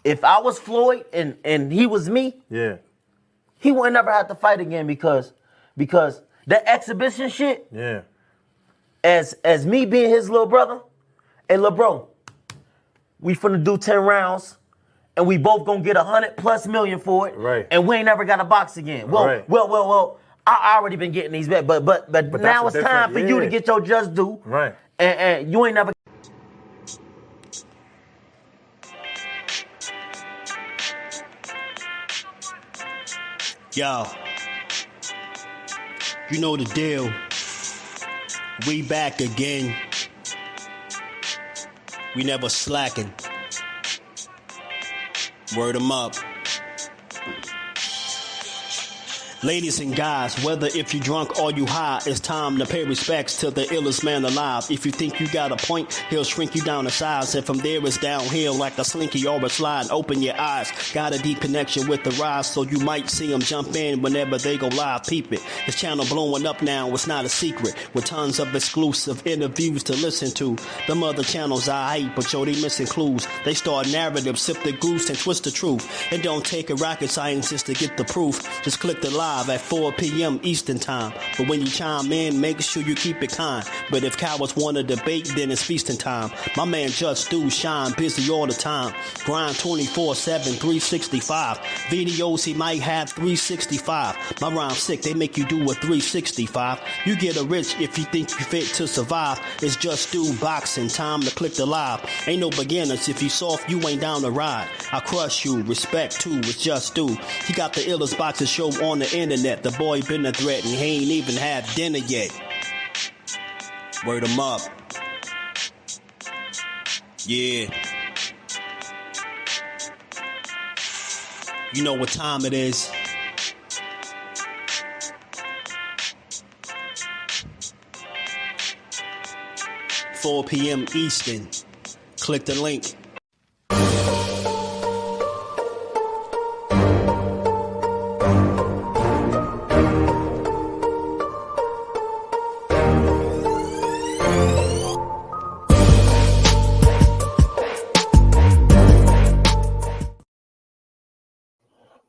if I was Floyd and he was me, Yeah. he wouldn't never have to fight again because that exhibition shit, Yeah. as me being his little brother, hey, little bro, we finna do 10 rounds and we both gonna get 100+ million for it. Right. And we ain't never got to box again. Well, Right. well, I already been getting these bets, but now it's time for you to get your just due. Right. And you ain't never. Yo, you know the deal. We back again. We never slacking. Word 'em up. Ladies and guys, whether if you drunk or you high, it's time to pay respects to the illest man alive. If you think you got a point, he'll shrink you down to size. And from there it's downhill like a slinky or a slide. Open your eyes, got a deep connection with the rise, so you might see them jump in whenever they go live. Peep it, this channel blowing up now, it's not a secret. With tons of exclusive interviews to listen to. Them other channels I hate, but yo, they missing clues. They start narratives, sip the goose and twist the truth. It don't take a rocket scientist to get the proof. Just click the live at 4 p.m. Eastern time. But when you chime in, make sure you keep it kind. But if cowards want to debate, then it's feasting time. My man Just Do shine busy all the time. Grind 24/7, 365. Videos he might have 365. My rhyme's sick, they make you do a 365. You get a rich if you think you fit to survive. It's Just Do Boxing, time to click the live. Ain't no beginners, if you soft, you ain't down to ride. I crush you, respect too, it's Just Do. He got the illest boxing show on the internet. The boy been a threat and he ain't even had dinner yet. Word 'em up. Yeah. You know what time it is. "4 p.m. Eastern. Click the link.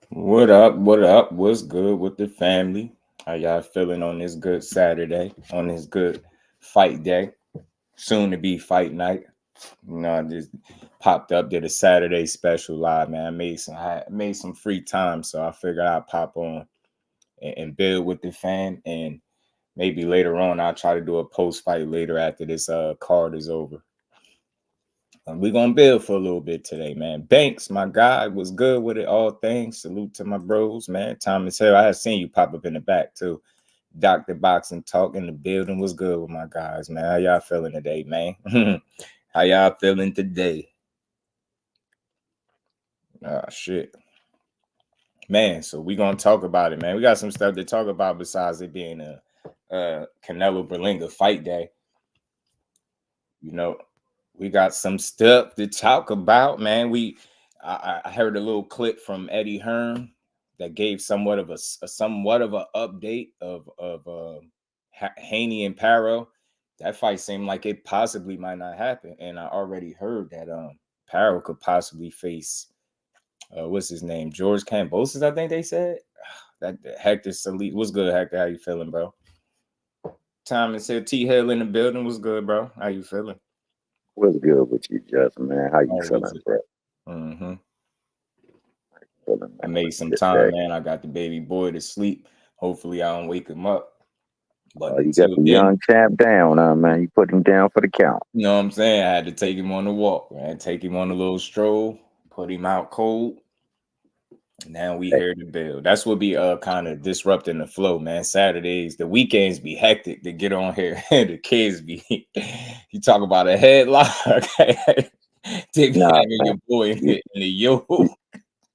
What up? What up? What's good with the family? How y'all feeling on this good Saturday? On this good fight day? Soon to be fight night. You know, I just popped up, did a Saturday special live, man. I made some free time, so I figured I'd pop on and build with the fam. And maybe later on, I'll try to do a post fight later after this card is over. We're going to build for a little bit today, man. Banks, my guy, was good with it, all things. Salute to my bros, man. Thomas Hill, I had seen you pop up in the back, too. Dr. Boxing Talk in the building was good with my guys, man. How y'all feeling today, man? How y'all feeling today? Oh, shit. Man, so we're going to talk about it, man. We got some stuff to talk about besides it being a Canelo Berlanga fight day. You know, we got some stuff to talk about, man. I heard a little clip from Eddie Hearn that gave somewhat of a update of Haney and Paro. That fight seemed like it possibly might not happen, and I already heard that Paro could possibly face what's his name, George Kambosos, I think they said. That Hector Salit. What's good, Hector? How you feeling, bro? Thomas said T Hill in the building. What's good, bro? How you feeling? What's good with you, Justin, man? How you feeling, bro? Mm-hmm. Feeling, I made some time, man. I got the baby boy to sleep. Hopefully, I don't wake him up. But you got the young champ down, man. You put him down for the count. You know what I'm saying? I had to take him on the walk, man. Take him on a little stroll, put him out cold. Now we here to build. That's what be kind of disrupting the flow, man. Saturdays, the weekends be hectic to get on here. The kids be, you talk about a headlock. They be having your boy in the yo.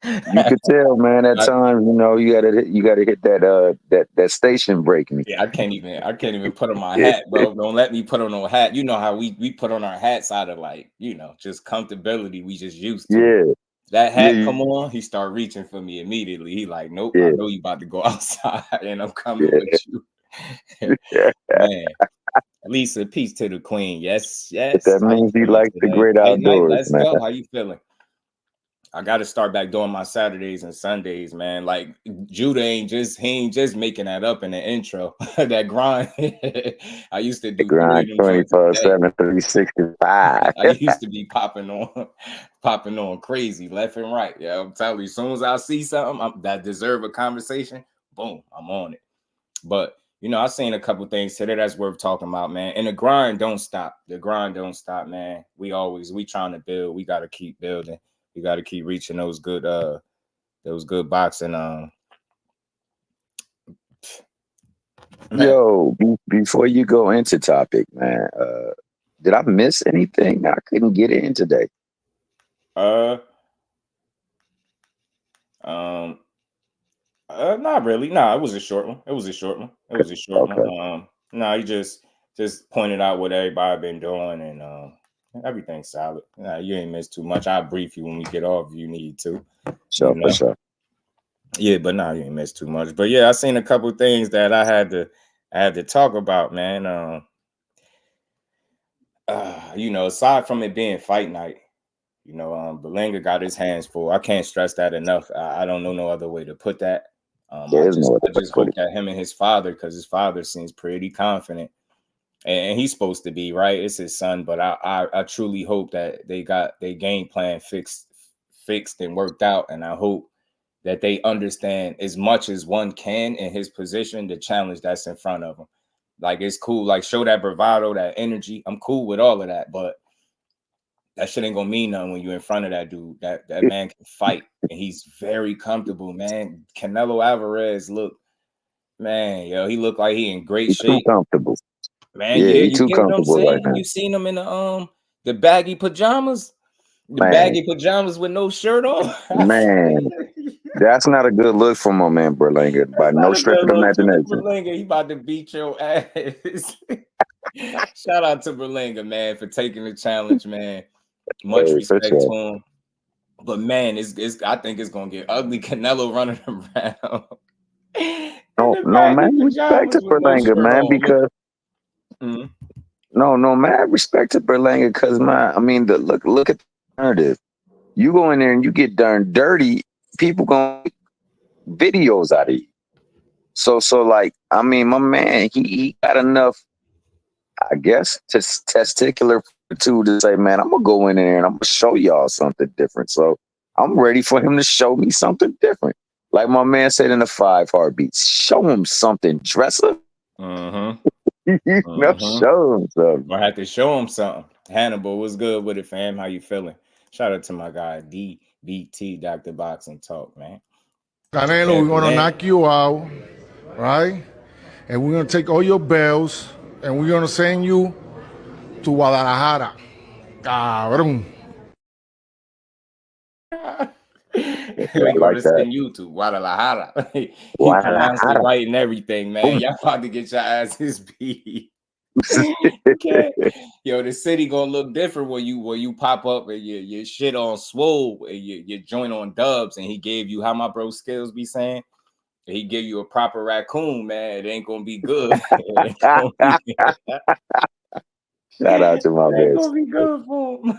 You could tell, man. At times, you know, you gotta hit that station break. Yeah, I can't even put on my hat, bro. Don't let me put on no hat. You know how we put on our hats out of, like, you know, just comfortability. We just used to. Yeah. That hat come on, he start reaching for me immediately. He like, nope, I know you about to go outside, and I'm coming with you. Man, at least a peace to the queen. Yes. That means he likes the great outdoors. Let's go. How you feeling? I got to start back doing my Saturdays and Sundays, man. Like Judah ain't just making that up in the intro. That grind. I used to do 3 Grind of them joints a day. 24/7, 365. I used to be popping on crazy left and right. Yeah, I'm telling you, as soon as I see something that deserve a conversation, boom, I'm on it. But you know, I seen a couple things today that's worth talking about, man. And the grind don't stop. The grind don't stop, man. We trying to build. We got to keep building. We got to keep reaching those good boxing. Yo, before you go into topic, man, did I miss anything? I couldn't get in today. Not really. Nah, it was a short one. No, he just pointed out what everybody been doing, and everything's solid. Nah, you ain't missed too much. I'll brief you when we get off if you need to. Sure, for sure. Yeah, but nah, you ain't missed too much. But yeah, I seen a couple things that I had to talk about, man. You know, aside from it being fight night, you know, Berlanga got his hands full. I can't stress that enough. I don't know no other way to put that. I just hope that him and his father, because his father seems pretty confident, and he's supposed to be, right? It's his son, but I truly hope that they got their game plan fixed and worked out, and I hope that they understand as much as one can in his position the challenge that's in front of him. Like, it's cool, like, show that bravado, that energy. I'm cool with all of that, but that shit ain't gonna mean nothing when you're in front of that dude. That man can fight, and he's very comfortable, man. Canelo Alvarez, look, man, yo, he looked like he in great shape. Too comfortable, man. Yeah, you get what I'm saying? Right, you seen him in the baggy pajamas, baggy pajamas with no shirt on. Man, that's not a good look for my man Berlanga. By no stretch of imagination. Berlanga, he about to beat your ass. Shout out to Berlanga, man, for taking the challenge, man. Much respect to him. But man, I think it's gonna get ugly. Canelo running around. No, man, respect to Berlanga, man, because no, man, respect to Berlanga, because man, I mean, look at the alternative. You go in there and you get darn dirty, people gonna make videos out of you. So like, I mean, my man, he got enough, I guess, testicular fortitude to say, man, I'm gonna go in there and I'm gonna show y'all something different. So I'm ready for him to show me something different. Like my man said in the 5 Heartbeats, show him something, dresser. Show him something. I have to show him something. Hannibal, what's good with it, fam? How you feeling? Shout out to my guy DBT, Dr. Boxing Talk, man. Canelo, we're gonna knock you out, right? And we're gonna take all your bells and we're gonna send you to Guadalajara. Cabrón. We're gonna send you to Guadalajara. He pronounced it right and everything, man. Y'all about to get your asses beat. Yo, the city gonna look different when you pop up and your shit on swole and your joint on dubs, and he gave you, how my bro Skills be saying, he give you a proper raccoon, man. It ain't gonna be good. Shout out to my man. It's gonna be good for him.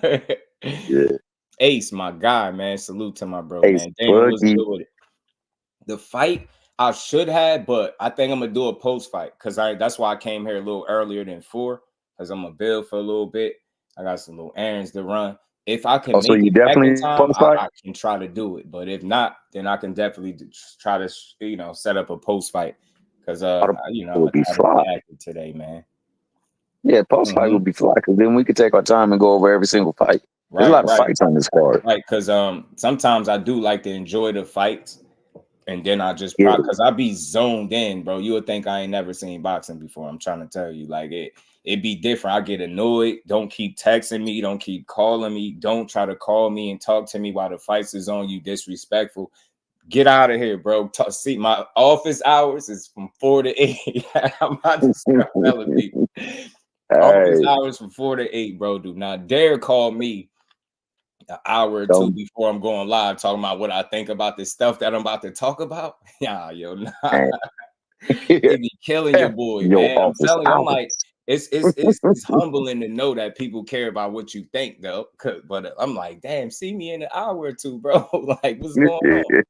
Yeah. Ace, my guy, man. Salute to my bro, Ace, man. Damon was good with it. The fight I should have, but I think I'm gonna do a post fight because that's why I came here a little earlier than 4, because I'm gonna build for a little bit. I got some little errands to run. If I can make it back in time, I can try to do it. But if not, then I can definitely try to, set up a post fight because would be fly today, man. Yeah, post fight would be fly because then we could take our time and go over every single fight. There's a lot of fights on this card, right? Because sometimes I do like to enjoy the fights, and then I just because I be zoned in, bro. You would think I ain't never seen boxing before. I'm trying to tell you, like it be different. I get annoyed. Don't keep texting me. Don't keep calling me. Don't try to call me and talk to me while the fights is on. You disrespectful. Get out of here, bro. See, my office hours is from 4 to 8. I'm not just telling people. Office hours from 4 to 8, bro. Do not dare call me an hour or 2 before I'm going live talking about what I think about this stuff that I'm about to talk about. Yeah, yo, nah. They be killing your boy, man. I'm telling you, I'm like, it's humbling to know that people care about what you think, though. But I'm like, damn, see me in an hour or two, bro. Like, what's going on?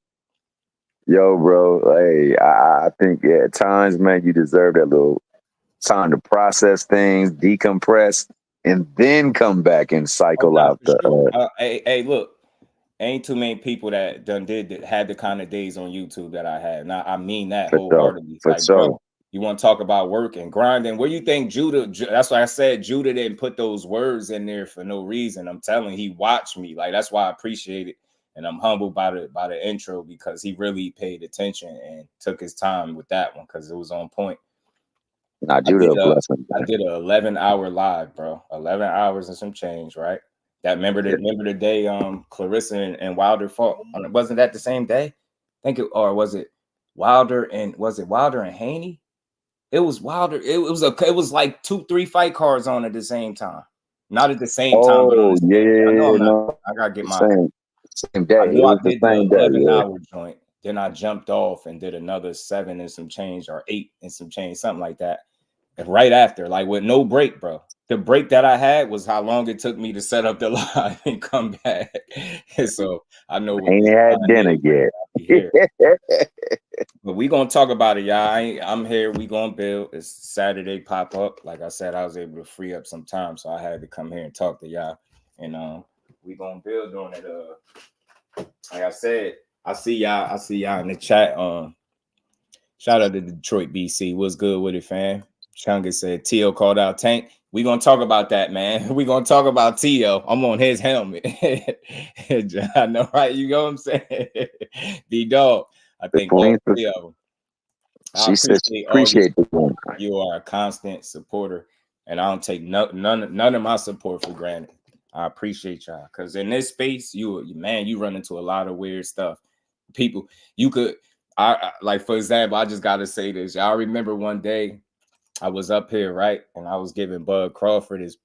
Yo, bro. Hey, I think at times, man, you deserve that little time to process things, decompress, and then come back and cycle out the. Sure. Hey, look, ain't too many people that had the kind of days on YouTube that I had. Now, I mean that wholeheartedly. For Like, sure. bro, you want to talk about work and grinding? Where you think Judah? That's why I said Judah didn't put those words in there for no reason. I'm telling you, he watched me. Like, that's why I appreciate it. And I'm humbled by the intro because he really paid attention and took his time with that one because it was on point. Nah, Judah, I did a 11-hour live, bro. 11 hours and some change, right? That remember the day Clarissa and Wilder fought? Wasn't that the same day? I think it, or was it Wilder and Haney? It was Wilder. It was like 2-3 fight cards on at the same time. Not at the same time, but on the same day. I know I gotta get my same day. I knew I did the 11-hour joint. Then I jumped off and did another 7 and some change or 8 and some change, something like that. And right after, like with no break, bro. The break that I had was how long it took me to set up the live and come back. And so I know what ain't had dinner yet. But we gonna talk about it, y'all. I'm here. We gonna build. It's Saturday pop up. Like I said, I was able to free up some time, so I had to come here and talk to y'all. And we gonna build on it. Like I said, I see y'all in the chat. Shout out to Detroit, BC. What's good with it, fam? Chunga said Tio called out Tank. We gonna talk about that, man. We gonna talk about Tio. I'm on his helmet. I know, right? You know what I'm saying? D-Dog. I think all 3 of them. She said appreciate the one. You are a constant supporter, and I don't take none of my support for granted. I appreciate y'all because in this space, you run into a lot of weird stuff. People, I like, for example, I just gotta say this. Y'all remember one day I was up here, right? And I was giving Bud Crawford his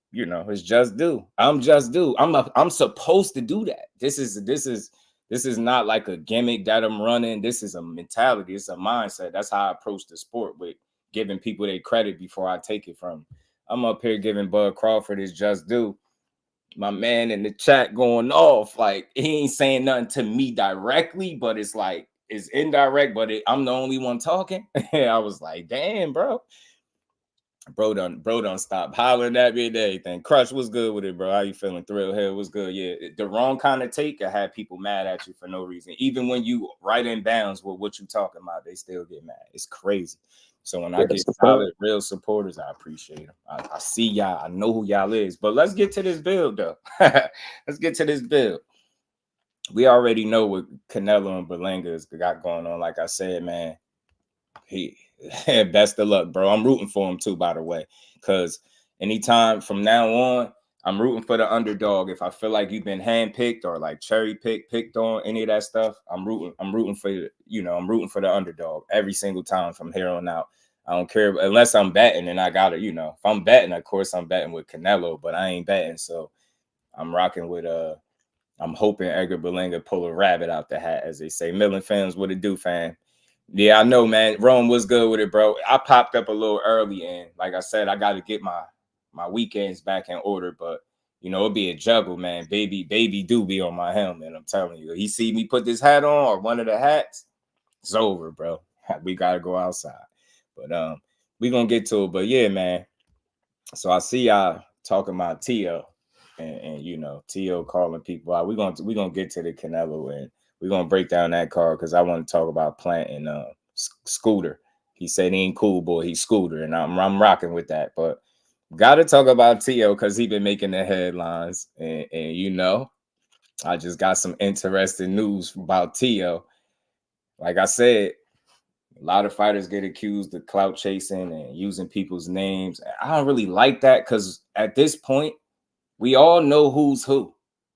just due. I'm just due. I'm supposed to do that. This is not like a gimmick that I'm running. This is a mentality. It's a mindset. That's how I approach the sport, with giving people their credit before I take it from them. I'm up here giving Bud Crawford his just due. My man in the chat going off. Like, he ain't saying nothing to me directly, but it's like, it's indirect, but I'm the only one talking. I was like, damn, bro. Bro don't stop hollering at me and everything. Crush, what's good with it, bro? How you feeling? Thrill Hill, what's good? Yeah, the wrong kind of take I had people mad at you for no reason. Even when you right in bounds with what you talking about, they still get mad. It's crazy. So when I get solid, real supporters, I appreciate them. I see y'all. I know who y'all is. But let's get to this build, though. Let's get to this build. We already know what Canelo and Berlanga has got going on. Like I said, man, best of luck, bro. I'm rooting for him too, by the way, because anytime from now on, I'm rooting for the underdog. If I feel like you've been handpicked or like cherry picked on any of that stuff, I'm rooting for I'm rooting for the underdog every single time from here on out. I don't care unless I'm betting, and I gotta, if I'm betting, of course I'm betting with Canelo, but I ain't betting, so I'm rocking with I'm hoping Edgar Berlanga pull a rabbit out the hat, as they say. Millen fans, what it do, fam? Yeah, I know, man. Rome was good with it, bro. I popped up a little early, and like I said, I got to get my weekends back in order. But it'll be a juggle, man. Baby do be on my helmet. I'm telling you, he see me put this hat on or one of the hats, it's over, bro. We gotta go outside. But we gonna get to it. But yeah, man. So I see y'all talking about Tio, and Tio calling people out. We're gonna get to the Canelo, and we're gonna break down that card because I want to talk about Plant and Scooter. He said he ain't cool, boy. He's Scooter, and I'm rocking with that. But gotta talk about Tio because he been making the headlines, and I just got some interesting news about Tio. Like I said, a lot of fighters get accused of clout chasing and using people's names. I don't really like that because at this point, we all know who's who.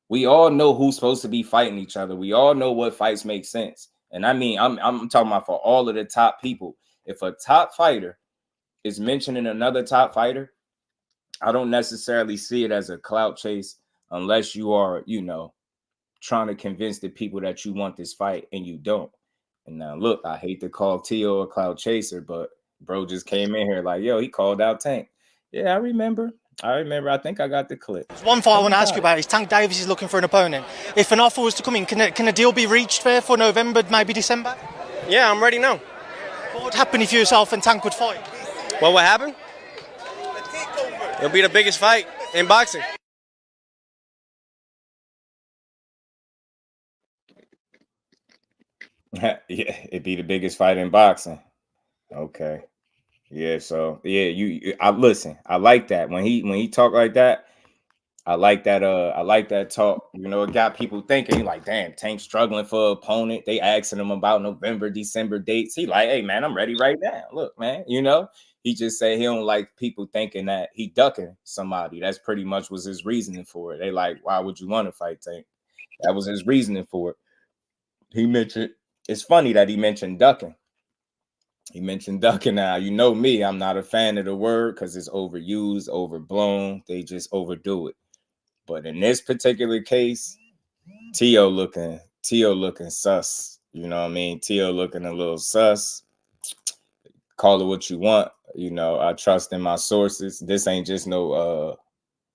We all know who's supposed to be fighting each other. We all know what fights make sense. And I mean, I'm talking about for all of the top people. If a top fighter is mentioning another top fighter, I don't necessarily see it as a clout chase unless you are, trying to convince the people that you want this fight and you don't. And now, look, I hate to call Tio a clout chaser, but bro just came in here like, yo, he called out Tank. Yeah, I remember. I think I got the clip. One thought I want to ask you about is Tank Davis is looking for an opponent. If an offer was to come in, can a deal be reached there for November, maybe December? Yeah, I'm ready now. What would happen if yourself and Tank would fight? What would happen? It'll be the biggest fight in boxing. Yeah, it'd be the biggest fight in boxing. Okay. Yeah, so yeah, I listen. I like that when he talk like that. I like that talk. You know, it got people thinking like, damn, Tank's struggling for an opponent. They asking him about November, December dates. He like, hey man, I'm ready right now. Look, man, you know, he just said he don't like people thinking that he ducking somebody. That's pretty much was his reasoning for it. They like, why would you want to fight Tank? That was his reasoning for it. He mentioned, it's funny that he mentioned ducking. He mentioned ducking. Now, you know me, I'm not a fan of the word because it's overused, overblown. They just overdo it. But in this particular case, Teo looking sus. You know what I mean? Teo looking a little sus. Call it what you want. You know, I trust in my sources. This ain't just no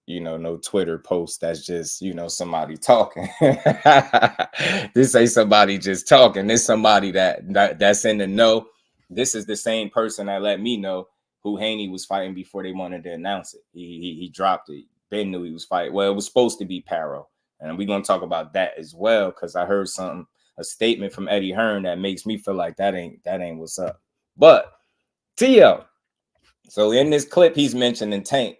no Twitter post that's just, somebody talking. This ain't somebody just talking. This somebody that's in the know. This is the same person that let me know who Haney was fighting before they wanted to announce it. He dropped it. Ben knew he was fighting. Well, it was supposed to be Paro. And we're going to talk about that as well, because I heard a statement from Eddie Hearn that makes me feel like that ain't what's up. But Teo. So in this clip, he's mentioning Tank.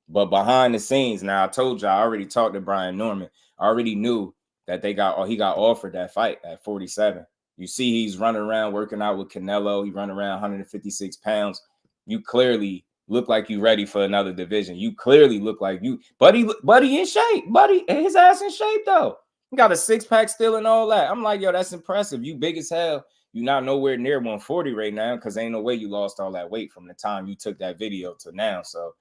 But behind the scenes, now I told you I already talked to Brian Norman. I already knew that he got offered that fight at 47. You see, he's running around working out with Canelo. He run around 156 pounds. You clearly look like you ready for another division. You clearly look like you, buddy in shape. Buddy, his ass in shape though. He got a 6-pack still and all that. I'm like, yo, that's impressive. You big as hell. You're not nowhere near 140 right now because ain't no way you lost all that weight from the time you took that video to now. So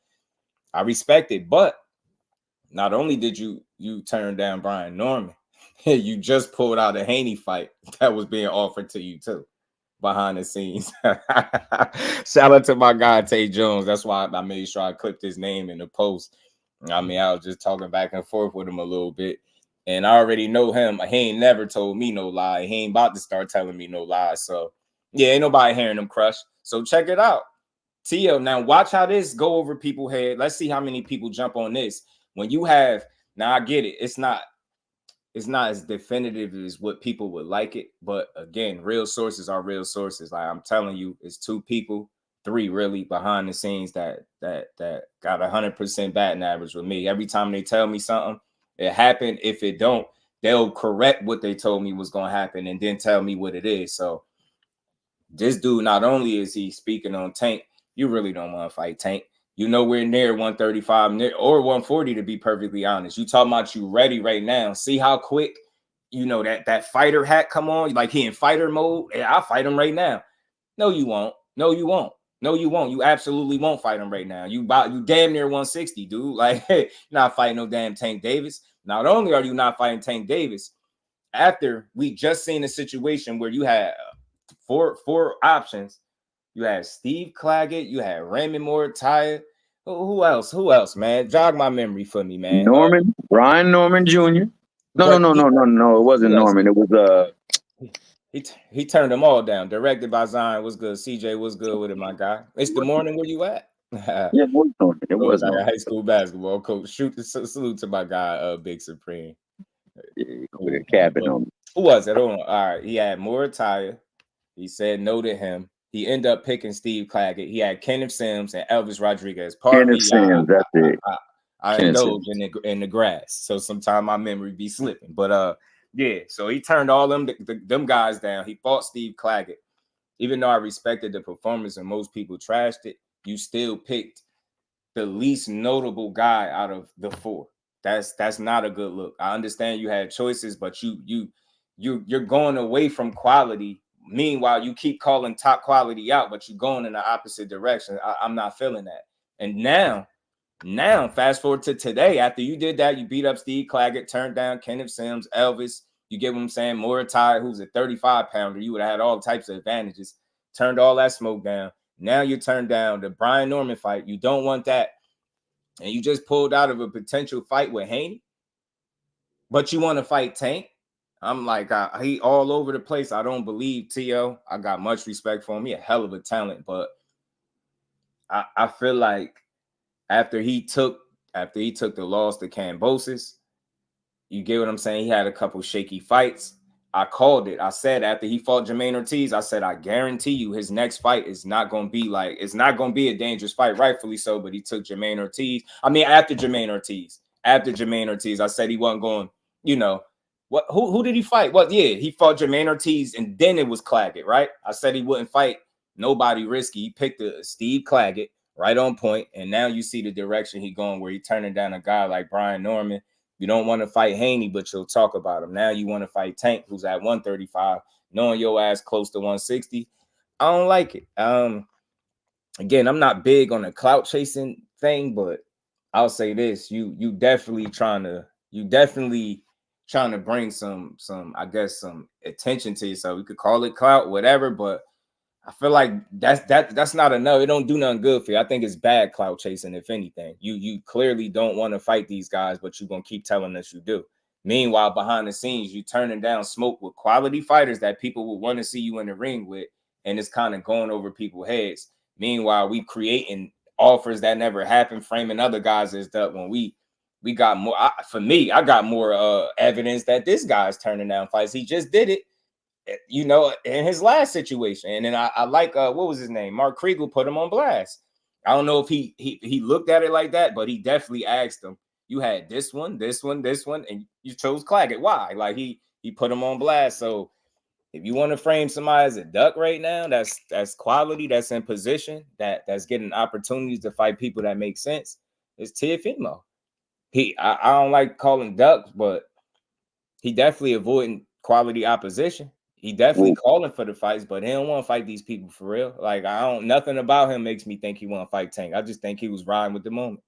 I respect it. But not only did you turn down Brian Norman, you just pulled out a Haney fight that was being offered to you too, behind the scenes. Shout out to my guy Tay Jones. That's why I made sure I clipped his name in the post. I mean, I was just talking back and forth with him a little bit. And I already know him. He ain't never told me no lie. He ain't about to start telling me no lies. So, yeah, ain't nobody hearing him crush. So check it out. Teo, now watch how this go over people's head. Let's see how many people jump on this. When you have, now I get it. It's not as definitive as what people would like it. But again, real sources are real sources. Like I'm telling you, it's 2 people, 3 really behind the scenes that got 100% batting average with me. Every time they tell me something, it happened. If it don't, they'll correct what they told me was going to happen and then tell me what it is. So this dude, not only is he speaking on Tank, you really don't want to fight Tank. You nowhere near 135 or 140, to be perfectly honest. You talking about you ready right now. See how quick, that fighter hat come on? Like he in fighter mode. Yeah, I'll fight him right now. No, you won't. No, you won't. No, you won't. You absolutely won't fight him right now. You damn near 160, dude. Like, hey, you're not fighting no damn Tank Davis. Not only are you not fighting Tank Davis, after we just seen a situation where you had four options. You had Steve Claggett. You had Raymond Moritaya. Who else, man? Jog my memory for me, man. Brian Norman Jr. No. It wasn't Norman. It was He turned them all down. Directed by Zion. Was good. CJ was good with it, my guy. It's the morning. Where you at? Yeah, it was Norman. It was like Norman. A high school basketball coach. Salute to my guy, Big Supreme. With a cabin on. Who was it? Hold on. All right. He had Moritaya. He said no to him. He ended up picking Steve Claggett. He had Kenneth Sims and Elvis Rodriguez. Kenneth Sims, that's it. I indulge in the grass, so sometimes my memory be slipping. But yeah. So he turned all them guys down. He fought Steve Claggett. Even though I respected the performance and most people trashed it, you still picked the least notable guy out of the 4. That's not a good look. I understand you had choices, but you're going away from quality. Meanwhile, you keep calling top quality out, but you're going in the opposite direction. I'm not feeling that. And now, fast forward to today, after you did that, you beat up Steve Claggett, turned down Kenneth Sims, Elvis. You get what I'm saying? Moritaya, who's a 35-pounder. You would have had all types of advantages. Turned all that smoke down. Now you turned down the Brian Norman fight. You don't want that. and you just pulled out of a potential fight with Haney, but you want to fight Tank. I'm like, he all over the place. I don't believe T.O. I got much respect for him. He a hell of a talent, but I feel like after he took the loss to Kambosos, you get what I'm saying? He had a couple shaky fights. I called it. I said after he fought Jermaine Ortiz, I said, I guarantee you his next fight is not going to be like, it's not going to be a dangerous fight, rightfully so, but he took Jermaine Ortiz. I mean, after Jermaine Ortiz, I said he wasn't going, you know, who did he fight? Well, yeah, he fought Jermaine Ortiz and then it was Claggett, right? I said he wouldn't fight nobody risky. He picked Steve Claggett right on point, and now you see the direction he going where he turning down a guy like Brian Norman. You don't want to fight Haney, but you'll talk about him. Now you want to fight Tank, who's at 135, knowing your ass close to 160. I don't like it. Again, I'm not big on the clout chasing thing, but I'll say this: you definitely trying to bring some I guess some attention to yourself. You could call it clout, whatever, but I feel like that's not enough. It don't do nothing good for you. I think it's bad clout chasing, if anything. You clearly don't want to fight these guys, but you're gonna keep telling us you do. Meanwhile, behind the scenes, you turning down smoke with quality fighters that people will want to see you in the ring with, and it's kind of going over people's heads. Meanwhile, we creating offers that never happened, framing other guys as that when we got more. For me, I got more evidence that this guy's turning down fights. He just did it, you know, in his last situation. And then I like what was his name? Mark Kriegel put him on blast. I don't know if he looked at it like that, but he definitely asked him, you had this one, and you chose Claggett. Why? Like he put him on blast. So if you want to frame somebody as a duck right now, that's quality, that's in position, that's getting opportunities to fight people that make sense. It's Teofimo. I don't like calling ducks, but he definitely avoiding quality opposition. He definitely calling for the fights, but he don't want to fight these people for real. Like nothing about him makes me think he want to fight Tank. I just think he was riding with the moment.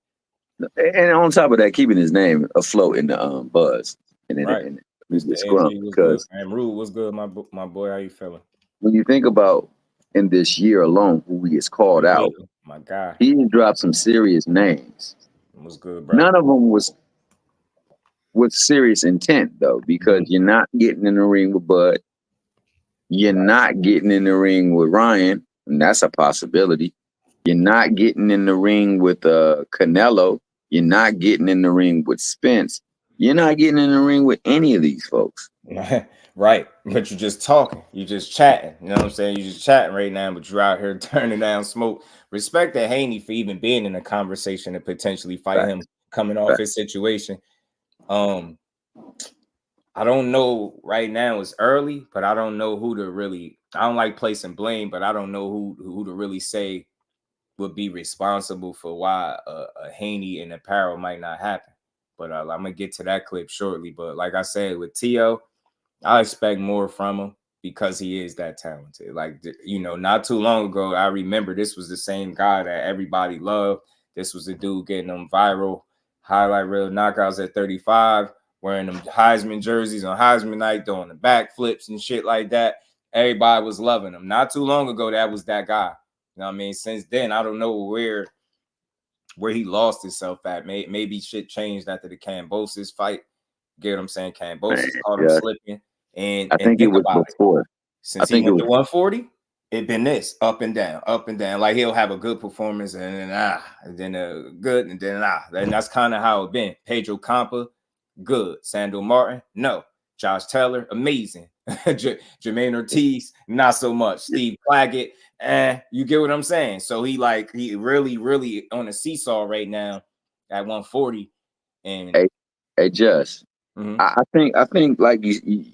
And on top of that, keeping his name afloat in the buzz and right. in the scrum. Because Rue was good, my boy. How you feeling? When you think about in this year alone who he gets called out, my guy, he dropped some serious names. It was good, bro. None of them was with serious intent though, because you're not getting in the ring with Bud. You're not getting in the ring with Ryan, and that's a possibility. You're not getting in the ring with Canelo. You're not getting in the ring with Spence. You're not getting in the ring with any of these folks. Right. But you're just talking. You're just chatting. You know what I'm saying? You're just chatting right now, but you're out here turning down smoke. Respect to Haney for even being in a conversation to potentially fight him coming off his situation. I don't know right now, it's early, but I don't know who to really, I don't like placing blame, but I don't know who to really say would be responsible for why a Haney and a Paro might not happen. But I'm going to get to that clip shortly. But like I said, with T.O., I expect more from him because he is that talented. Like, you know, not too long ago, I remember this was the same guy that everybody loved. This was the dude getting them viral highlight reel knockouts at 35. Wearing them Heisman jerseys on Heisman night, doing the backflips and shit like that. Everybody was loving him. Not too long ago, that was that guy. You know what I mean? Since then, I don't know where he lost himself at. Maybe shit changed after the Kambosos fight. Get what I'm saying? Kambosos caught him slipping. And I think it was before. Since he went to 140, it been this up and down. Like he'll have a good performance and then a good and then And that's kind of how it been. Pedro Campa, good. Sandor Martin, no. Josh Taylor, amazing. Jermaine Ortiz, not so much. Steve Claggett, you get what I'm saying? So he really on a seesaw right now at 140. And hey Just, I think like you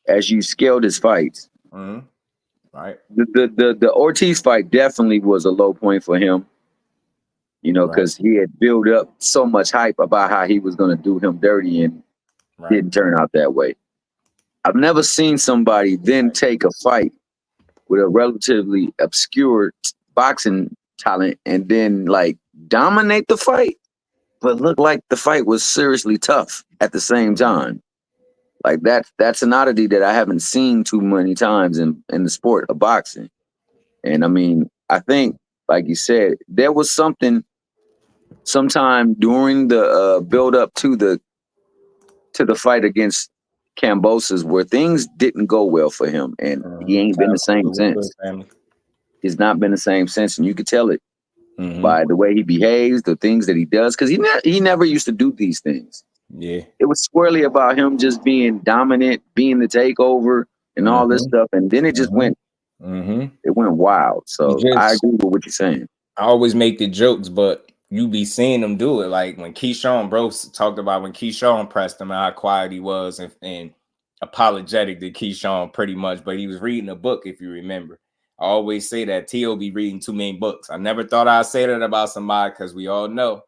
as you scaled his fights, right? The Ortiz fight definitely was a low point for him. You know, because he had built up so much hype about how he was going to do him dirty and didn't turn out that way. I've never seen somebody then take a fight with a relatively obscure boxing talent and then like dominate the fight, but look like the fight was seriously tough at the same time. Like that's an oddity that I haven't seen too many times in the sport of boxing. And I mean, I think, like you said, there was something sometime during the build up to the fight against Kambosos where things didn't go well for him, and he ain't been the same since. He's not been the same since, and you could tell it by the way he behaves, the things that he does, because he never used to do these things. Yeah, it was squarely about him just being dominant, being the takeover, and all this stuff, and then it just went wild. So I agree with what you're saying. I always make the jokes, but you be seeing them do it. Like when Keyshawn Bros talked about when Keyshawn pressed him, how quiet he was and apologetic to Keyshawn pretty much, but he was reading a book, if you remember. I always say that T.O. be reading too many books. I never thought I'd say that about somebody because we all know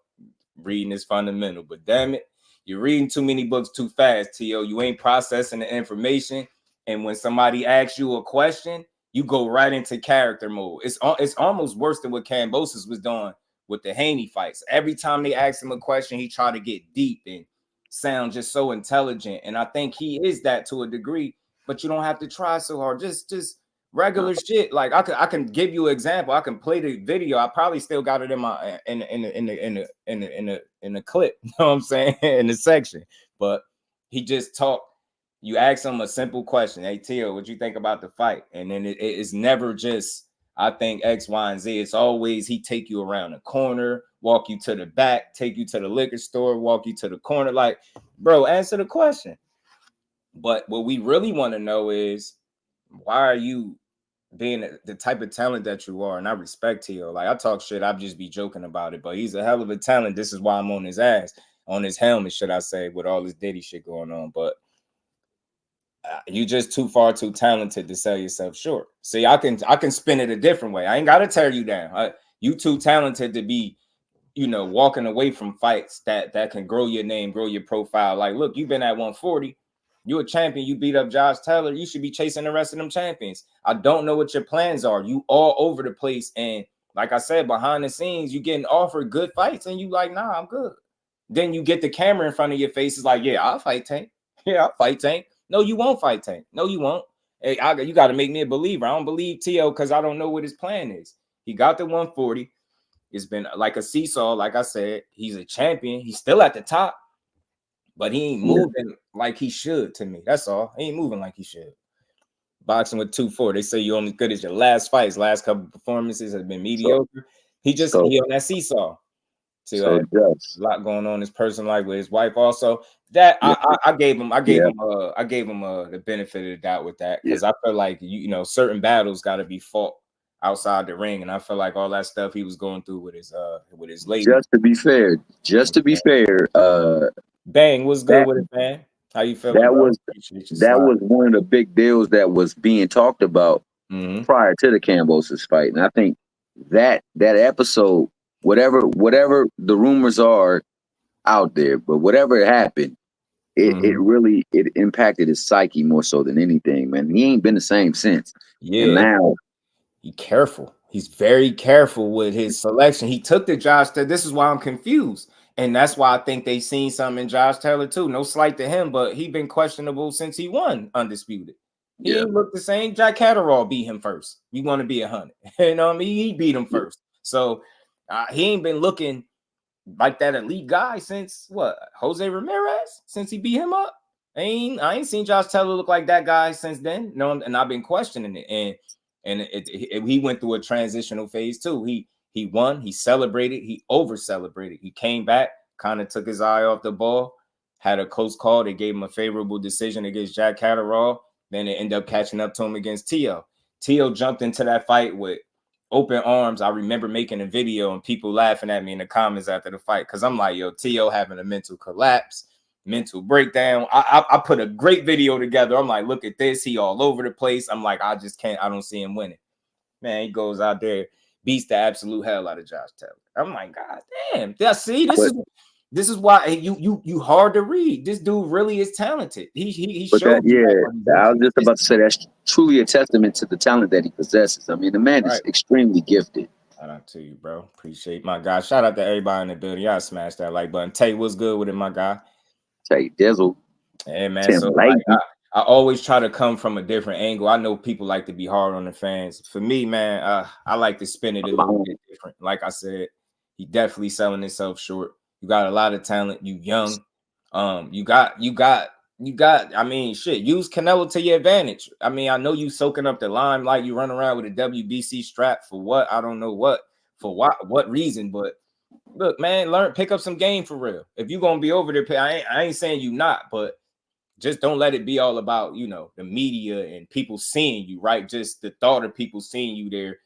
reading is fundamental, but damn it, you're reading too many books too fast, T.O. You ain't processing the information, and when somebody asks you a question, you go right into character mode. It's almost worse than what Kambosos was doing with the Haney fights. Every time they asked him a question, he tried to get deep and sound just so intelligent. And I think he is that to a degree, but you don't have to try so hard. Just regular shit. Like I can give you an example. I can play the video. I probably still got it in my in the clip. You know what I'm saying? In the section. But he just talked. You ask him a simple question. Hey, Tio, what you think about the fight? And then it's never just, I think X, Y, and Z. It's always he take you around the corner, walk you to the back, take you to the liquor store, walk you to the corner. Like, bro, answer the question. But what we really want to know is, why are you being the type of talent that you are? And I respect Tio. Like, I talk shit, I'll just be joking about it. But he's a hell of a talent. This is why I'm on his ass, on his helmet, should I say, with all this Diddy shit going on. But you just too talented to sell yourself short. See, I can spin it a different way. I ain't got to tear you down. You too talented to be, walking away from fights that can grow your name, grow your profile. Like, look, you've been at 140. You're a champion. You beat up Josh Taylor. You should be chasing the rest of them champions. I don't know what your plans are. You all over the place. And like I said, behind the scenes, you getting offered good fights and you like, nah, I'm good. Then you get the camera in front of your face. It's like, yeah, I'll fight Tank. Yeah, I'll fight Tank. No, you won't fight Tank. No, you won't. Hey, you got to make me a believer. I don't believe T.O. because I don't know what his plan is. He got the 140. It's been like a seesaw. Like I said, he's a champion. He's still at the top, but he ain't moving like he should to me. That's all. He ain't moving like he should. Boxing with 2-4. They say you're only good as your last fights. Last couple performances have been mediocre. He on that seesaw. So a lot going on in his personal life with his wife. Also, that I gave him the benefit of the doubt with that because I feel like certain battles got to be fought outside the ring, and I feel like all that stuff he was going through with his lady. Just to be fair, Bang was good with it, man. How you feel? That was one of the big deals that was being talked about prior to the Kambosos fight, and I think that episode. Whatever the rumors are out there, but whatever happened, it really impacted his psyche more so than anything, man. He ain't been the same since. Yeah. And now he's careful. He's very careful with his selection. He took the Josh Taylor. This is why I'm confused. And that's why I think they seen something in Josh Taylor too. No slight to him, but he been questionable since he won Undisputed. He didn't look the same. Jack Catterall beat him first. You want to be 100. You know what I mean? He beat him first. So he ain't been looking like that elite guy since Jose Ramirez, since he beat him up. I ain't seen Josh Taylor look like that guy since then. No, and I've been questioning it. And he went through a transitional phase too. He won, he celebrated, he over celebrated. He came back, kind of took his eye off the ball, had a close call. They gave him a favorable decision against Jack Catterall. Then they ended up catching up to him against Tio. Tio jumped into that fight with open arms. I remember making a video and people laughing at me in the comments after the fight because I'm like, yo, Tio having a mental collapse, mental breakdown. I put a great video together. I'm like, look at this. He all over the place. I'm like, I don't see him winning. Man, he goes out there, beats the absolute hell out of Josh Taylor. I'm like, God damn. This is why you hard to read. This dude really is talented. He showed I was just about to say that's truly a testament to the talent that he possesses. I mean, the man is extremely gifted. Shout out to you, bro. Appreciate my guy. Shout out to everybody in the building. Y'all smash that like button. Tay, what's good with it, my guy? Tay Dizzle. Hey man, so like, I always try to come from a different angle. I know people like to be hard on the fans. For me, man, I like to spin it a little bit different. Like I said, He definitely selling himself short. You got a lot of talent. You young. You got. I mean, shit. Use Canelo to your advantage. I mean, I know you soaking up the limelight. You run around with a WBC strap for what? I don't know what for what reason. But look, man, pick up some game for real. If you gonna be over there, I ain't saying you not, but just don't let it be all about the media and people seeing you, right? Just the thought of people seeing you there.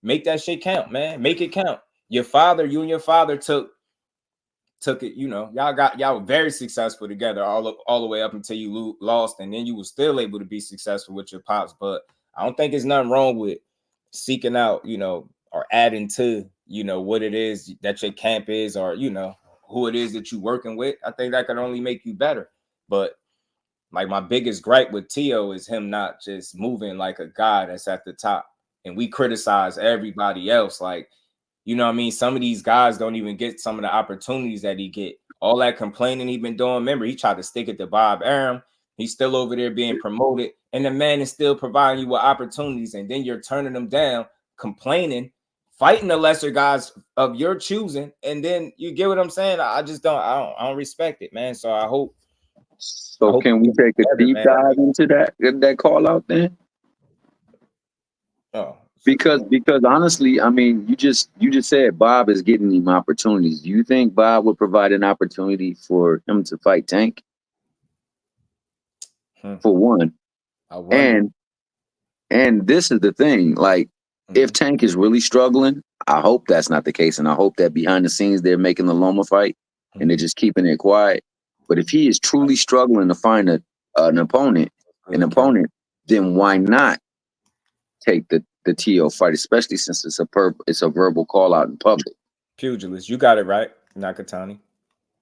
Make that shit count, man. Make it count. You and your father took it, y'all were very successful together all the way up until you lost, and then you were still able to be successful with your pops. But I don't think there's nothing wrong with seeking out, or adding to, what it is that your camp is, or who it is that you're working with. I think that can only make you better. But like my biggest gripe with Tio is him not just moving like a guy that's at the top, and we criticize everybody else. Like, you know what I mean? Some of these guys don't even get some of the opportunities that he get. All that complaining he been doing. Remember, he tried to stick it to Bob Arum. He's still over there being promoted, and the man is still providing you with opportunities, and then you're turning them down, complaining, fighting the lesser guys of your choosing, and then you get what I'm saying? I don't respect it, man. So I hope. So can we take a deep dive into that call out then? Oh. Because honestly, I mean, you just said Bob is getting him opportunities. Do you think Bob would provide an opportunity for him to fight Tank? For one. And this is the thing, like, if Tank is really struggling, I hope that's not the case. And I hope that behind the scenes they're making the Loma fight and they're just keeping it quiet. But if he is truly struggling to find an opponent, then why not take the TO fight, especially since it's a verbal call out in public? Pugilist, you got it right, Nakatani.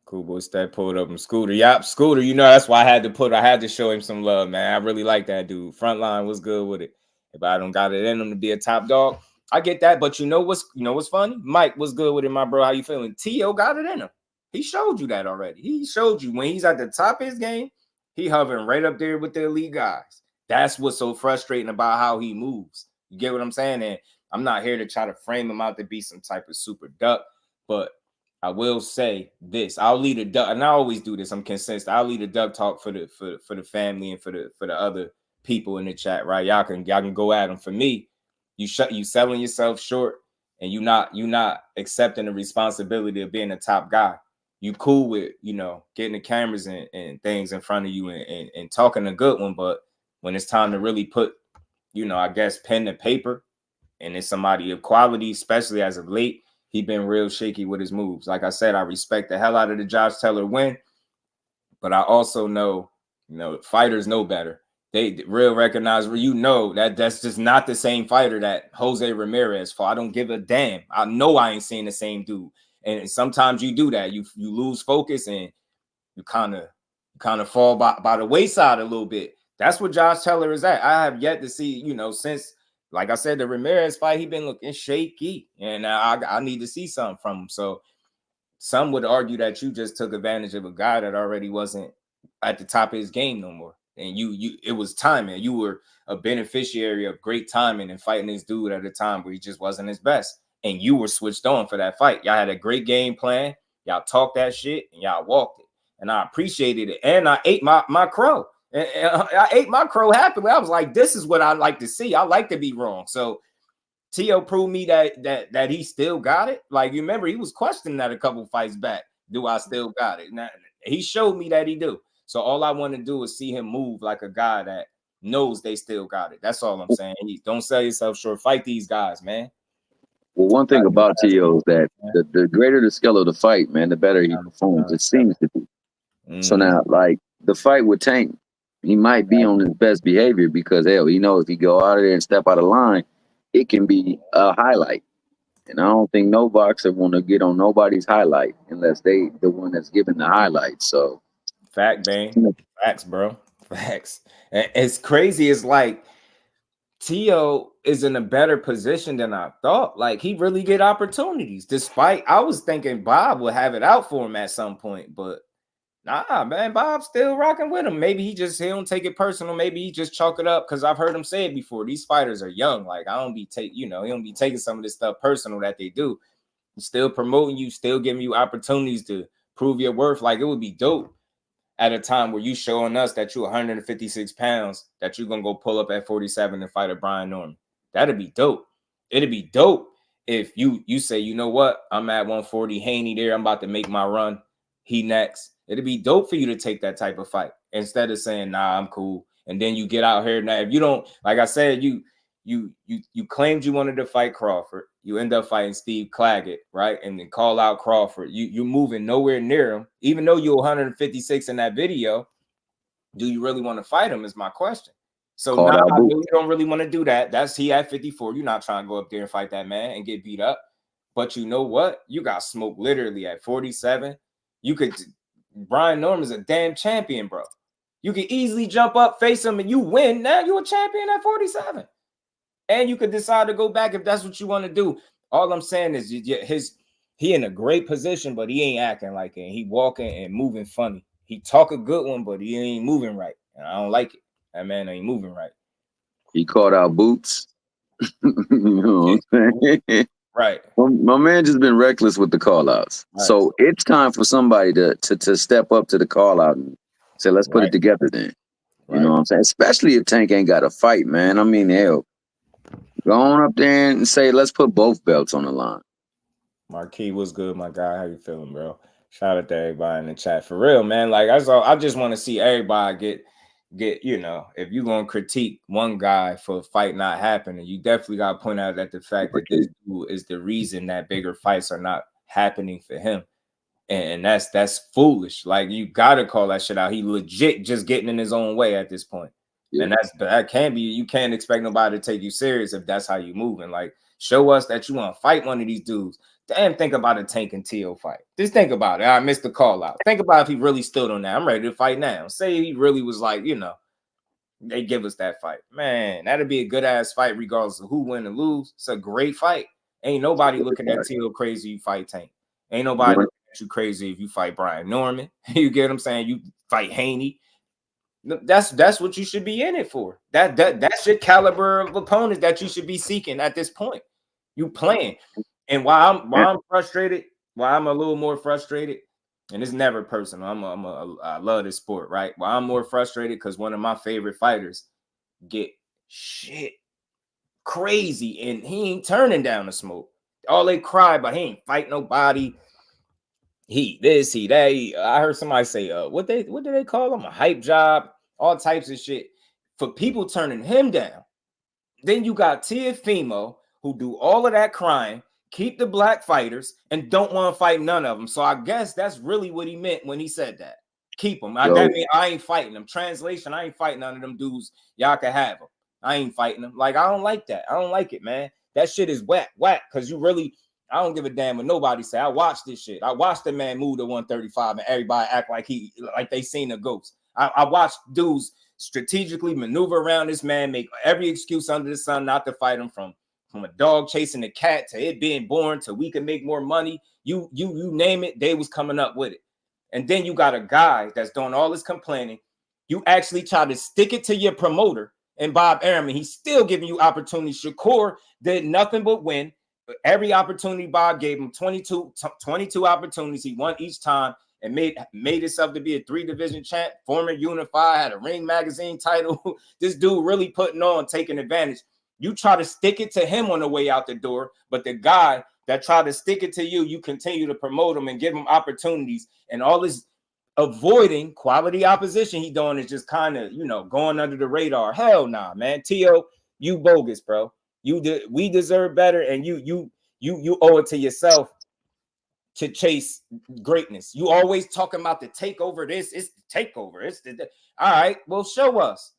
Cool boy, stat pulled up and Scooter. Yep, Scooter. That's why I had to show him some love, man. I really like that dude. Frontline was good with it. If I don't got it in him to be a top dog, I get that. But you know what's funny? Mike was good with it, my bro. How you feeling? T.O. got it in him. He showed you that already. He showed you when he's at the top of his game, he hovering right up there with the elite guys. That's what's so frustrating about how he moves. You get what I'm saying? And I'm not here to try to frame him out to be some type of super duck, but I will say this. I'll lead a duck, and I always do this. I'm consistent. I'll lead a duck talk for the family and for the other people in the chat, right? Y'all can go at them. For me, you selling yourself short, and you not accepting the responsibility of being a top guy. You cool with getting the cameras and things in front of you and talking a good one, but when it's time to really put I guess pen to paper, and it's somebody of quality, especially as of late, he been real shaky with his moves. Like I said, I respect the hell out of the Josh Taylor win, but I also know, fighters know better. They real recognize that's just not the same fighter that Jose Ramirez fought. I don't give a damn. I know I ain't seeing the same dude. And sometimes you do that. You lose focus and you kind of fall by the wayside a little bit. That's what Josh Taylor is at. I have yet to see, since, like I said, the Ramirez fight, he been looking shaky, and I need to see something from him. So some would argue that you just took advantage of a guy that already wasn't at the top of his game no more. And it was timing. You were a beneficiary of great timing and fighting this dude at a time where he just wasn't his best. And you were switched on for that fight. Y'all had a great game plan. Y'all talked that shit and y'all walked it. And I appreciated it. And I ate my crow. And I ate my crow happily. I was like, this is what I like to see. I like to be wrong. So T.O. proved me that he still got it. Like, you remember, he was questioning that a couple fights back. Do I still got it? Now, he showed me that he do. So all I want to do is see him move like a guy that knows they still got it. That's all I'm saying. Don't sell yourself short. Fight these guys, man. Well, one thing about T.O. is that the greater the scale of the fight, man, the better he performs. It seems to be. Mm-hmm. So now, like, the fight with Tank, he might be on his best behavior because, hell, if he go out of there and step out of line, it can be a highlight. And I don't think no boxer want to get on nobody's highlight unless they the one that's giving the highlight. So, fact, bang. Facts, bro. Facts. And it's crazy. It's like T.O. is in a better position than I thought. Like, he really get opportunities. Despite, I was thinking Bob would have it out for him at some point, but nah, man, Bob's still rocking with him. Maybe he don't take it personal. Maybe he just chalk it up because I've heard him say it before. These fighters are young. Like, he don't be taking some of this stuff personal that they do. still promoting you, still giving you opportunities to prove your worth. Like, it would be dope at a time where you showing us that you're 156 pounds, that you're gonna go pull up at 47 and fight a Brian Norman. That'd be dope. It'd be dope if you say, you know what, I'm at 140, Haney there, I'm about to make my run, he next. It'd be dope for you to take that type of fight instead of saying, nah, I'm cool. And then you get out here. Now, if you don't, like I said, you claimed you wanted to fight Crawford. You end up fighting Steve Claggett, right? And then call out Crawford. You're moving nowhere near him. Even though you're 156 in that video, do you really want to fight him is my question. So now I know you don't really want to do that. That's he at 54. You're not trying to go up there and fight that man and get beat up. But you know what? You got smoked literally at 47. Brian Norman's a damn champion, bro. You can easily jump up, face him, and you win. Now you're a champion at 47. And you could decide to go back if that's what you want to do. All I'm saying is he in a great position, but he ain't acting like it. He walking and moving funny. He talk a good one, but he ain't moving right. And I don't like it. That man ain't moving right. He called out Boots. You know what I'm saying? Right. My man just been reckless with the call outs. Right. So it's time for somebody to step up to the call out and say, let's put it together then. You know what I'm saying? Especially if Tank ain't got a fight, man. I mean, hell. Go on up there and say, let's put both belts on the line. Marquis, what's good, my guy? How you feeling, bro? Shout out to everybody in the chat. For real, man. Like, I just want to see everybody get, you know, if you're going to critique one guy for a fight not happening, you definitely got to point out that the fact that this dude is the reason that bigger fights are not happening for him. And that's foolish. Like, you got to call that shit out. He legit just getting in his own way at this point. Yeah. And that can be, you can't expect nobody to take you serious if that's how you moving. Like, show us that you want to fight one of these dudes. Damn, think about a Tank and Teo fight. Just think about it. I missed the call out. Think about if he really stood on that. I'm ready to fight now. Say he really was like, you know, they give us that fight. Man, that'd be a good ass fight regardless of who win or lose. It's a great fight. Ain't nobody looking at Teo crazy you fight Tank. Ain't nobody looking at you crazy if you fight Brian Norman. You get what I'm saying? You fight Haney. That's what you should be in it for. That's your caliber of opponents that you should be seeking at this point. You playing. And while I'm frustrated, while I'm a little more frustrated, and it's never personal. I love this sport, right? While I'm more frustrated because one of my favorite fighters get shit crazy and he ain't turning down the smoke. All they cry, but he ain't fight nobody. He this, he that. I heard somebody say, what do they call him? A hype job, all types of shit for people turning him down. Then you got Teofimo, who do all of that crying, keep the black fighters, and don't want to fight none of them. So I guess that's really what he meant when he said that. Keep them. That means I ain't fighting them. Translation, I ain't fighting none of them dudes. Y'all can have them. I ain't fighting them. Like, I don't like that. I don't like it, man. That shit is whack, because you really, I don't give a damn what nobody say. I watched this shit. I watched the man move to 135 and everybody act like they seen a ghost. I watched dudes strategically maneuver around this man, make every excuse under the sun not to fight him, from a dog chasing a cat to it being born to we can make more money. You name it, they was coming up with it. And then you got a guy that's doing all this complaining. You actually try to stick it to your promoter and Bob Arum, he's still giving you opportunities. Shakur did nothing but win. Every opportunity Bob gave him, 22 opportunities. He won each time and made himself to be a 3-division champ, former Unified, had a Ring Magazine title. This dude really putting on, taking advantage. You try to stick it to him on the way out the door, but the guy that tried to stick it to you, you continue to promote him and give him opportunities, and all this avoiding quality opposition he doing is just kind of, going under the radar. Hell nah, man. Teo, you bogus, bro. We deserve better, and you owe it to yourself to chase greatness. You always talking about the takeover. It's the takeover. All right. Well, show us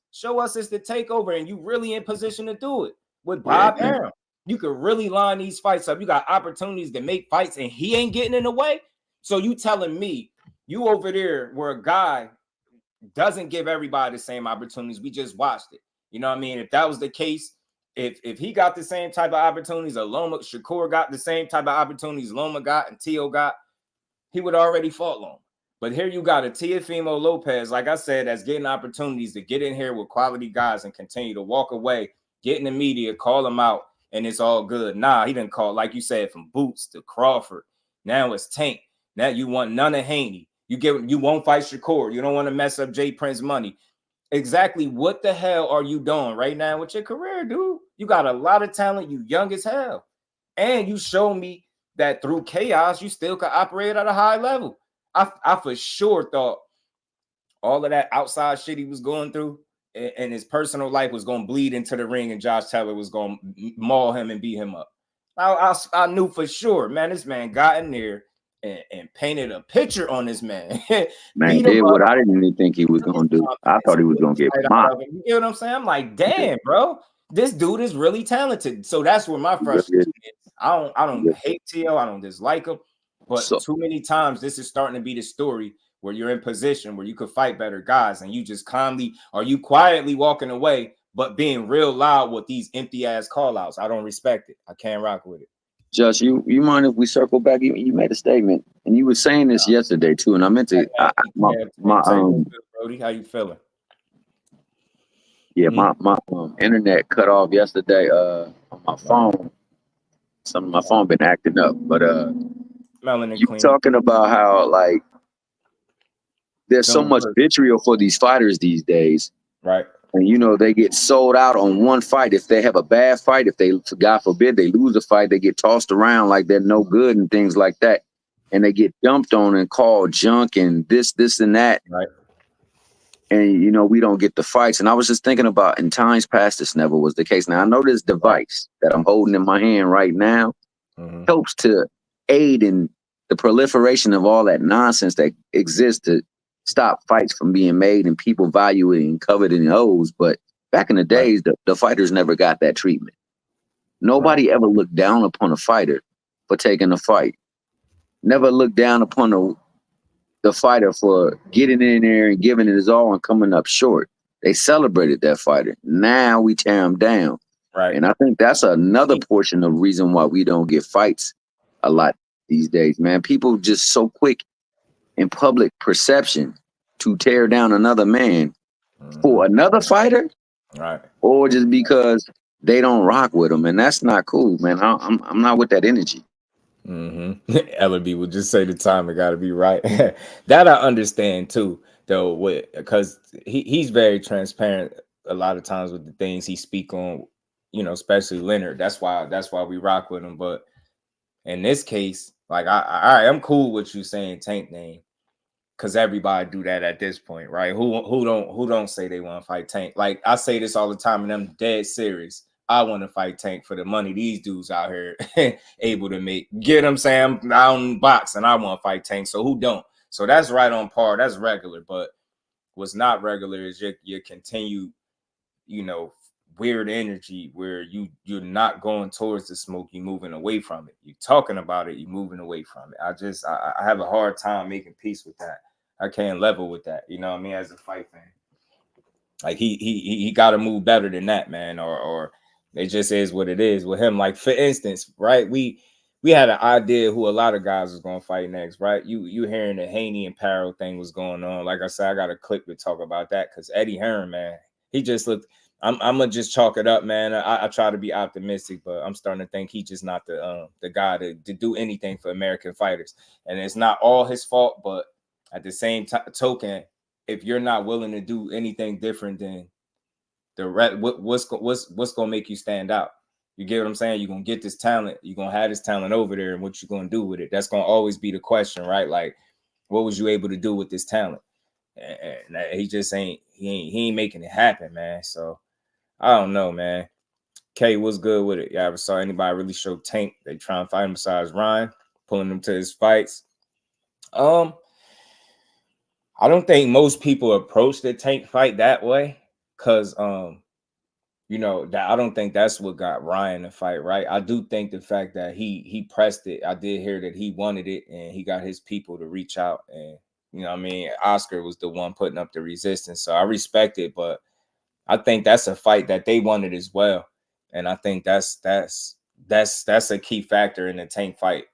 it's the takeover, and you really in position to do it with Bob Arum. You could really line these fights up. You got opportunities to make fights, and he ain't getting in the way. So you telling me you over there where a guy doesn't give everybody the same opportunities? We just watched it. You know what I mean? If that was the case, if he got the same type of opportunities, Shakur got the same type of opportunities Loma got and Teo got, he would already fought Loma. But here you got a Teofimo Lopez, like I said, that's getting opportunities to get in here with quality guys and continue to walk away, get in the media, call them out, and it's all good. Nah, he didn't call, like you said, from Boots to Crawford. Now it's Tank. Now you want none of Haney. You won't fight Shakur. You don't want to mess up Jay Prince money. Exactly what the hell are you doing right now with your career, dude? You got a lot of talent. You young as hell. And you show me that through chaos, you still can operate at a high level. I for sure thought all of that outside shit he was going through and his personal life was going to bleed into the ring and Josh Taylor was going to maul him and beat him up. I knew for sure, man, this man got in there and painted a picture on this man. Man, did what I didn't even think he was going to do. I thought he was going to get mocked. You get what I'm saying? I'm like, damn, bro, this dude is really talented. So that's where my frustration is. I don't hate Tio. I don't dislike him. But too many times this is starting to be the story where you're in position where you could fight better guys and you just quietly walking away, but being real loud with these empty ass call outs. I don't respect it. I can't rock with it. Just you mind if we circle back? You made a statement and you were saying this yesterday too. And I meant to Brody, how you feeling? Yeah, my internet cut off yesterday on my phone. Some of my phone been acting up, but you talking about how like there's so much vitriol for these fighters these days, right? And you know they get sold out on one fight. If they have a bad fight, if they, God forbid, they lose a fight, they get tossed around like they're no good and things like that, and they get dumped on and called junk and this and that, right? And you know we don't get the fights. And I was just thinking about in times past this never was the case. Now I know this device that I'm holding in my hand right now helps to aid in the proliferation of all that nonsense that exists to stop fights from being made and people valuing and coveting those. But back in the days, the fighters never got that treatment. Nobody ever looked down upon a fighter for taking a fight. Never looked down upon the fighter for getting in there and giving it his all and coming up short. They celebrated that fighter. Now we tear them down. Right. And I think that's another portion of the reason why we don't get fights a lot these days, man. People just so quick in public perception to tear down another man for another fighter, right? Or just because they don't rock with him, and that's not cool, man. I'm not with that energy. Ellerby would just say the time it got to be right. That I understand too, though, because he's very transparent a lot of times with the things he speak on, you know, especially Leonard. That's why we rock with him. But in this case, like I'm cool with you saying Tank name, because everybody do that at this point, right? Who don't say they want to fight Tank? Like I say this all the time, and I'm dead serious. I want to fight Tank for the money these dudes out here able to make. Get them saying I'm out in box and I want to fight Tank. So who don't? So that's right on par. That's regular. But what's not regular is your continued, you know, weird energy where you're not going towards the smoke, you're moving away from it. You're talking about it, you're moving away from it. I have a hard time making peace with that. I can't level with that, you know what I mean, as a fight fan. Like he got to move better than that, man, or it just is what it is with him. Like for instance, right, we had an idea who a lot of guys was going to fight next, right? You hearing the Haney and Paro thing was going on. Like I said, I got a clip to talk about that because Eddie Hearn, man, he just looked. I'm gonna just chalk it up, man. I try to be optimistic, but I'm starting to think he's just not the guy to do anything for American fighters. And it's not all his fault, but at the same token, if you're not willing to do anything different than what's gonna make you stand out? You get what I'm saying? You're gonna get this talent, you're gonna have this talent over there, and what you gonna do with it? That's gonna always be the question, right? Like, what was you able to do with this talent? And he just ain't making it happen, man. So I don't know, man. K, what's good with it? You ever saw anybody really show Tank? They try and fight him besides Ryan, pulling him to his fights. I don't think most people approach the Tank fight that way, because you know, that I don't think that's what got Ryan to fight, right? I do think the fact that he pressed it. I did hear that he wanted it, and he got his people to reach out, and you know what I mean, Oscar was the one putting up the resistance. So I respect it, but I think that's a fight that they wanted as well. And I think that's a key factor in the Tank fight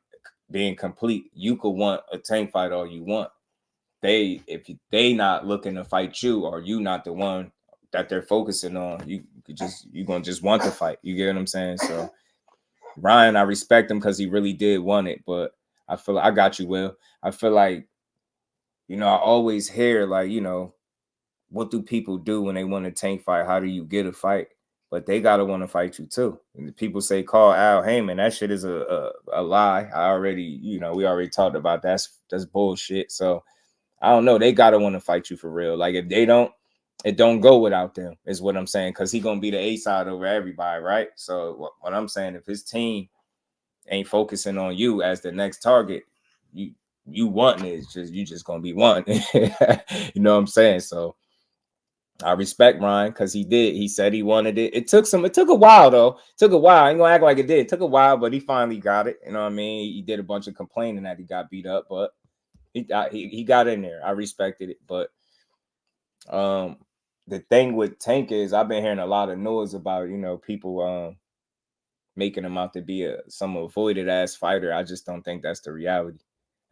being complete. You could want a Tank fight all you want. If they not looking to fight you, or you not the one that they're focusing on, you're gonna just want to fight. You get what I'm saying? So Ryan, I respect him because he really did want it, but I feel I got you, Will. I feel like, you know, I always hear like, you know, what do people do when they want a Tank fight? How do you get a fight? But they gotta want to fight you too. And people say call Al Heyman. That shit is a lie. I already, you know, we already talked about that's bullshit. So I don't know. They gotta want to fight you for real. Like if they don't, it don't go without them, is what I'm saying. Because he gonna be the A side over everybody, right? So what I'm saying, if his team ain't focusing on you as the next target, you wanting it, you just gonna be wanting it. You know what I'm saying? So I respect Ryan because he said he wanted it. It took a while though. It took a while. I ain't gonna act like it did. It took a while, but he finally got it. You know what I mean? He did a bunch of complaining that he got beat up, but he got in there. I respected it. But the thing with Tank is I've been hearing a lot of noise about, you know, people making him out to be some avoided ass fighter. I just don't think that's the reality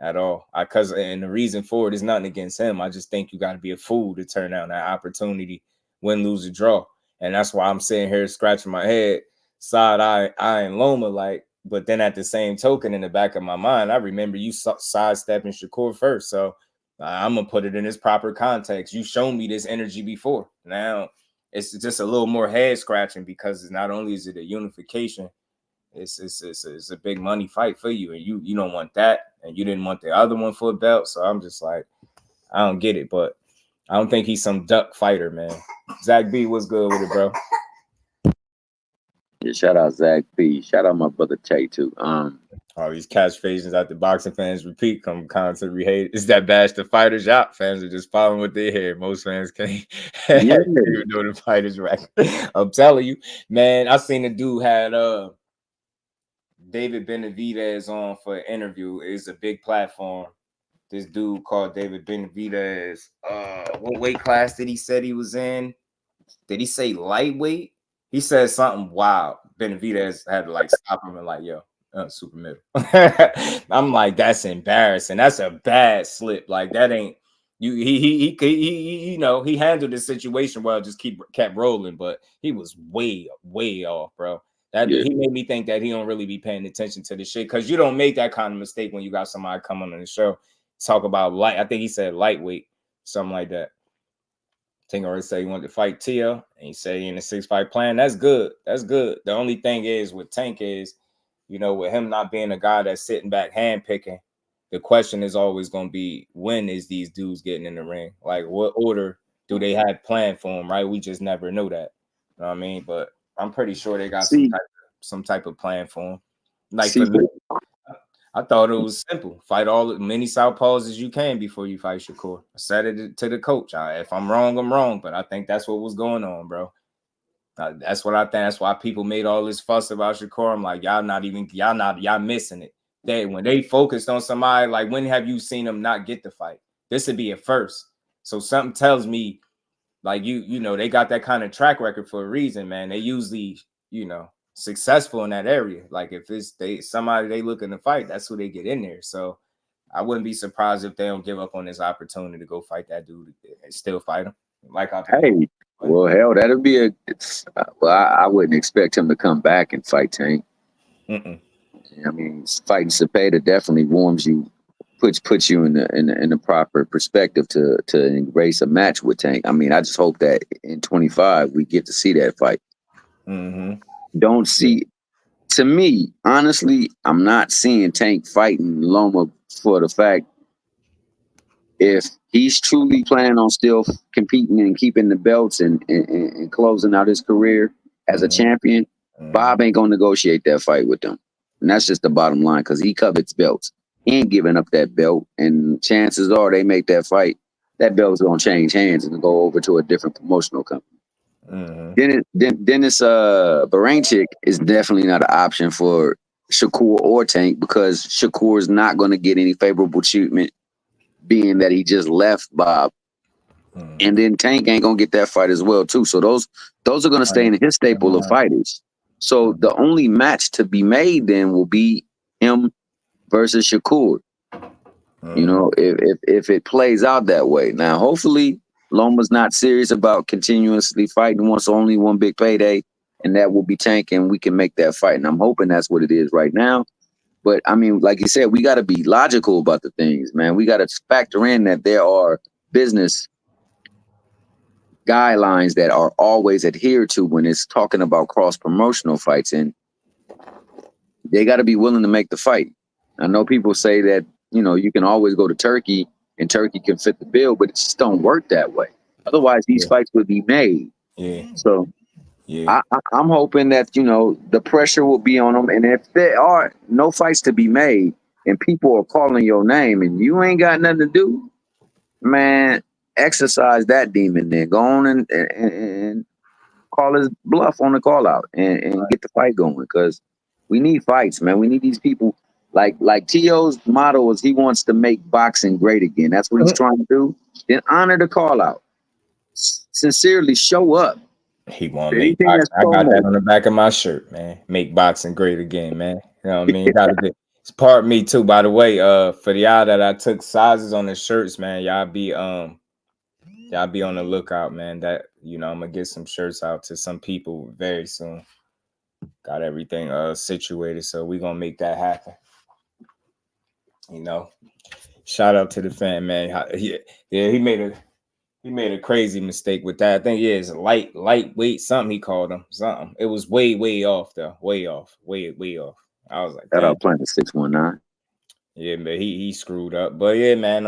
at all. And the reason for it is nothing against him. I just think you got to be a fool to turn down that opportunity, win, lose, or draw. And that's why I'm sitting here scratching my head, side eye and Loma, like. But then at the same token, in the back of my mind, I remember you sidestepping Shakur first. So I'm gonna put it in its proper context. You shown me this energy before. Now it's just a little more head scratching because it's not only is it a unification, it's a big money fight for you, and you don't want that, and you didn't want the other one for a belt. So I'm just like, I don't get it, but I don't think he's some duck fighter, man. Zach B, what's good with it, bro? Yeah, shout out Zach B. Shout out my brother Tay too. All these catchphrases out the boxing fans repeat come constantly hate. It's that bash the fighters out. Fans are just following what they hear. Most fans can't even know the fighters right. I'm telling you, man. I seen a dude had David Benavidez on for an interview. It's a big platform. This dude called David Benavidez. What weight class did he say he was in? Did he say lightweight? He said something wild. Benavidez had to like stop him and like, yo, super middle. I'm like, that's embarrassing. That's a bad slip. Like that ain't you. He you know, he handled the situation well. Just kept rolling, but he was way off, bro. He made me think that he don't really be paying attention to the shit because you don't make that kind of mistake when you got somebody coming on the show talk about light. I think he said lightweight, something like that. Tank already said he wanted to fight Tia, and he said he in a 6-fight plan. That's good. That's good. The only thing is with Tank is, you know, with him not being a guy that's sitting back hand picking, the question is always going to be, when is these dudes getting in the ring? Like, what order do they have planned for him, right? We just never know that. You know what I mean? But I'm pretty sure they got some type of plan for him. Like, for me, I thought it was simple. Fight all as many southpaws as you can before you fight Shakur. I said it to the coach. If I'm wrong, I'm wrong. But I think that's what was going on, bro. That's what I think. That's why people made all this fuss about Shakur. I'm like, y'all missing it. When they focused on somebody, like, when have you seen them not get the fight? This would be a first. So something tells me, like, you know, they got that kind of track record for a reason, man. They usually, you know, successful in that area. Like if it's somebody they looking to fight, that's who they get in there. So I wouldn't be surprised if they don't give up on this opportunity to go fight that dude and still fight him. Like well, hell, that'd be I wouldn't expect him to come back and fight Tank. I mean, fighting Cepeda definitely warms you, puts you in the proper perspective to embrace a match with Tank. I mean, I just hope that in 25 we get to see that fight. Don't see, to me, honestly, I'm not seeing Tank fighting Loma for the fact if he's truly planning on still competing and keeping the belts and closing out his career as a champion, Bob ain't gonna negotiate that fight with them. And that's just the bottom line, because he covets belts. He ain't giving up that belt, and chances are they make that fight, that belt's gonna change hands and go over to a different promotional company. Dennis Baranchyk is definitely not an option for Shakur or Tank, because Shakur is not going to get any favorable treatment, being that he just left Bob, and then Tank ain't going to get that fight as well too. So those are going to stay in his staple of fighters. So the only match to be made then will be him versus Shakur. You know, if it plays out that way. Now, hopefully Loma's not serious about continuously fighting, wants only one big payday, and that will be Tank, and we can make that fight. And I'm hoping that's what it is right now. But I mean, like you said, we got to be logical about the things, man. We got to factor in that there are business guidelines that are always adhered to when it's talking about cross-promotional fights, and they got to be willing to make the fight. I know people say that, you know, you can always go to Turkey and Turkey can fit the bill, but it just don't work that way. Otherwise, these fights would be made. Yeah. So yeah, I'm hoping that, you know, the pressure will be on them. And if there are no fights to be made and people are calling your name and you ain't got nothing to do, man, exercise that demon then. Go on and call his bluff on the call out and get the fight going, because we need fights, man. We need these people. Like T.O.'s motto is he wants to make boxing great again. That's what he's trying to do. Then honor the call out. Sincerely show up. he want to make boxing. I got that on the back of my shirt, man. Make boxing great again, man. You know what I mean? It's part of me too. By the way, for y'all that I took sizes on the shirts, man, y'all be on the lookout, man. That, you know, I'm gonna get some shirts out to some people very soon. Got everything situated, so we gonna make that happen. You know, shout out to the fan, man. He made a crazy mistake with that. I think it's lightweight something he called him something. It was way off though, way off. I was like, that I'm playing 619. Yeah, but he screwed up. But yeah, man.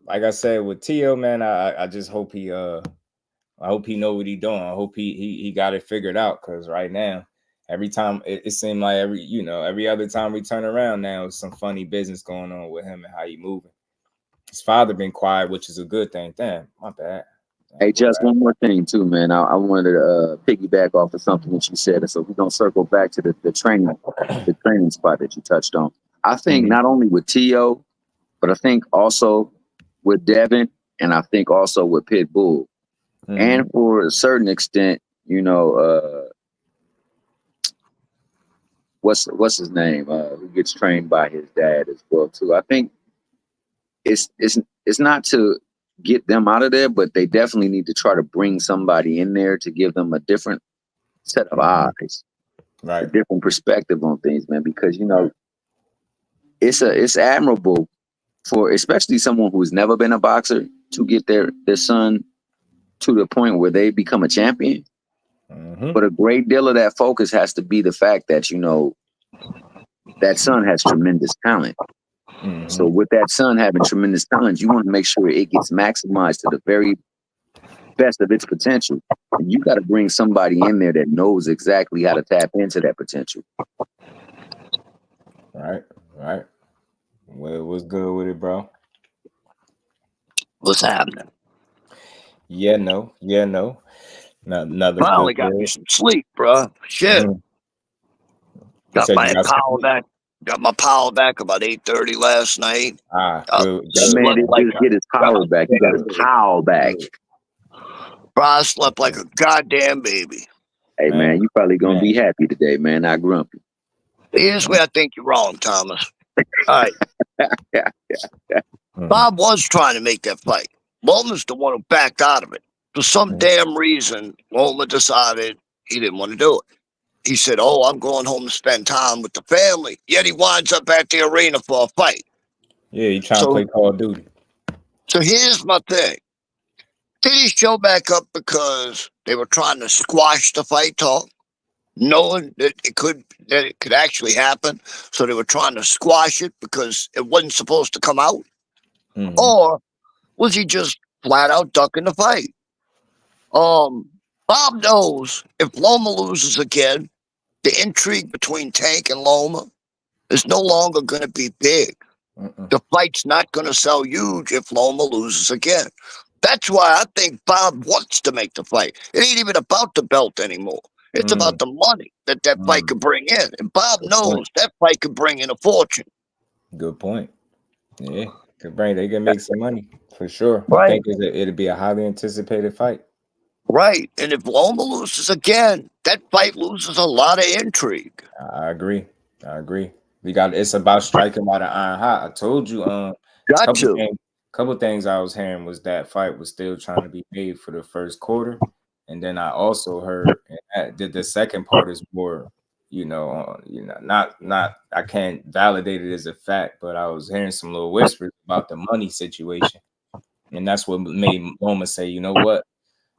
Like I said with T.O., man, I just hope he know what he doing. I hope he got it figured out, because right now, every time it seemed like every other time we turn around now, it's some funny business going on with him and how he moving. His father been quiet, which is a good thing. Damn, my bad. Hey, just one more thing too, man. I wanted to piggyback off of something that you said, and so we're gonna circle back to the training spot that you touched on. I think not only with T.O., but I think also with Devin, and I think also with Pitbull, and for a certain extent, you know, what's his name? Who gets trained by his dad as well too. I think it's not to get them out of there, but they definitely need to try to bring somebody in there to give them a different set of eyes, right? A different perspective on things, man. Because, you know, it's admirable for especially someone who's never been a boxer to get their son to the point where they become a champion. But a great deal of that focus has to be the fact that, you know, that son has tremendous talent. So with that son having tremendous talent, you want to make sure it gets maximized to the very best of its potential. And you got to bring somebody in there that knows exactly how to tap into that potential. Right. Well, what's good with it, bro? What's happening? Yeah, no. Another Finally good got me some sleep, bro. Shit. Got my power back about 8:30 last night. Good. That man didn't get his power back. He got his power back. Bro, I slept like a goddamn baby. Hey, man, you probably gonna be happy today, man. Not grumpy. Here's where I think you're wrong, Thomas. All right. Bob was trying to make that fight. Loma's the one who backed out of it. For some damn reason, Loma decided he didn't want to do it. He said, "Oh, I'm going home to spend time with the family." Yet he winds up at the arena for a fight. Yeah, he trying to play Call of Duty. So here's my thing. Did he show back up because they were trying to squash the fight talk, knowing that it could actually happen? So they were trying to squash it because it wasn't supposed to come out? Or was he just flat out ducking the fight? Bob knows if Loma loses again, the intrigue between Tank and Loma is no longer going to be big. The fight's not going to sell huge if Loma loses again. That's why I think Bob wants to make the fight. It ain't even about the belt anymore. It's about the money that fight could bring in. And Bob knows that fight could bring in a fortune. Good point. Yeah, they can make some money for sure. Right. I think it'll be a highly anticipated fight. Right. And if Loma loses again, that fight loses a lot of intrigue. I agree. It's about striking by the iron hot. I told you, couple things I was hearing was that fight was still trying to be made for the first quarter. And then I also heard that the second part is more, not I can't validate it as a fact, but I was hearing some little whispers about the money situation, and that's what made Loma say, you know what,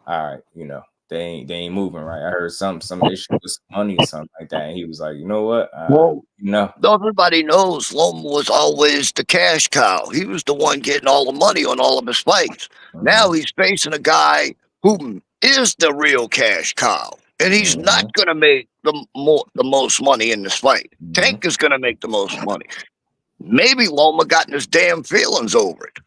all right, they ain't moving right. I heard some issue with some money or something like that, and he was like, you know what, Well, everybody knows Loma was always the cash cow. He was the one getting all the money on all of his fights. Now he's facing a guy who is the real cash cow, and he's not going to make the most money in this fight. Tank is going to make the most money. Maybe Loma got in his damn feelings over it.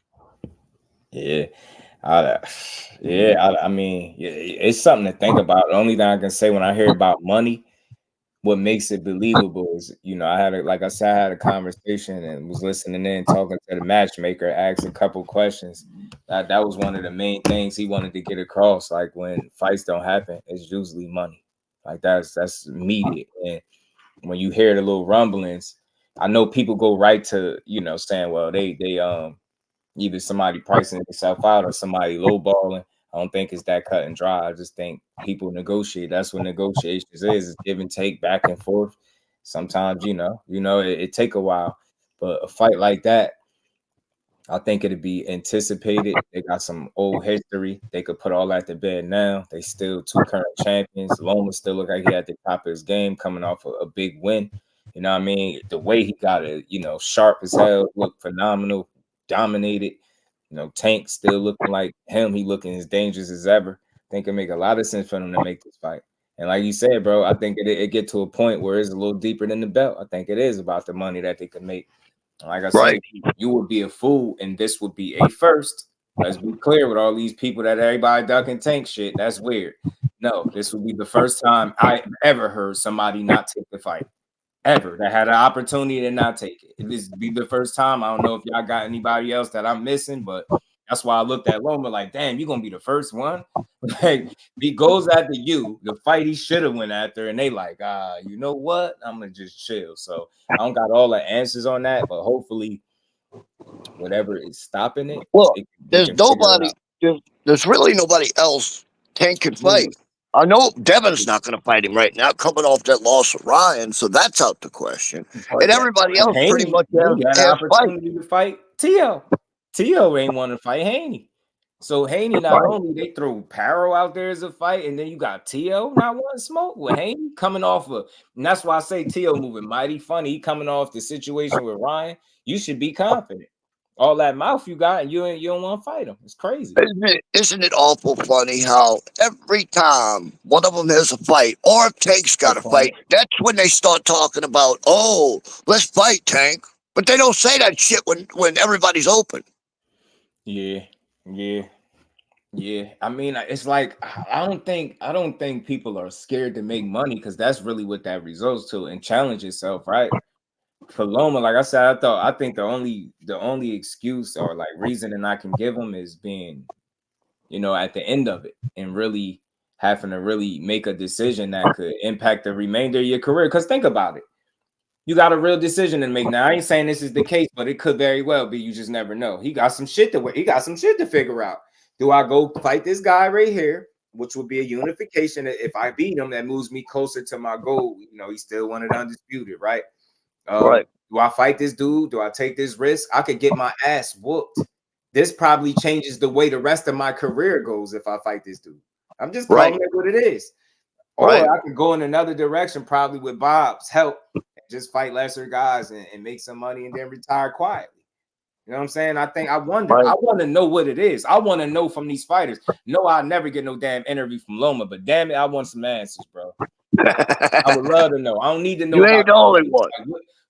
Yeah. I mean, it's something to think about. The only thing I can say when I hear about money, what makes it believable is, I had a conversation and was listening in, talking to the matchmaker, asked a couple questions. That was one of the main things he wanted to get across. Like, when fights don't happen, it's usually money. Like, that's immediate. And when you hear the little rumblings, I know people go right to, saying, well, they either somebody pricing themselves out or somebody lowballing. I don't think it's that cut and dry. I just think people negotiate. That's what negotiations is give and take, back and forth. Sometimes, it take a while, but a fight like that, I think it'd be anticipated. They got some old history. They could put all that to bed now. They still 2 current champions. Loma still look like he at the top of his game, coming off a big win. You know what I mean? The way he got it, sharp as hell, looked phenomenal, dominated. Tank still looking like him. He looking as dangerous as ever. I think it make a lot of sense for them to make this fight. And like you said, bro, I think it get to a point where it's a little deeper than the belt. I think it is about the money that they can make. Like I said, you would be a fool, and this would be a first. Let's be clear with all these people that everybody ducking Tank shit. That's weird. No, this would be the first time I ever heard somebody not take the fight. Ever that had an opportunity to not take it. This be the first time. I don't know if y'all got anybody else that I'm missing, but that's why I looked at Loma like, damn, you're gonna be the first one. Like, he goes after you, the fight he should have went after, and they like, you know what? I'm gonna just chill. So I don't got all the answers on that, but hopefully, whatever is stopping it. Well, there's nobody. There's really nobody else Tank can fight. I know Devin's not going to fight him right now, coming off that loss of Ryan, so that's out the question. And everybody else pretty much has an opportunity to fight Teo. Teo ain't want to fight Haney. So Haney, not only they throw Paro out there as a fight, and then you got Teo not wanting smoke with Haney coming off and that's why I say Teo moving mighty funny. He coming off the situation with Ryan. You should be confident. All that mouth you got, and you don't want to fight him. It's crazy. Isn't it awful funny how every time one of them has a fight, or if Tank's got a fight, that's when they start talking about, oh, let's fight, Tank. But they don't say that shit when everybody's open. Yeah. I mean, it's like I don't think people are scared to make money, because that's really what that results to, and challenge yourself, right? For Loma, like I said, I think the only excuse or like reasoning I can give him is being, at the end of it, and really having to really make a decision that could impact the remainder of your career. Because think about it, you got a real decision to make. Now, I ain't saying this is the case, but it could very well be. You just never know. He got some shit to figure out. Do I go fight this guy right here, which would be a unification? If I beat him, that moves me closer to my goal. He's still one of the undisputed, right? Do I fight this dude? Do I take this risk? I could get my ass whooped. This probably changes the way the rest of my career goes if I fight this dude. I'm just calling it what it is. Or I could go in another direction, probably with Bob's help, and just fight lesser guys and make some money and then retire quietly. You know what I'm saying? I want to know what it is. I want to know from these fighters. No, I'll never get no damn interview from Loma, but damn it, I want some answers, bro. I would love to know. I don't need to know. You ain't the only one.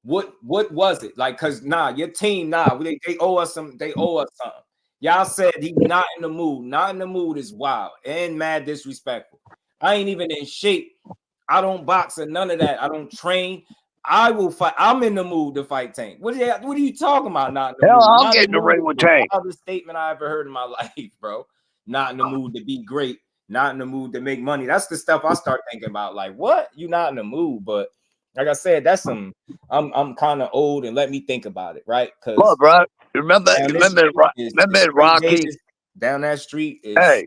What was it like? Cause your team, they owe us some. They owe us something. Y'all said he's not in the mood. Not in the mood is wild and mad disrespectful. I ain't even in shape. I don't box or none of that. I don't train. I will fight. I'm in the mood to fight Tank. What are you talking about? Not in the mood. I'll get in the ring with Tank. The statement I ever heard in my life, bro. Not in the mood to be great. Not in the mood to make money. That's the stuff I start thinking about. Like, what? You not in the mood, but like I said, that's some. I'm kind of old, and let me think about it, right? Because bro, remember Rocky down that street. Is, hey,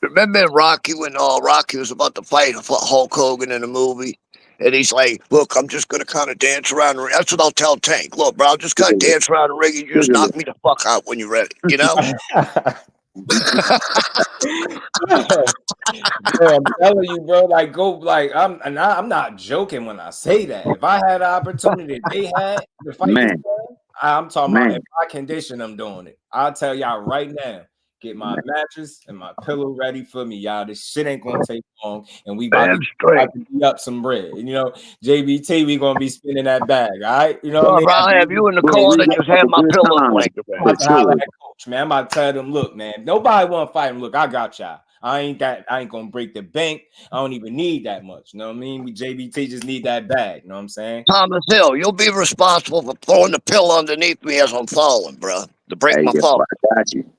Remember in Rocky when Rocky was about to fight Hulk Hogan in the movie? And he's like, look, I'm just going to kind of dance around the ring. That's what I'll tell Tank. Look, bro, I'll just kind of dance around the ring. You just knock me the fuck out when you're ready, you know? Bro, I'm telling you, bro. Like, go, like, I'm not joking when I say that. If I had the opportunity they had to fight this man, I'm talking about in my condition, I'm doing it. I'll tell y'all right now. Get my mattress and my pillow ready for me, y'all. This shit ain't gonna take long, and we about to be up some bread. You know, JBT, we gonna be spinning that bag, all right? You know what I mean? I'll have you in the corner, just have my pillow blanket. Coach, man, I'm about to tell them, look, man, nobody want to fight him. Look, I got y'all. I ain't gonna break the bank. I don't even need that much. You know what I mean? We JBT just need that bag. You know what I'm saying? Thomas Hill, you'll be responsible for throwing the pill underneath me as I'm falling, bro. To break my fall.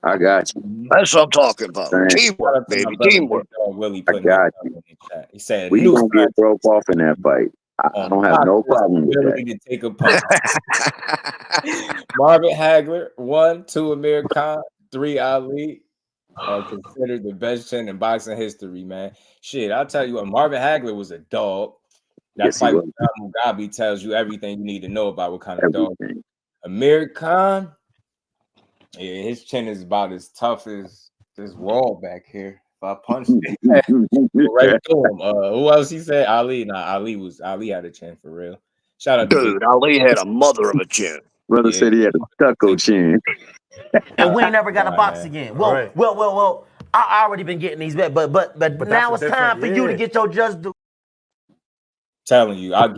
I got you. That's what I'm talking about. Teamwork, baby. Teamwork. Willie I got you. He said we gonna get broke off in that fight. I don't have no problem with that. To take a punch. Marvin Hagler, 1, 2 Amir Khan, 3 Ali. Considered the best chin in boxing history, man. Shit, I'll tell you what, Marvin Hagler was a dog. That fight with Mugabe tells you everything you need to know about what kind of dog. Amir Khan, yeah, his chin is about as tough as this wall back here. If I punched it right through him. Who else he said? Ali. Nah, Ali had a chin for real. Shout out to dude. Ali had a mother of a chin. Brother said he had a stucco chin. And we ain't never got to box again. Well. I already been getting these back, but now it's time for you to get your just due. Telling you, I'm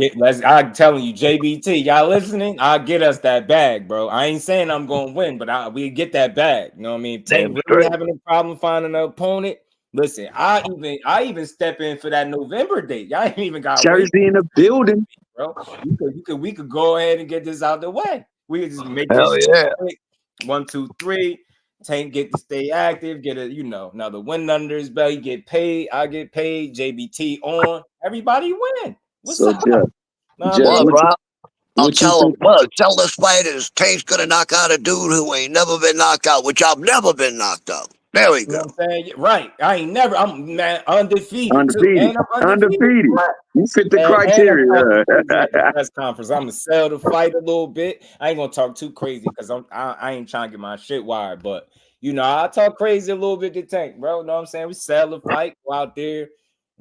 telling you, JBT, y'all listening? I'll get us that bag, bro. I ain't saying I'm gonna win, but we get that bag. You know what I mean? Tank really having a problem finding an opponent. Listen, I even step in for that November date. Y'all ain't even got Jersey in the building, bro. We could go ahead and get this out the way. We could just make this quick. 1, 2, 3. Tank get to stay active, get another win under his belt. He get paid, I get paid. JBT on, everybody win. What's up? Bro? I'll tell him, tell this fighters Tank's gonna knock out a dude who ain't never been knocked out, which I've never been knocked out. There we go. You know what I'm saying? Right. I'm undefeated. Undefeated. Undefeated. You fit the criteria. Press conference. I'm gonna sell the fight a little bit. I ain't gonna talk too crazy because I ain't trying to get my shit wired, but I talk crazy a little bit to Tank, bro. You know what I'm saying? We sell the fight, go out there.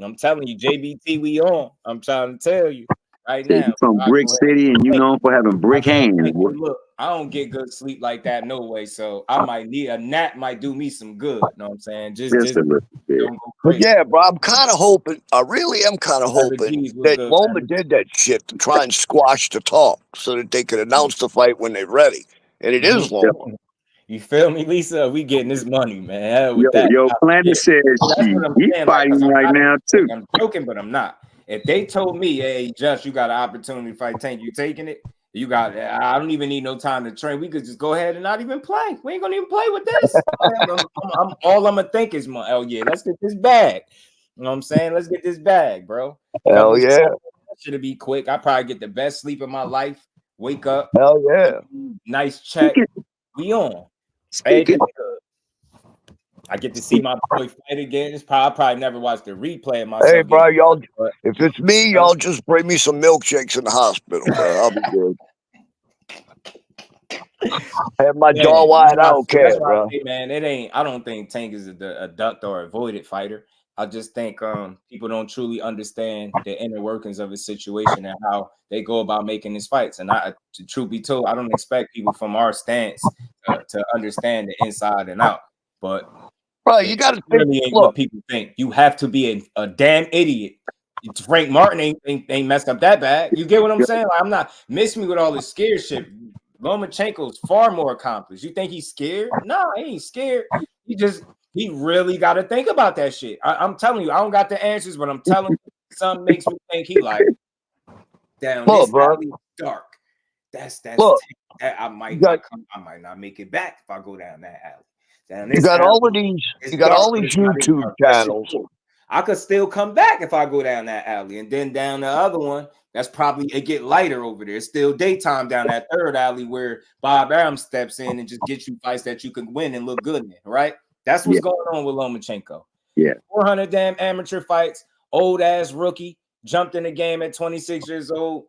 I'm telling you, JBT, we on. I'm trying to tell you right now. You from Brick City and you known for having brick hands. Look, I don't get good sleep like that, no way. So I might need a nap, might do me some good. You know what I'm saying? Just don't go crazy. Yeah, bro. I'm kind of hoping. I really am kind of hoping that Loma did that shit to try and squash the talk so that they could announce the fight when they're ready. And it is Loma. You feel me, Lisa? We getting this money, man. Yo, Planet says he's fighting right now too. I'm joking, but I'm not. If they told me, hey, Josh, you got an opportunity to fight Tank, you taking it? I don't even need no time to train. We could just go ahead and not even play. We ain't gonna even play with this. All I'm gonna think is, let's get this bag. You know what I'm saying? Let's get this bag, bro. Hell yeah. Should be quick. I probably get the best sleep of my life. Wake up. Hell yeah. Nice check. We on. I get to see my boy fight again. I'll probably never watch the replay of myself. Hey, bro, y'all. If it's me, y'all just bring me some milkshakes in the hospital, bro. I'll be good. Have my jaw wide. I don't care, bro. Man, it ain't. I don't think Tank is a ducked or avoided fighter. I just think people don't truly understand the inner workings of his situation and how they go about making his fights. And to truth be told, I don't expect people from our stance to understand the inside and out. But bro, you got to really ain't what people think. You have to be a damn idiot. Frank Martin ain't messed up that bad. You get what I'm saying? Like, I'm not miss me with all this scared shit. Lomachenko's far more accomplished. You think he's scared? No, he ain't scared. He really got to think about that shit. I'm telling you, I don't got the answers, but I'm telling you, something makes me think he like, damn, this alley dark. That's I might not make it back if I go down that alley. Damn, you got all these YouTube channels. I could still come back if I go down that alley, and then down the other one. That's probably it get lighter over there. It's still daytime down that third alley where Bob Arum steps in and just gets you fights that you can win and look good in, right? That's what's going on with Lomachenko. Yeah. 400 damn amateur fights, old ass rookie, jumped in the game at 26 years old,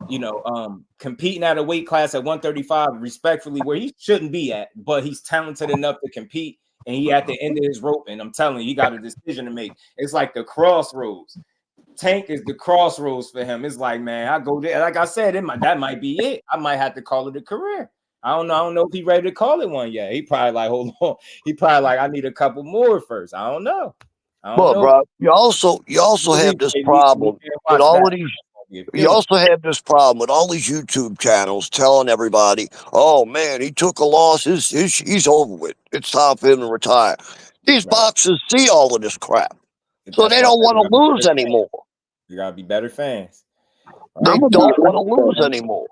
you know, competing at a weight class at 135, respectfully, where he shouldn't be at, but he's talented enough to compete, and he at the end of his rope. And I'm telling you, he got a decision to make. It's like the crossroads. Tank is the crossroads for him. It's like, man, I go there. Like I said, that might be it. I might have to call it a career. I don't know if he's ready to call it one yet. He probably like, hold on. He probably like, I need a couple more first. I don't know. Well, bro, you also have this problem with all of these. You also have this problem with all these YouTube channels telling everybody, "Oh man, he took a loss. He's over with. It's time for him to retire." These boxers see all of this crap, so they don't want to lose anymore. You gotta be better fans. They don't want to lose anymore.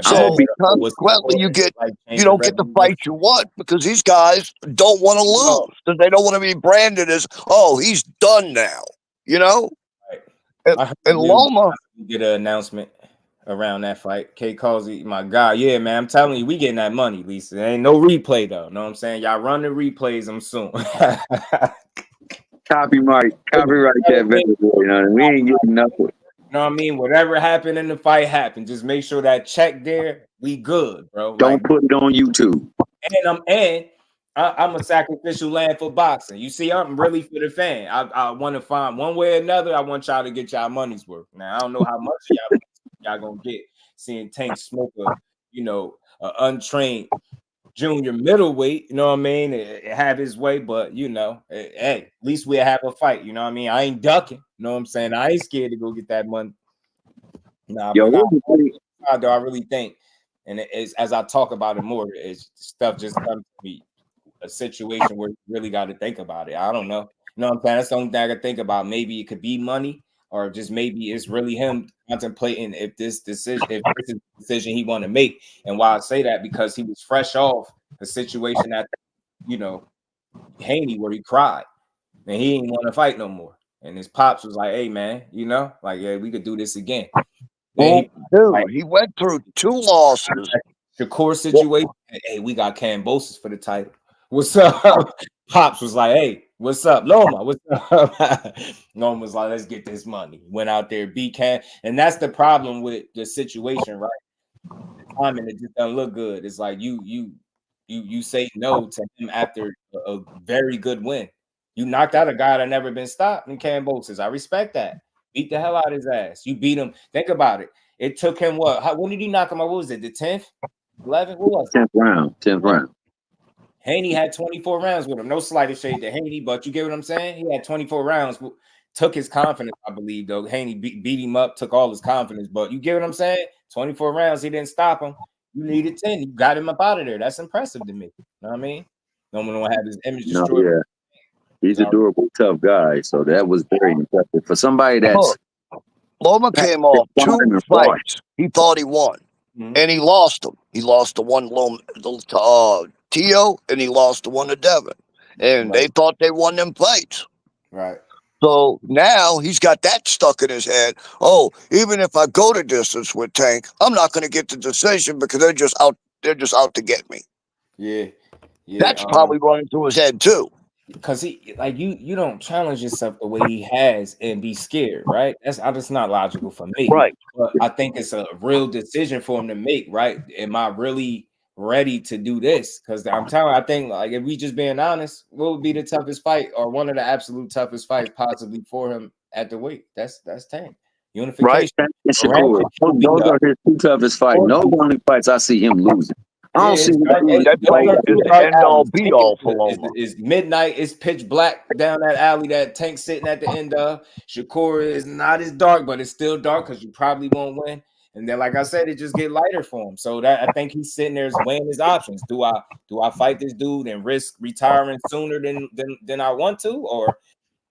So consequently, you don't get the fight you want because these guys don't want to lose because they don't want to be branded as, oh, he's done now. You know. Right. And Loma get an announcement around that fight. K Causey, my guy. Yeah, man. I'm telling you, we getting that money, Lisa. There ain't no replay though. Know what I'm saying? Y'all run the replays them soon. Copyright that video. You know, we ain't getting nothing. You know what I mean? Whatever happened in the fight happened. Just make sure that check there, we good, bro. Don't put it on YouTube. And I'm a sacrificial lamb for boxing. You see, I'm really for the fan. I want to find one way or another. I want y'all to get y'all money's worth. Now I don't know how much y'all gonna get seeing Tank smoke a, you know, untrained junior middleweight. You know what I mean? It have his way, but you know, hey, at least we have a fight. You know what I mean? I ain't ducking. You know what I'm saying? I ain't scared to go get that money. Nah, but I really think, and as I talk about it more, it's stuff just comes to me. A situation where you really got to think about it. I don't know. You know what I'm saying? That's the only thing I can think about. Maybe it could be money, or just maybe it's really him contemplating if this is the decision he want to make. And why I say that, because he was fresh off a situation at, you know, Haney, where he cried and he didn't want to fight no more. And his pops was like, hey man, you know, like, yeah, we could do this again. He went through 2 losses. Shakur situation. Hey, we got Cambosis for the title. What's up? Pops was like, hey, what's up? Loma, what's up? Loma was like, let's get this money. Went out there, beat Cam. And that's the problem with the situation, right? The timing, it just doesn't look good. It's like you say no to him after a very good win. You knocked out a guy that never been stopped in Cambosis. I respect that. Beat the hell out of his ass. You beat him. Think about it. It took him what? When did you knock him out? What was it? The 10th? 11th? What was it? 10th round. Haney had 24 rounds with him. No slightest shade to Haney, but you get what I'm saying? He had 24 rounds. Took his confidence, I believe, though. Haney beat him up, took all his confidence. But you get what I'm saying? 24 rounds, he didn't stop him. You needed 10. You got him up out of there. That's impressive to me. You know what I mean? No one will have his image destroyed. Yeah. He's a durable, tough guy. So that was very impressive. For somebody that's... Loma came off 2 fights. He thought he won. And he lost them. He lost the one to Teo, and he lost the one to Devin. And they thought they won them fights. Right. So now he's got that stuck in his head. Oh, even if I go the distance with Tank, I'm not going to get the decision because they're just out to get me. Yeah. That's probably running through his head too. Because he, like, you don't challenge yourself the way he has and be scared, right? That's not logical for me. Right. But I think it's a real decision for him to make, right? Am I really ready to do this? Because I think, like, if we just being honest, what would be the toughest fight or one of the absolute toughest fights possibly for him at the weight? That's Tank. Unification. Right. Shakur. Those are his 2 toughest fights. No only fights I see him losing. I don't see that fight is the end all be all for Loma. It's midnight. It's pitch black down that alley that Tank's sitting at the end of. Shakur is not as dark, but it's still dark because you probably won't win. And then, like I said, it just get lighter for him. So that I think he's sitting there weighing his options. Do I fight this dude and risk retiring sooner than I want to, or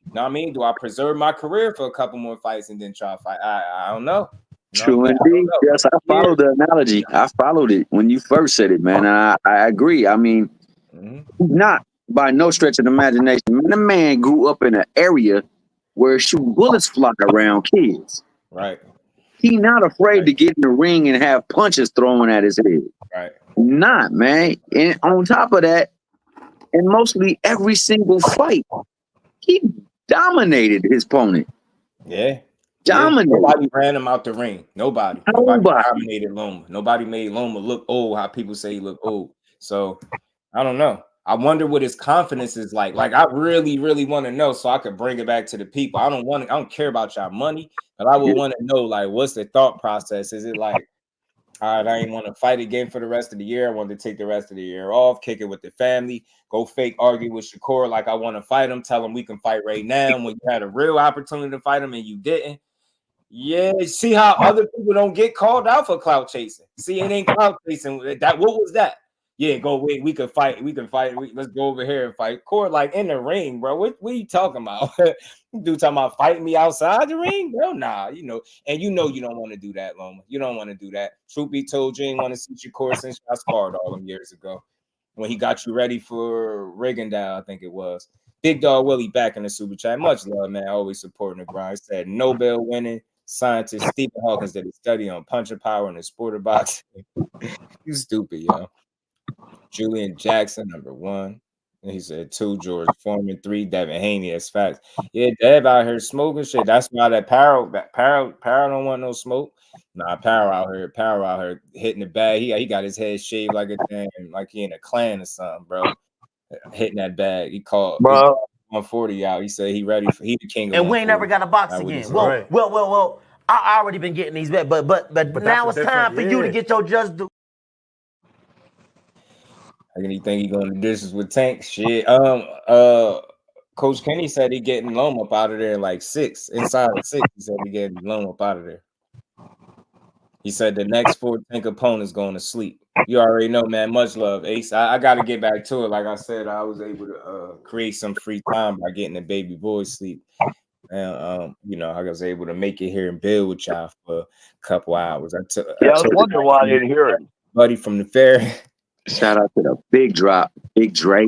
you know what I mean? Do I preserve my career for a couple more fights and then try to fight? I don't know. True indeed. Yes, I followed the analogy. I followed it when you first said it, man. I agree. I mean, not by no stretch of the imagination. The man grew up in an area where bullets fly around kids. Right. He not afraid to get in the ring and have punches thrown at his head. Right. Not, man. And on top of that, and mostly every single fight, he dominated his opponent. Yeah. Dominated. Nobody ran him out the ring. Nobody dominated Loma. Nobody made Loma look old. How people say he look old. So I don't know. I wonder what his confidence is like. Like I really, really want to know so I could bring it back to the people. I don't care about y'all money, but I would want to know like what's the thought process. Is it like, all right, I ain't want to fight again for the rest of the year. I wanted to take the rest of the year off, kick it with the family, go fake argue with Shakur like I want to fight him, tell him we can fight right now when you had a real opportunity to fight him and you didn't. Yeah, see how other people don't get called out for clout chasing. See, it ain't clout chasing. That what was that? Yeah, we can fight. Let's go over here and fight. Court, like in the ring, bro. What are you talking about? Dude talking about fighting me outside the ring? Bro, nah, and you don't want to do that, Loma. You don't want to do that. Truth be told, you ain't want to see Shakur since I sparred all them years ago. When he got you ready for Rigondeaux, I think it was. Big Dog Willie back in the super chat. Much love, man. Always supporting the grind. Said Nobel winning scientist Stephen Hawkins did a study on punching power in the sport of boxing. You stupid, yo. Julian Jackson, number 1. And he said 2, George Foreman, 3, Devin Haney. That's facts. Yeah, Dev out here smoking shit. That's why that Paro don't want no smoke. Nah, Paro out here hitting the bag. He got his head shaved like a damn, like he in a clan or something, bro. Hitting that bag. He called 140 out. He said he ready for he the king of and we ain't never got a box again. Well. I already been getting these bets, but now it's time for you to get your just do. You think he going to dishes with Tank? Shit. Coach Kenny said he getting Loma up out of there in like 6. Inside of 6, he said he getting Loma up out of there. He said the next 4 Tank opponents going to sleep. You already know, man. Much love, Ace. I got to get back to it. Like I said, I was able to create some free time by getting the baby boy sleep. And I was able to make it here and build with y'all for a couple hours. I was wondering why I didn't hear it. Buddy from the fair. Shout out to the Big Drop, Big Dre.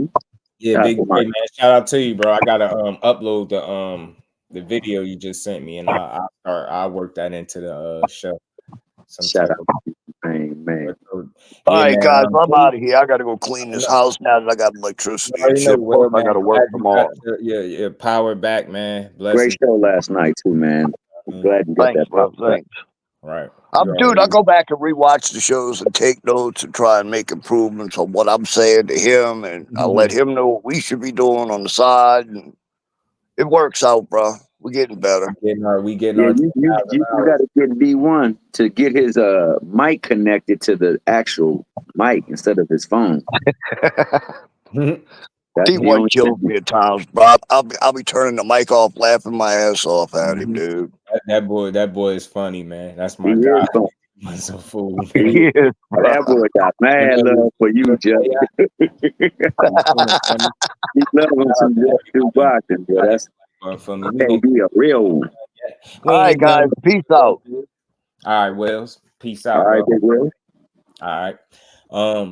Yeah, Big Dre, man. Shout out to you, bro. I gotta upload the video you just sent me, and I'll work that into the show. Shout out to you, man. All right, guys, I'm out of here. I gotta go clean this house now that I got electricity and shit. I gotta work tomorrow. Yeah, power back, man. Great show last night too, man. I'm glad you got that. Bro. Thanks. Right. I go back and rewatch the shows and take notes and try and make improvements on what I'm saying to him, and I'll let him know what we should be doing on the side, and it works out, bro. We're getting better. You got to get B1 to get his mic connected to the actual mic instead of his phone. T1 kills me at times, bro. I'll be turning the mic off, laughing my ass off at him, dude. That boy is funny, man. That's my guy. He's a fool. That boy got mad love for you, Joe. He loves some good boxing, bro. That's for me. Can't be a real one. All right, guys. Peace out. All right, Wells. Peace out. All right, big Will. All right.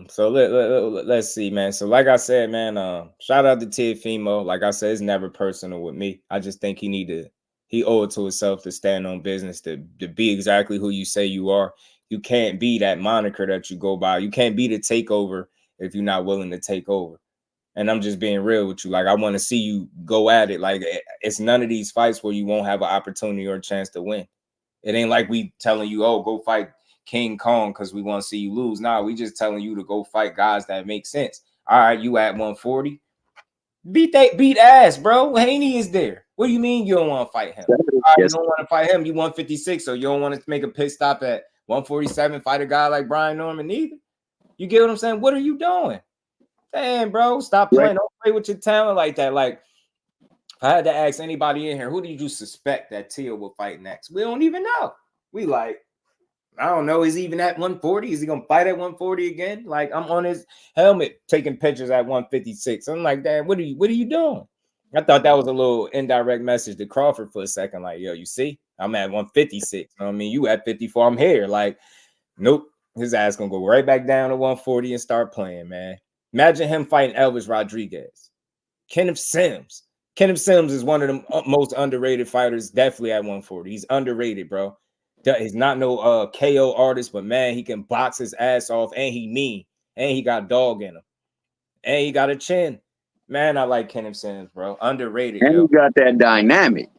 So let's see, man. So like I said, man, shout out to Teofimo. Like I said, it's never personal with me. I just think he owe it to himself to stand on business, to be exactly who you say you are. You can't be that moniker that you go by. You can't be the takeover if you're not willing to take over. And I'm just being real with you. Like, I want to see you go at it. Like, it's none of these fights where you won't have an opportunity or a chance to win. It ain't like we telling you, oh, go fight King Kong because we want to see you lose. Nah, we just telling you to go fight guys that make sense. All right, you at 140. Beat ass, bro. Haney is there. What do you mean you don't want to fight him? You don't want to fight him. You 156, so you don't want to make a pit stop at 147, fight a guy like Brian Norman either. You get what I'm saying? What are you doing? Damn, bro. Stop playing. Don't play with your talent like that. Like, if I had to ask anybody in here, who did you suspect that Teo will fight next? We don't even know. We like, I don't know. Is he even at 140? Is he going to fight at 140 again? Like, I'm on his helmet taking pictures at 156. I'm like, damn, what are you doing? I thought that was a little indirect message to Crawford for a second. Like, yo, you see, I'm at 156. You know what I mean? You at 54. I'm here. Like, nope. His ass going to go right back down to 140 and start playing, man. Imagine him fighting Elvis Rodriguez. Kenneth Sims. Kenneth Sims is one of the most underrated fighters, definitely at 140. He's underrated, bro. He's not no KO artist, but, man, he can box his ass off, and he mean. And he got dog in him. And he got a chin. Man, I like Kenneth Sims, bro. Underrated, And yo. he got that dynamic.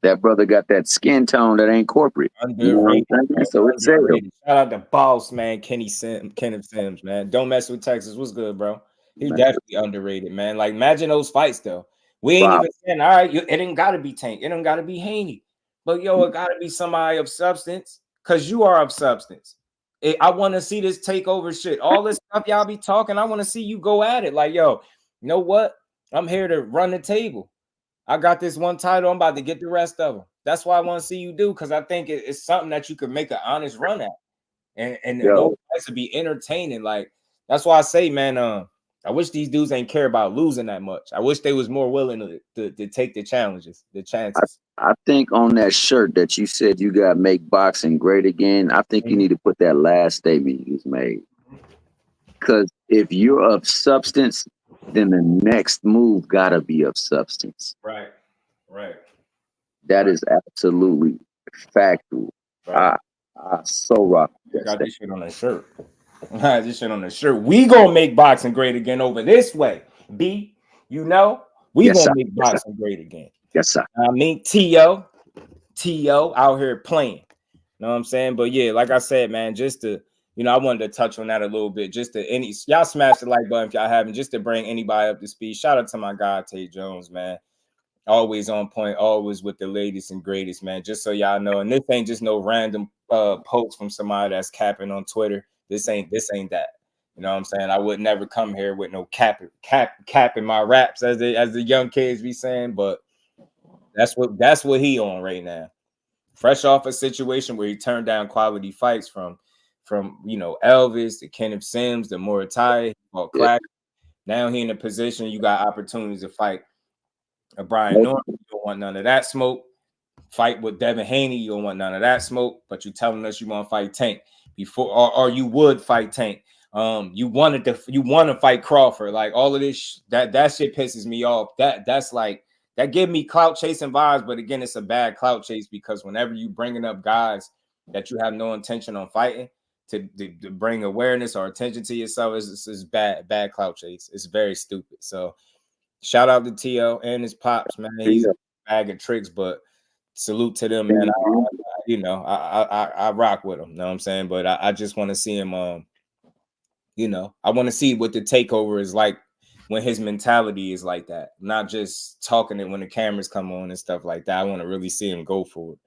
That brother got that skin tone that ain't corporate. You know what I'm saying? So it's sales. Shout out to boss, man. Kenneth Sims, man. Don't mess with Texas. What's good, bro? He Man. definitely underrated, man. Like, imagine those fights, though. We ain't even saying, all right, it ain't got to be Tank. It don't got to be Haney. But, yo, it got to be somebody of substance because you are of substance. I want to see this takeover shit. All this stuff y'all be talking, I want to see you go at it. Like, yo, you know what? I'm here to run the table. I got this one title. I'm about to get the rest of them. That's why I want to see you do, because I think it's something that you could make an honest run at, and those fights would be entertaining. Like, that's why I say, man, I wish these dudes ain't care about losing that much. I wish they was more willing to take the challenges, the chances. I think on that shirt that you said you got make boxing great again, I think you need to put that last statement you just made. Because if you're of substance, then the next move gotta be of substance. Right. That is absolutely factual. Right. I so rock. Got this shit on the shirt. This shit on the shirt. We gonna make boxing great again over this way. B, you know, we gonna make boxing great again. Yes, sir. I mean, T.O. out here playing. You know what I'm saying? But yeah, like I said, man, just to, you know, I wanted to touch on that a little bit. Just to y'all smash the like button if y'all haven't, just to bring anybody up to speed. Shout out to my guy Tay Jones, man. Always on point, always with the latest and greatest, man. Just so y'all know, and this ain't just no random post from somebody that's capping on Twitter. This ain't that. You know what I'm saying? I would never come here with no capping my raps, as the young kids be saying. But that's what he on right now. Fresh off a situation where he turned down quality fights from you know, Elvis to Kenneth Sims to Moritai, crack. Now he in a position you got opportunities to fight a Brian Norman. You don't want none of that smoke. Fight with Devin Haney, you don't want none of that smoke. But you telling us you want to fight Tank before, or you would fight Tank. You want to fight Crawford. Like, all of this that shit pisses me off. That's like, that give me clout chasing vibes, but again, it's a bad clout chase, because whenever you bringing up guys that you have no intention on fighting to bring awareness or attention to yourself, is bad clout chase. It's very stupid. So shout out to T.O. and his pops, man. He's a bag of tricks, but salute to them, man. I rock with him. You know what I'm saying? But I just want to see him. You know, I want to see what the takeover is like when his mentality is like that, not just talking it when the cameras come on and stuff like that. I want to really see him go for it.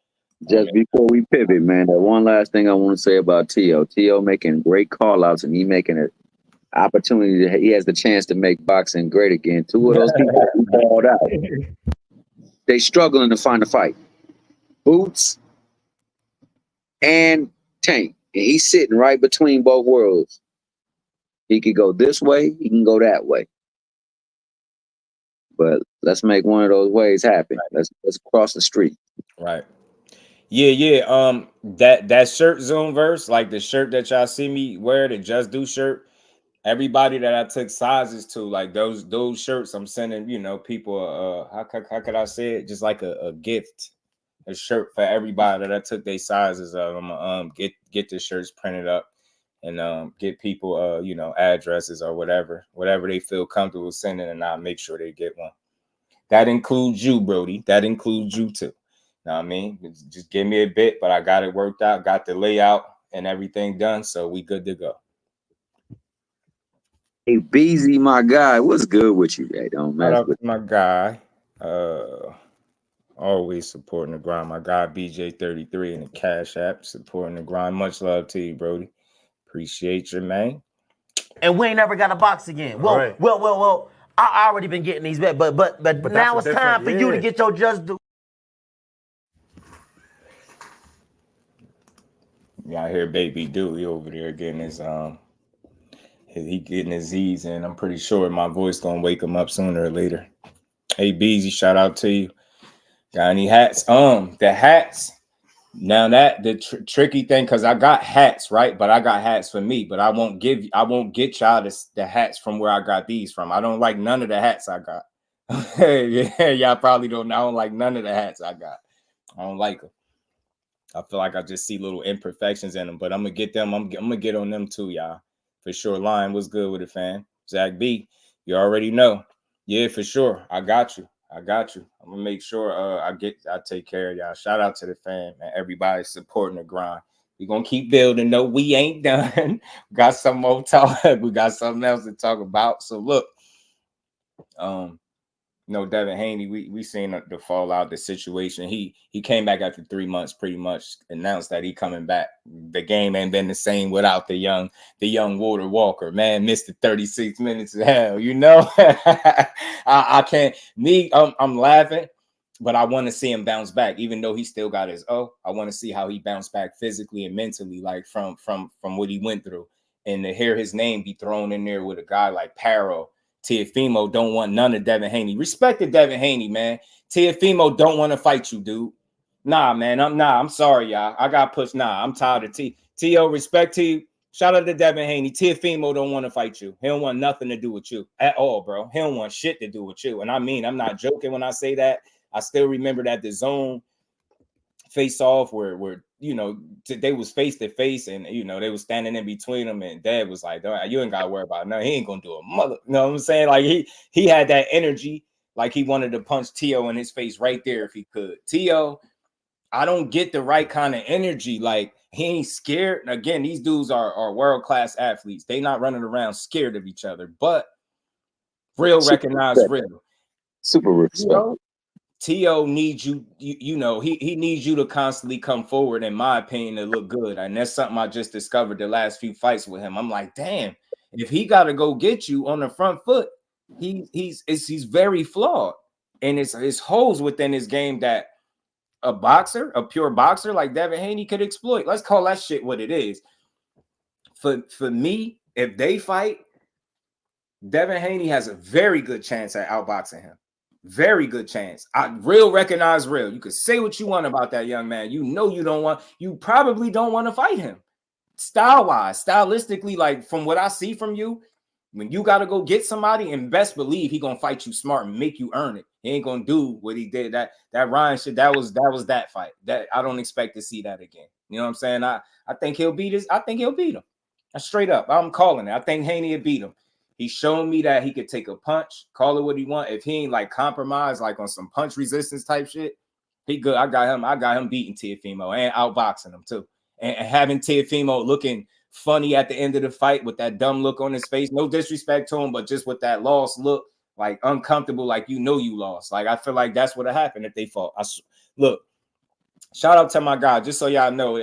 Just before we pivot, man, that one last thing I want to say about T.O. T.O. making great call outs, and he making an opportunity. He has the chance to make boxing great again. Two of those people who called out, they struggling to find a fight. Boots and Tank. And he's sitting right between both worlds. He could go this way, he can go that way. But let's make one of those ways happen. Let's cross the street. Right. Yeah. That shirt Zoom verse, like the shirt that y'all see me wear, the Just Do shirt. Everybody that I took sizes to, like those shirts, I'm sending, you know, people how could I say it? Just like a gift, a shirt for everybody that I took their sizes of. I'm gonna get the shirts printed up and get people you know, addresses or whatever they feel comfortable sending, and I'll make sure they get one. That includes you, Brody. That includes you too. Know what I mean? Just give me a bit, but I got it worked out, got the layout and everything done, so we good to go. Hey, Beezy, my guy, what's good with you? Hey, don't mess with my guy. Always supporting the grind. My guy BJ33 in the Cash App, supporting the grind. Much love to you, Brody. Appreciate you, man. And we ain't never got a box again. Well, Right. well. I already been getting these bets, but now it's time for you to get your Just Do. Y'all hear Baby Dewey over there getting his he getting his Z's in. I'm pretty sure my voice gonna wake him up sooner or later. Hey Beezy, shout out to you. Got any hats? The hats. Now that the tricky thing, because I got hats, right? But I got hats for me, but I won't get y'all the hats from where I got these from. I don't like none of the hats I got. Yeah, y'all probably don't know. I don't like none of the hats I got. I don't like them. I feel like I just see little imperfections in them, but I'm gonna get them. I'm gonna get on them too, y'all. For sure. Lion, what's good with it, fam? Zach B, you already know. Yeah, for sure. I got you. I'm gonna make sure I take care of y'all. Shout out to the fam, man. Everybody supporting the grind. We gonna keep building. No, we ain't done. Got some more talk. We got something else to talk about. So look, Devin Haney, we seen the fallout, the situation. He came back after 3 months, pretty much announced that he coming back. The game ain't been the same without the young Walter Walker. Man, missed the 36 minutes of hell. I can't. I'm laughing, but I want to see him bounce back, even though he still got his I want to see how he bounced back physically and mentally, like from what he went through, and to hear his name be thrown in there with a guy like Paro. Teofimo don't want none of Devin Haney. Respect to Devin Haney, man. Teofimo don't want to fight you, dude. Nah, man. I'm sorry, y'all. I got pushed. Nah, I'm tired of T.O. Respect to you. Shout out to Devin Haney. Teofimo don't want to fight you. He don't want nothing to do with you at all, bro. He don't want shit to do with you. And I mean, I'm not joking when I say that. I still remember that the zone face off where they was face to face, and they was standing in between them, and Dad was like, you ain't gotta worry about it. No, he ain't gonna do a mother. You know what I'm saying? Like he had that energy, like he wanted to punch T.O. in his face right there if he could. T.O., I don't get the right kind of energy. Like, he ain't scared. And again, these dudes are world-class athletes. They not running around scared of each other, but real recognize real. Super respect. T.O. needs you, he needs you to constantly come forward, in my opinion, to look good. And that's something I just discovered the last few fights with him. I'm like, damn, if he got to go get you on the front foot, he's very flawed. And it's holes within his game that a pure boxer like Devin Haney could exploit. Let's call that shit what it is. For me, if they fight, Devin Haney has a very good chance at outboxing him. Very good chance. Recognize real. You could say what you want about that young man. You probably don't want to fight him. Style-wise, stylistically, like from what I see from you, when you got to go get somebody, and best believe he gonna fight you smart and make you earn it. He ain't gonna do what he did. That Ryan shit, that was that fight. That I don't expect to see that again. You know what I'm saying? I think he'll beat him. Straight up. I'm calling it. I think Haney will beat him. He's shown me that he could take a punch, call it what he want. If he ain't like compromised, like on some punch resistance type shit, he good. I got him beating Teofimo and outboxing him too. And having Teofimo looking funny at the end of the fight with that dumb look on his face. No disrespect to him, but just with that lost look, like uncomfortable, like you lost. Like I feel like that's what happened if they fought. Look, shout out to my guy, just so y'all know,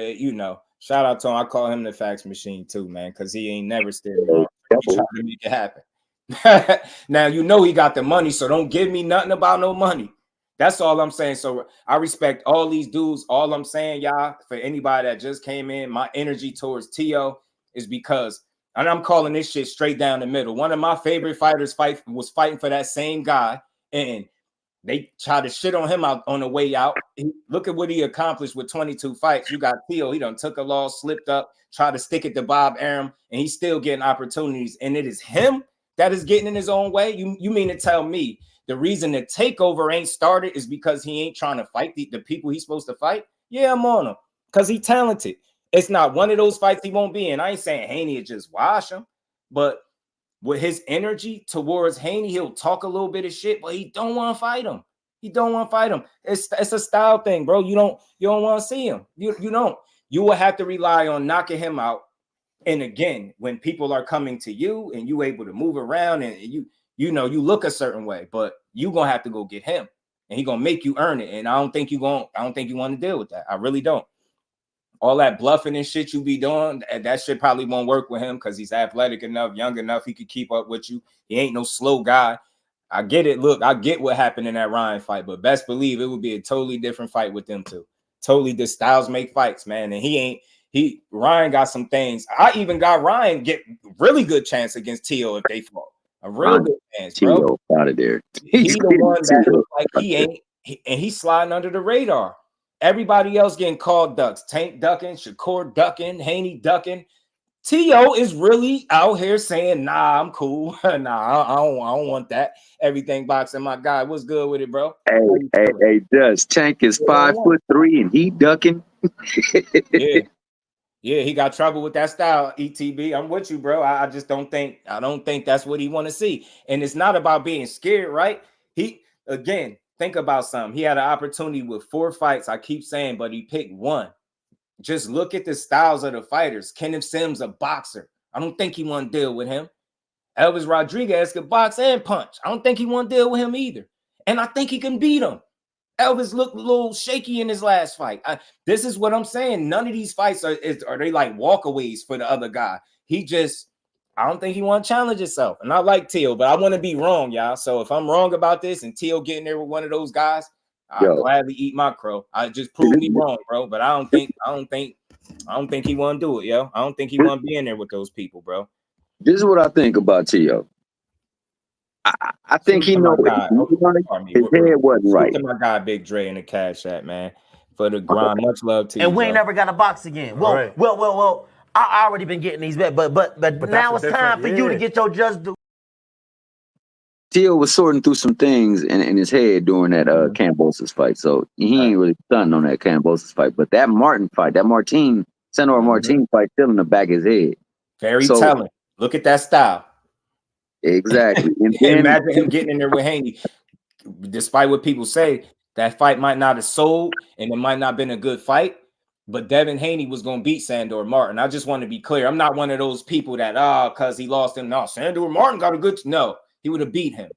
shout out to him. I call him the fax machine too, man, because he ain't never steered me wrong. He tried to make it happen. Now he got the money, so don't give me nothing about no money. That's all I'm saying. So I respect all these dudes. All I'm saying, y'all, for anybody that just came in, my energy towards T.O. is because, and I'm calling this shit straight down the middle. One of my favorite fighters was fighting for that same guy, and they tried to shit on him out on the way out. Look at what he accomplished with 22 fights. You got T.O. He done took a loss, slipped up, tried to stick it to Bob Arum, and he's still getting opportunities. And it is him that is getting in his own way. You mean to tell me the reason the takeover ain't started is because he ain't trying to fight the people he's supposed to fight? Yeah, I'm on him because he's talented. It's not one of those fights he won't be in. I ain't saying Haney would just wash him, but with his energy towards Haney, he'll talk a little bit of shit, but he don't want to fight him. It's a style thing, bro. You don't want to see him. You don't. You will have to rely on knocking him out. And again, when people are coming to you and you able to move around and you look a certain way, but you gonna have to go get him, and he gonna make you earn it. And I don't think you want to deal with that. I really don't. All that bluffing and shit you be doing, that shit probably won't work with him because he's athletic enough, young enough, he could keep up with you. He ain't no slow guy. I get it. Look, I get what happened in that Ryan fight, but best believe it would be a totally different fight with them two. Totally, the styles make fights, man. And Ryan got some things. I even got Ryan get really good chance against T.O. if they fought. A real good chance, bro. T.O. out of there. He's the one that looks like he ain't, and he's sliding under the radar. Everybody else getting called ducks. Tank ducking, Shakur ducking, Haney ducking. T.O. is really out here saying, nah, I'm cool. Nah, I don't want that. Everything boxing, my guy. What's good with it, bro? Hey, Tank is 5'3" and he ducking. Yeah. Yeah, he got trouble with that style, ETB. I'm with you, bro. I just don't think that's what he want to see. And it's not about being scared, right? He again, think about something. He had an opportunity with 4 fights. I keep saying, but he picked one. Just look at the styles of the fighters. Kenneth Sims, a boxer. I don't think he want to deal with him. Elvis Rodriguez could box and punch. I don't think he want to deal with him either. And I think he can beat him. Elvis looked a little shaky in his last fight. This is what I'm saying. None of these fights are they like walkaways for the other guy. I don't think he want to challenge himself. And I like Teo, but I want to be wrong, y'all. So if I'm wrong about this and Teo getting there with one of those guys, I'll gladly eat my crow. I just prove me wrong, bro. But I don't think he want to do it, yo. I don't think he want to be in there with those people, bro. This is what I think about Teo. I think he knows his head wasn't right. To my guy, Big Dre in the Cash App, man, for the grind. Much love to you. And we ain't never got a box again. Well. I already been getting these bets, but now it's time for you to get your just due. Teo was sorting through some things in his head during that Kambosos fight, so he ain't really stunning on that Kambosos fight. But that Martin fight, that Sandor Martin fight, still in the back of his head. Very telling. Look at that style. Exactly. And imagine him getting in there with Haney. Despite what people say, that fight might not have sold and it might not have been a good fight, but Devin Haney was going to beat Sandor Martin. I just want to be clear. I'm not one of those people that, because he lost him. No, Sandor Martin got a good... No, he would have beat him.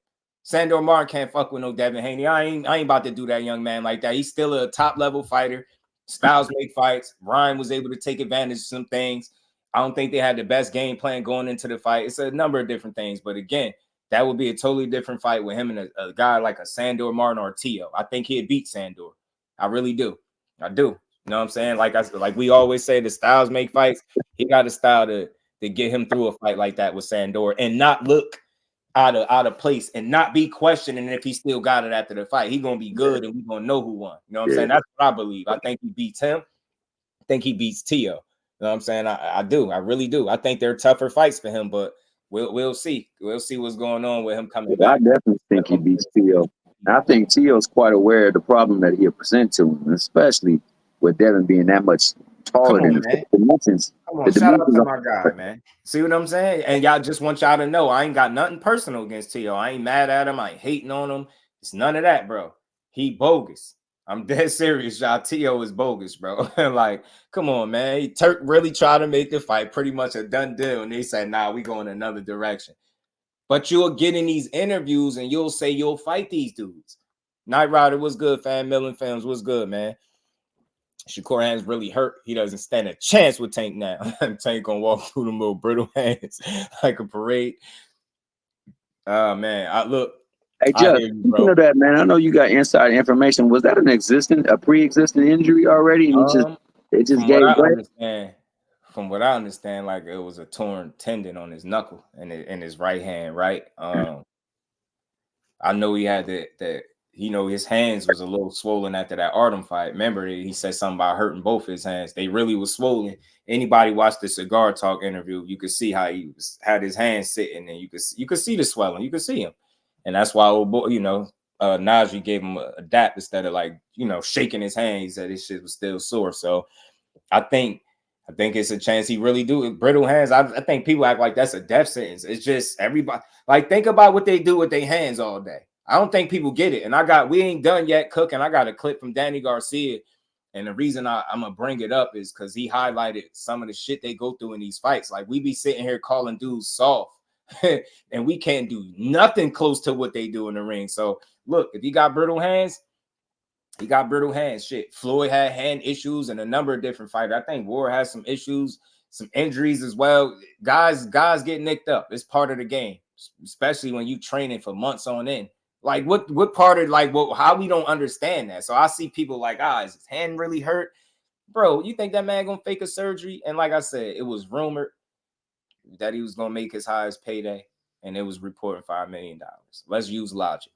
Sandor Martin can't fuck with no Devin Haney. I ain't about to do that young man like that. He's still a top-level fighter. Styles make fights. Ryan was able to take advantage of some things. I don't think they had the best game plan going into the fight. It's a number of different things. But again, that would be a totally different fight with him and a guy like a Sandor Martin or Teo. I think he'd beat Sandor. I really do. I do. You know what I'm saying? Like we always say, the styles make fights. He got a style to get him through a fight like that with Sandor and not look out of place and not be questioning if he still got it after the fight. He's gonna be good and we're gonna know who won. You know what I'm saying? That's what I believe. I think he beats him. I think he beats Teo. You know what I'm saying? I do. I really do. I think they're tougher fights for him, but we'll see. We'll see what's going on with him coming back. I definitely think he beats Teo. I think Teo's quite aware of the problem that he'll present to him, especially with Devin being that much taller than him. Come on, shout out to my guy, man. See what I'm saying? And y'all just want y'all to know I ain't got nothing personal against Teo. I ain't mad at him. I ain't hating on him. It's none of that, bro. He bogus. I'm dead serious, y'all. Teo is bogus, bro. Like, come on, man. Turk really tried to make the fight pretty much a done deal. And they said, nah, we going another direction. But you'll get in these interviews and you'll say you'll fight these dudes. Night Rider, what's good, fam? Million fans, what's good, man? Shakur hands really hurt. He doesn't stand a chance with Tank now. Tank gonna walk through them little brittle hands like a parade. Oh, man. Look. Hey, Jeff, you know that, man. I know you got inside information. Was that a pre-existing injury already? And it just gave way? From what I understand, like it was a torn tendon on his knuckle and in his right hand, right? I know he had that. His hands was a little swollen after that Artem fight. Remember, he said something about hurting both his hands. They really was swollen. Anybody watched the Cigar Talk interview, you could see how he had his hands sitting, and you could see the swelling. You could see him. And that's why, Najee gave him a dap instead of shaking his hand. He said his shit was still sore. So I think it's a chance he really do. Brittle hands, I think people act like that's a death sentence. It's just everybody, think about what they do with their hands all day. I don't think people get it. And we ain't done yet cooking. I got a clip from Danny Garcia. And the reason I'm going to bring it up is because he highlighted some of the shit they go through in these fights. Like, we be sitting here calling dudes soft. And we can't do nothing close to what they do in the ring. So look, if he got brittle hands, he got brittle hands. Shit, Floyd had hand issues and a number of different fighters. I think Ward has some issues, some injuries as well. Guys get nicked up. It's part of the game, especially when you training for months on end. Like what part of how we don't understand that. So I see people like, is his hand really hurt? Bro, you think that man gonna fake a surgery? And like I said, it was rumored that he was going to make his highest payday, and it was reporting $5 million. Let's use logic.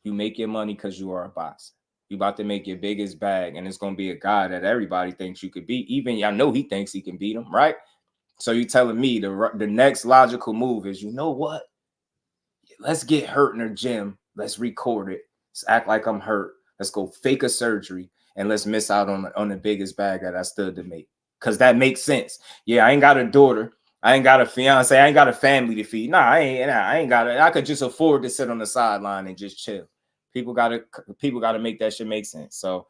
You make your money because you are a boxer. You about to make your biggest bag, and it's going to be a guy that everybody thinks you could beat. Even I know he thinks he can beat him, right? So you telling me the next logical move is, you know what? Let's get hurt in the gym. Let's record it. Let's act like I'm hurt. Let's go fake a surgery, and let's miss out on the biggest bag that I stood to make. because that makes sense. Yeah, I ain't got a daughter. I ain't got a fiance. I ain't got a family to feed. Nah, I ain't got it. I could just afford to sit on the sideline and just chill. People gotta make that shit make sense. So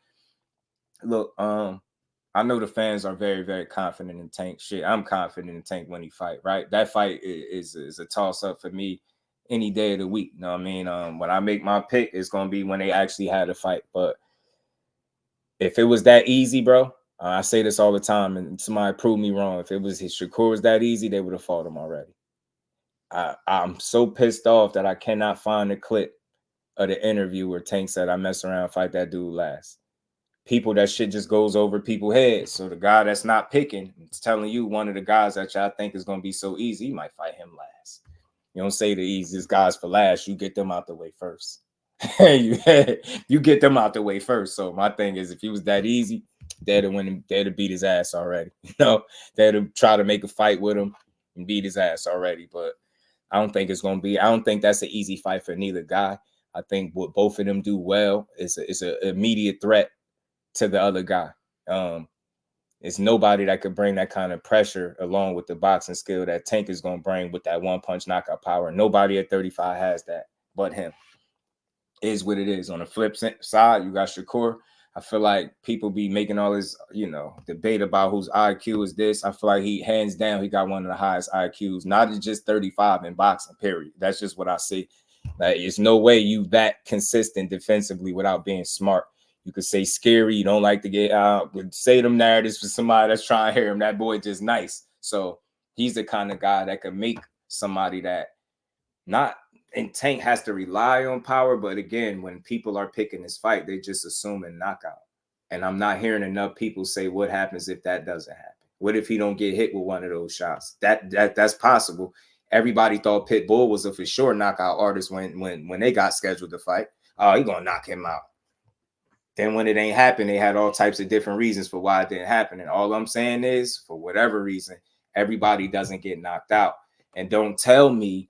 look, I know the fans are very, very confident in Tank. Shit, I'm confident in Tank when he fight, right? That fight is a toss-up for me any day of the week. You know what I mean? When I make my pick, it's gonna be when they actually had a fight. But if it was that easy, bro, I say this all the time, and somebody prove me wrong. If it was Shakur was that easy, they would have fought him already. I'm so pissed off that I cannot find a clip of the interview where Tank said I mess around and fight that dude last. People, that shit just goes over people's heads. So the guy that's not picking, it's telling you one of the guys that y'all think is gonna be so easy, you might fight him last. You don't say the easiest guys for last. You get them out the way first. you get them out the way first. So my thing is, if he was that easy, they'd have win him, they'd have beat his ass already. You know, they'd have tried to make a fight with him and beat his ass already. But I don't think it's gonna be. I don't think that's an easy fight for neither guy. I think what both of them do well is an immediate threat to the other guy. It's nobody that could bring that kind of pressure along with the boxing skill that Tank is going to bring with that one punch knockout power. Nobody at 35 has that but him. Is what it is. On the flip side, you got Shakur. I feel like people be making all this, debate about whose IQ is this. I feel like he, hands down, he got one of the highest IQs, not just 35 in boxing, period. That's just what I see. Like, there's no way you that consistent defensively without being smart. You could say scary. You don't like to get out. Say them narratives for somebody that's trying to hear him. That boy just nice. So he's the kind of guy that can make somebody that not in Tank has to rely on power. But again, when people are picking this fight, they just assume a knockout. And I'm not hearing enough people say what happens if that doesn't happen. What if he don't get hit with one of those shots? That's possible. Everybody thought Pitbull was a for sure knockout artist when they got scheduled to fight. Oh, he gonna knock him out. Then when it ain't happened, they had all types of different reasons for why it didn't happen. And all I'm saying is, for whatever reason, everybody doesn't get knocked out. And don't tell me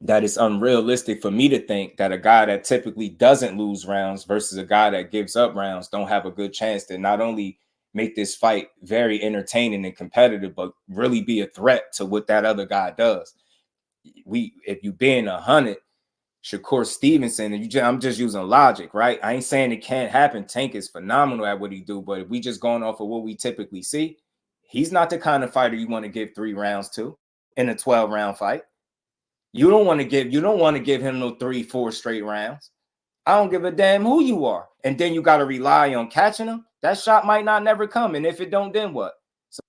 that it's unrealistic for me to think that a guy that typically doesn't lose rounds versus a guy that gives up rounds don't have a good chance to not only make this fight very entertaining and competitive, but really be a threat to what that other guy does. If you being 100, Shakur Stevenson, and I'm just using logic, right? I ain't saying it can't happen. Tank is phenomenal at what he do, but if we just going off of what we typically see, he's not the kind of fighter you want to give 3 rounds to in a 12-round fight. You don't want to give him no 3-4 straight rounds. I don't give a damn who you are. And then you got to rely on catching him. That shot might not never come. And if it don't, then what? So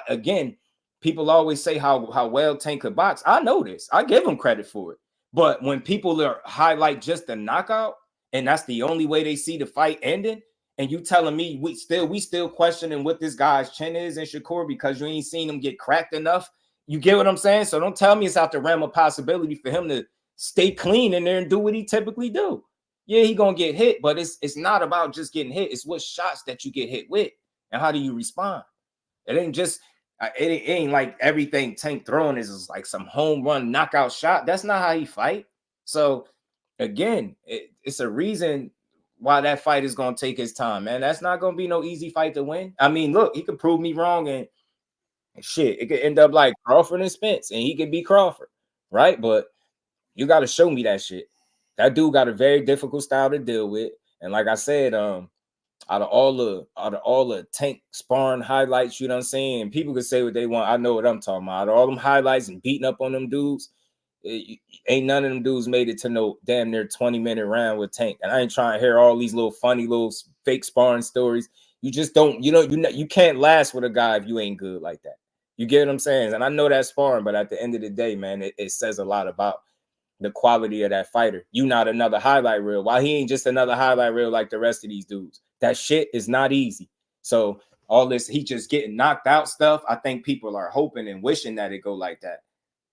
again, people always say how well Tank could box. I know this. I give him credit for it. But when people are highlight just the knockout, and that's the only way they see the fight ending, and you telling me we still questioning what this guy's chin is in Shakur because you ain't seen him get cracked enough. You get what I'm saying? So don't tell me it's out the realm of possibility for him to stay clean in there and do what he typically do. Yeah, he gonna get hit, but it's not about just getting hit. It's what shots that you get hit with and how do you respond. It ain't just it ain't like everything Tank throwing is like some home run knockout shot. That's not how he fight. So again, it's a reason why that fight is gonna take his time, man. That's not gonna be no easy fight to win. I mean, look, he could prove me wrong and shit. It could end up like Crawford and Spence, and he could be Crawford, right? But you got to show me that shit. That dude got a very difficult style to deal with, and like I said, out of all the Tank sparring highlights, you know what I'm saying? People can say what they want. I know what I'm talking about. Out of all them highlights and beating up on them dudes, ain't none of them dudes made it to no damn near 20-minute round with Tank. And I ain't trying to hear all these little funny little fake sparring stories. You just don't, you can't last with a guy if you ain't good like that. You get what I'm saying? And I know that's sparring, but at the end of the day, man, it says a lot about the quality of that fighter. You not another highlight reel. Why he ain't just another highlight reel like the rest of these dudes? That shit is not easy. So all this, he just getting knocked out stuff. I think people are hoping and wishing that it go like that,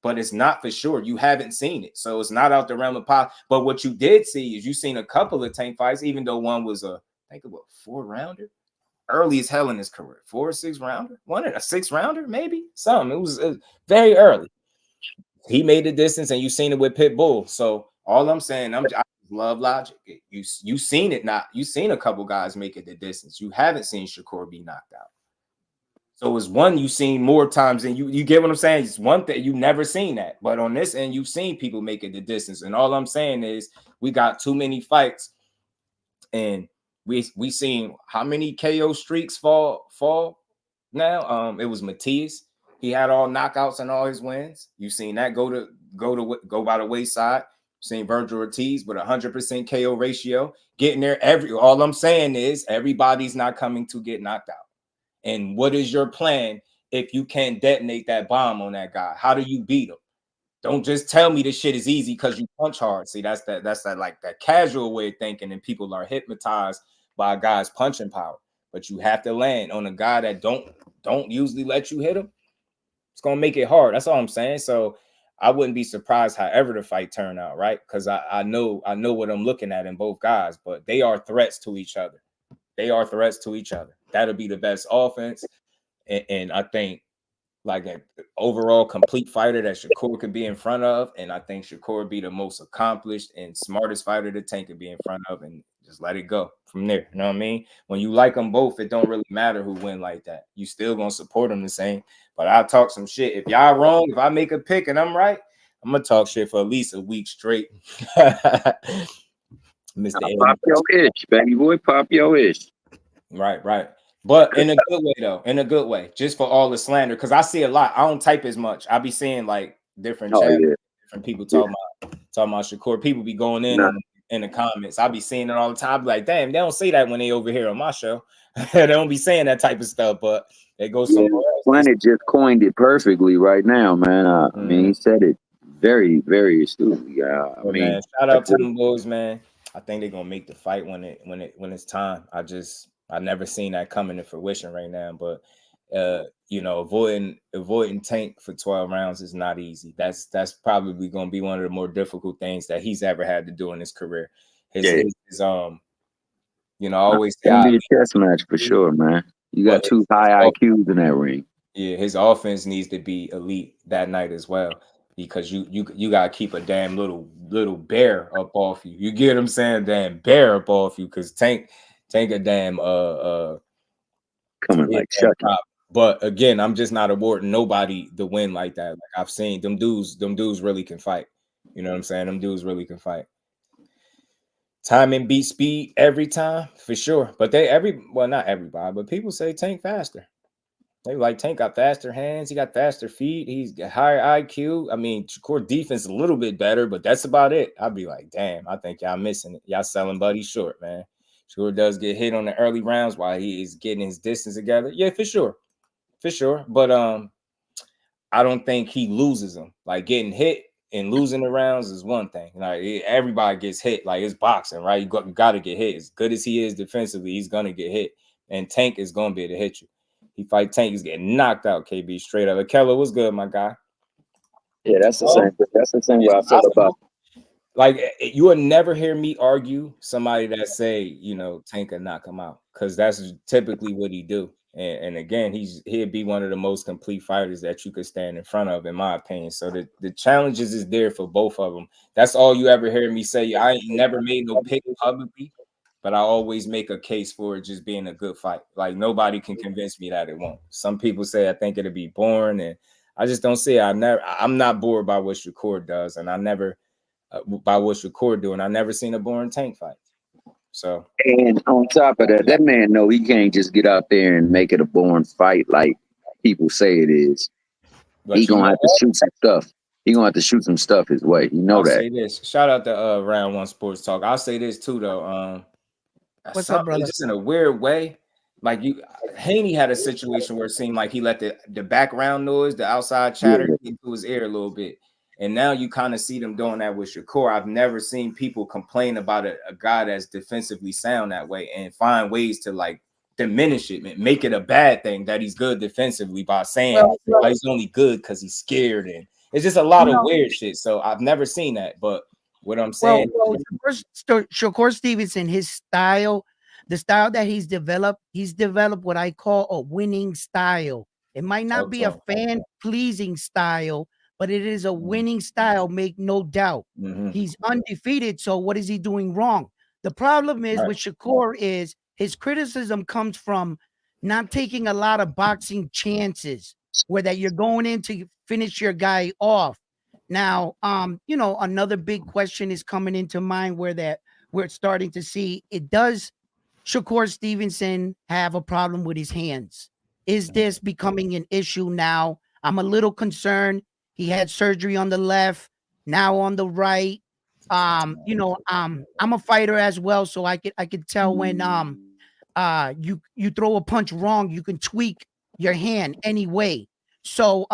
but it's not for sure. You haven't seen it, so it's not out the realm of pop. But what you did see is you seen a couple of Tank fights, even though one was I think it was a 4-rounder, early as hell in his career, 4 or 6-rounder, one a 6-rounder, maybe something. It was very early. He made the distance, and you seen it with Pitbull. So all I'm saying, I love logic. You seen it, not you seen a couple guys make it the distance. You haven't seen Shakur be knocked out. So it's one you've seen more times than you get what I'm saying? It's one thing you never seen that. But on this end, you've seen people make it the distance. And all I'm saying is we got too many fights, and we seen how many KO streaks fall now. It was Matias. He had all knockouts and all his wins. You seen that go by the wayside. Seen Virgil Ortiz with 100% KO ratio getting there. All I'm saying is everybody's not coming to get knocked out. And what is your plan if you can't detonate that bomb on that guy? How do you beat him? Don't just tell me this shit is easy because you punch hard. See, that's that like that casual way of thinking, and people are hypnotized by a guy's punching power. But you have to land on a guy that don't usually let you hit him. It's gonna make it hard. That's all I'm saying. So I wouldn't be surprised however the fight turn out, right? Because I know what I'm looking at in both guys, but they are threats to each other. They are threats to each other. That'll be the best offense. And I think like an overall complete fighter that Shakur could be in front of. And I think Shakur would be the most accomplished and smartest fighter that Tank could be in front of, and just let it go from there. You know what I mean? When you like them both, it don't really matter who win like that. You still gonna support them the same. But I'll talk some shit. If y'all wrong, if I make a pick and I'm right, I'm gonna talk shit for at least a week straight. Mr. Pop your ish, baby boy. Pop your ish. Right. But in a good way, though. In a good way. Just for all the slander. Because I see a lot. I don't type as much. I be seeing like different chats, different people talking about Shakur. People be going in the comments. I be seeing it all the time. I be like, damn, they don't say that when they over here on my show. They don't be saying that type of stuff, but it goes somewhere else. Planet just coined it perfectly right now, man. I mean, he said it very, very astutely. I mean, man, shout out to them boys, man. I think they're gonna make the fight when it's time. I never seen that coming to fruition right now, but avoiding Tank for 12 rounds is not easy. That's probably gonna be one of the more difficult things that he's ever had to do in his career. Always be a chess match for sure, man. You got two high IQs in that ring. Yeah, his offense needs to be elite that night as well, because you gotta keep a damn little bear up off you. You get what I'm saying? Damn bear up off you, because Tank a damn coming like Chucky. But again, I'm just not awarding nobody the win like that. Like I've seen them dudes really can fight. You know what I'm saying? Them dudes really can fight. Timing beat speed every time, for sure. But not everybody, but people say Tank faster. They like Tank got faster hands, he got faster feet, he's got higher IQ. I mean, Shakur defense a little bit better, but that's about it. I'd be like, damn, I think y'all missing it. Y'all selling Buddy short, man. Shakur does get hit on the early rounds while he is getting his distance together. Yeah, for sure. But I don't think he loses them. Like getting hit and losing the rounds is one thing. Like everybody gets hit, like it's boxing, right? You got to get hit. As good as he is defensively, he's gonna get hit, and Tank is gonna be able to hit you. He fight Tank, he's getting knocked out. KB straight up. Keller, what's good, my guy? Yeah, that's the same. That's the same way I feel about. Like you would never hear me argue somebody that say Tank can knock him out, because that's typically what he do. And again, he'd be one of the most complete fighters that you could stand in front of, in my opinion. So the challenges is there for both of them. That's all you ever hear me say. I ain't never made no pick publicly, but I always make a case for it just being a good fight. Like nobody can convince me that it won't. Some people say I think it'll be boring, and I just don't see it. I'm not bored by what Shakur does, and I never by what Shakur doing. I never seen a boring Tank fight. So, and on top of that, that man know he can't just get out there and make it a boring fight like people say it is. He gonna have to shoot some stuff. He gonna have to shoot some stuff his way. You know I'll that. Say this. Shout out to Round One Sports Talk. I'll say this too, though. What's up, brother? Just in a weird way, like Haney had a situation where it seemed like he let the background noise, the outside chatter, get into his ear a little bit. And now you kind of see them doing that with Shakur. I've never seen people complain about a guy that's defensively sound that way and find ways to like diminish it, make it a bad thing that he's good defensively by saying he's only good because he's scared. And it's just a lot of weird shit. So I've never seen that. But what I'm saying, Shakur Stevenson, his style, the style that he's developed what I call a winning style. It might not be a fan-pleasing style, but it is a winning style, make no doubt. He's undefeated, so what is he doing wrong? The problem is with Shakur is his criticism comes from not taking a lot of boxing chances where that you're going in to finish your guy off. Now, you know, another big question is coming into mind where that we're starting to see it. Does Shakur Stevenson have a problem with his hands? Is this becoming an issue now? I'm a little concerned. He had surgery on the left, now on the right. You know, I'm a fighter as well, so I could tell when you throw a punch wrong, you can tweak your hand anyway. So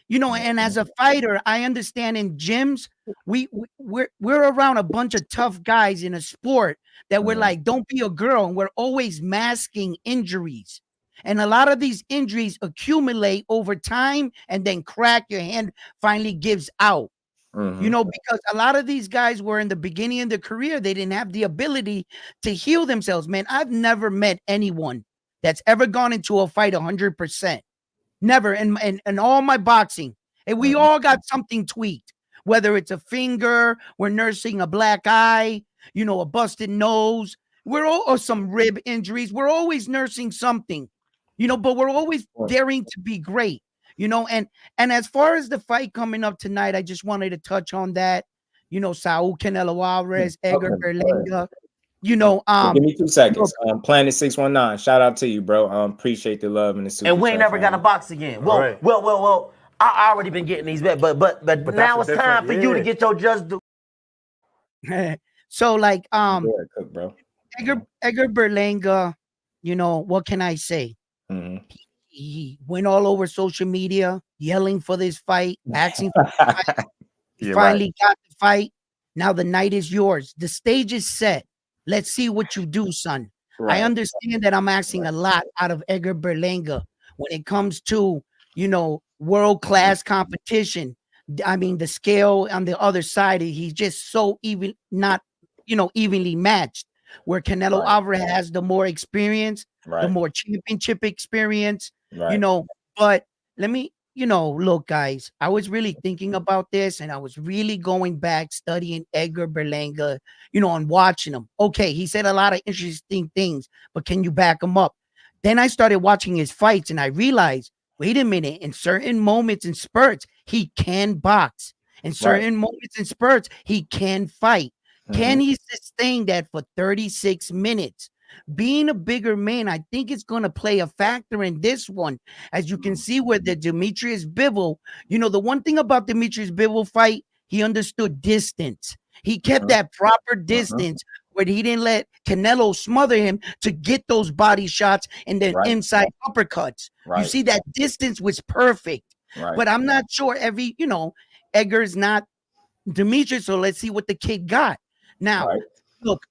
you know, and as a fighter, I understand in gyms, we're around a bunch of tough guys in a sport that we're like, don't be a girl, and we're always masking injuries. And a lot of these injuries accumulate over time and then crack, your hand finally gives out. You know, because a lot of these guys were in the beginning of their career, they didn't have the ability to heal themselves. Man, I've never met anyone that's ever gone into a fight 100%. Never in all my boxing. And we all got something tweaked, whether it's a finger, we're nursing a black eye, you know, a busted nose, we're all, or some rib injuries. We're always nursing something, you know, but we're always daring to be great. You know, and as far as the fight coming up tonight, I just wanted to touch on that. You know, Saul Canelo Alvarez, Edgar Berlanga. You know, give me 2 seconds. Planet 619. Shout out to you, bro. Appreciate the love and the super. And we ain't never got a box again. Well, Right. well. I already been getting these bet, but now it's time for you to get your just do. So like Cook, bro. Edgar Berlanga, you know, what can I say? He went all over social media yelling for this fight, asking for the fight. He finally got the fight. Now the night is yours. The stage is set. Let's see what you do, son. I understand that I'm asking a lot out of Edgar Berlanga when it comes to, you know, world-class competition. I mean, the scale on the other side, he's just so even, not, you know, evenly matched. Where Canelo Alvarez has the more experience, the more championship experience, you know. But let me, you know, look, guys, I was really thinking about this, and I was really going back, studying Edgar Berlanga, you know, and watching him. Okay, he said a lot of interesting things, but can you back him up? Then I started watching his fights, and I realized, wait a minute, in certain moments and spurts, he can box. In certain moments and spurts, he can fight. Can he sustain that for 36 minutes? Being a bigger man, I think it's going to play a factor in this one. As you can see with the Demetrius Bivol, you know, the one thing about Demetrius Bivol fight, he understood distance. He kept that proper distance where he didn't let Canelo smother him to get those body shots and then inside uppercuts. You see, that distance was perfect. But I'm not sure you know, Edgar's not Demetrius, so let's see what the kid got. Now, look,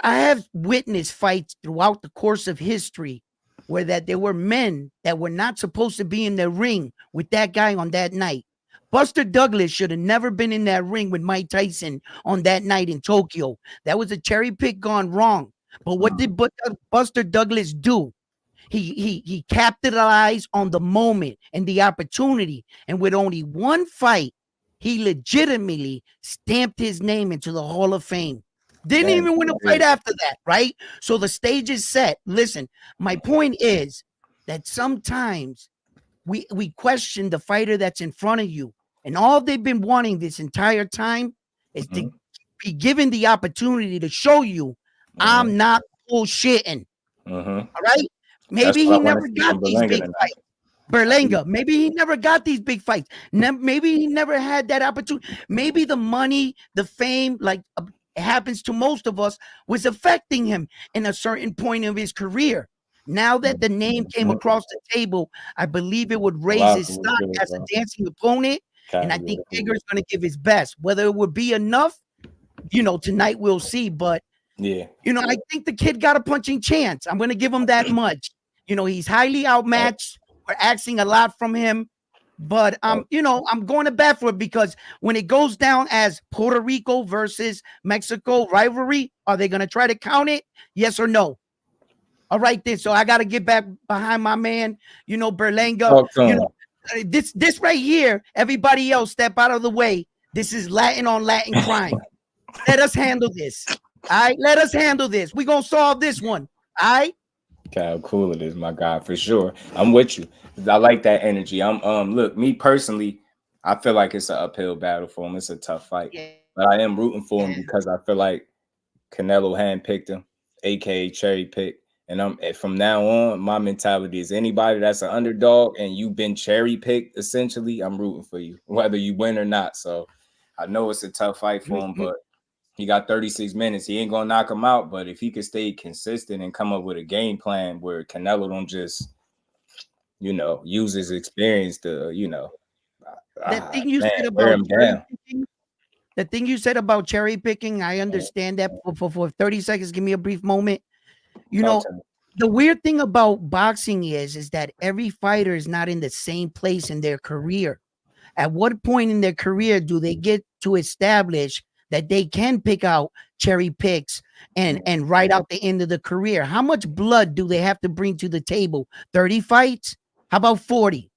I have witnessed fights throughout the course of history where that there were men that were not supposed to be in the ring with that guy on that night. Buster Douglas should have never been in that ring with Mike Tyson on that night in Tokyo. That was a cherry pick gone wrong. But what did Buster Douglas do? He capitalized on the moment and the opportunity. And with only one fight, he legitimately stamped his name into the Hall of Fame. Didn't even win a fight after that, right? So the stage is set. Listen, my point is that sometimes we question the fighter that's in front of you. And all they've been wanting this entire time is to be given the opportunity to show you I'm not bullshitting. All right? Maybe he never got these big fights. Berlanga, maybe he never got these big fights. Maybe he never had that opportunity. Maybe the money, the fame, like it happens to most of us, was affecting him in a certain point of his career. Now that the name came across the table, I believe it would raise his stock as a dancing opponent. And I think Edgar's going to give his best. Whether it would be enough, you know, tonight we'll see. But, you know, I think the kid got a punching chance. I'm going to give him that much. You know, he's highly outmatched. We're asking a lot from him. But, you know, I'm going to bat for it because when it goes down as Puerto Rico versus Mexico rivalry, are they going to try to count it? Yes or no? All right, then. So I got to get back behind my man, you know, Berlanga. You know, this right here, everybody else step out of the way. This is Latin on Latin crime. Let us handle this. All right, let us handle this. We're going to solve this one. All right? How cool it is, my guy, for sure. I'm with you. I like that energy. Look, me personally, I feel like it's an uphill battle for him. It's a tough fight. Yeah. But I am rooting for him because I feel like Canelo handpicked him, aka cherry pick. And from now on, my mentality is anybody that's an underdog and you've been cherry picked, essentially, I'm rooting for you, whether you win or not. So I know it's a tough fight for him, but he got 36 minutes. He ain't gonna knock him out, but if he could stay consistent and come up with a game plan where Canelo don't just, use his experience to, That thing you man, said wear about him cherry down. picking, the thing you said about cherry picking, I understand that. For 30 seconds, give me a brief moment. Talk to me. The weird thing about boxing is that every fighter is not in the same place in their career. At what point in their career do they get to establish that they can pick out cherry picks and write out the end of the career? How much blood do they have to bring to the table? 30 fights? How about 40?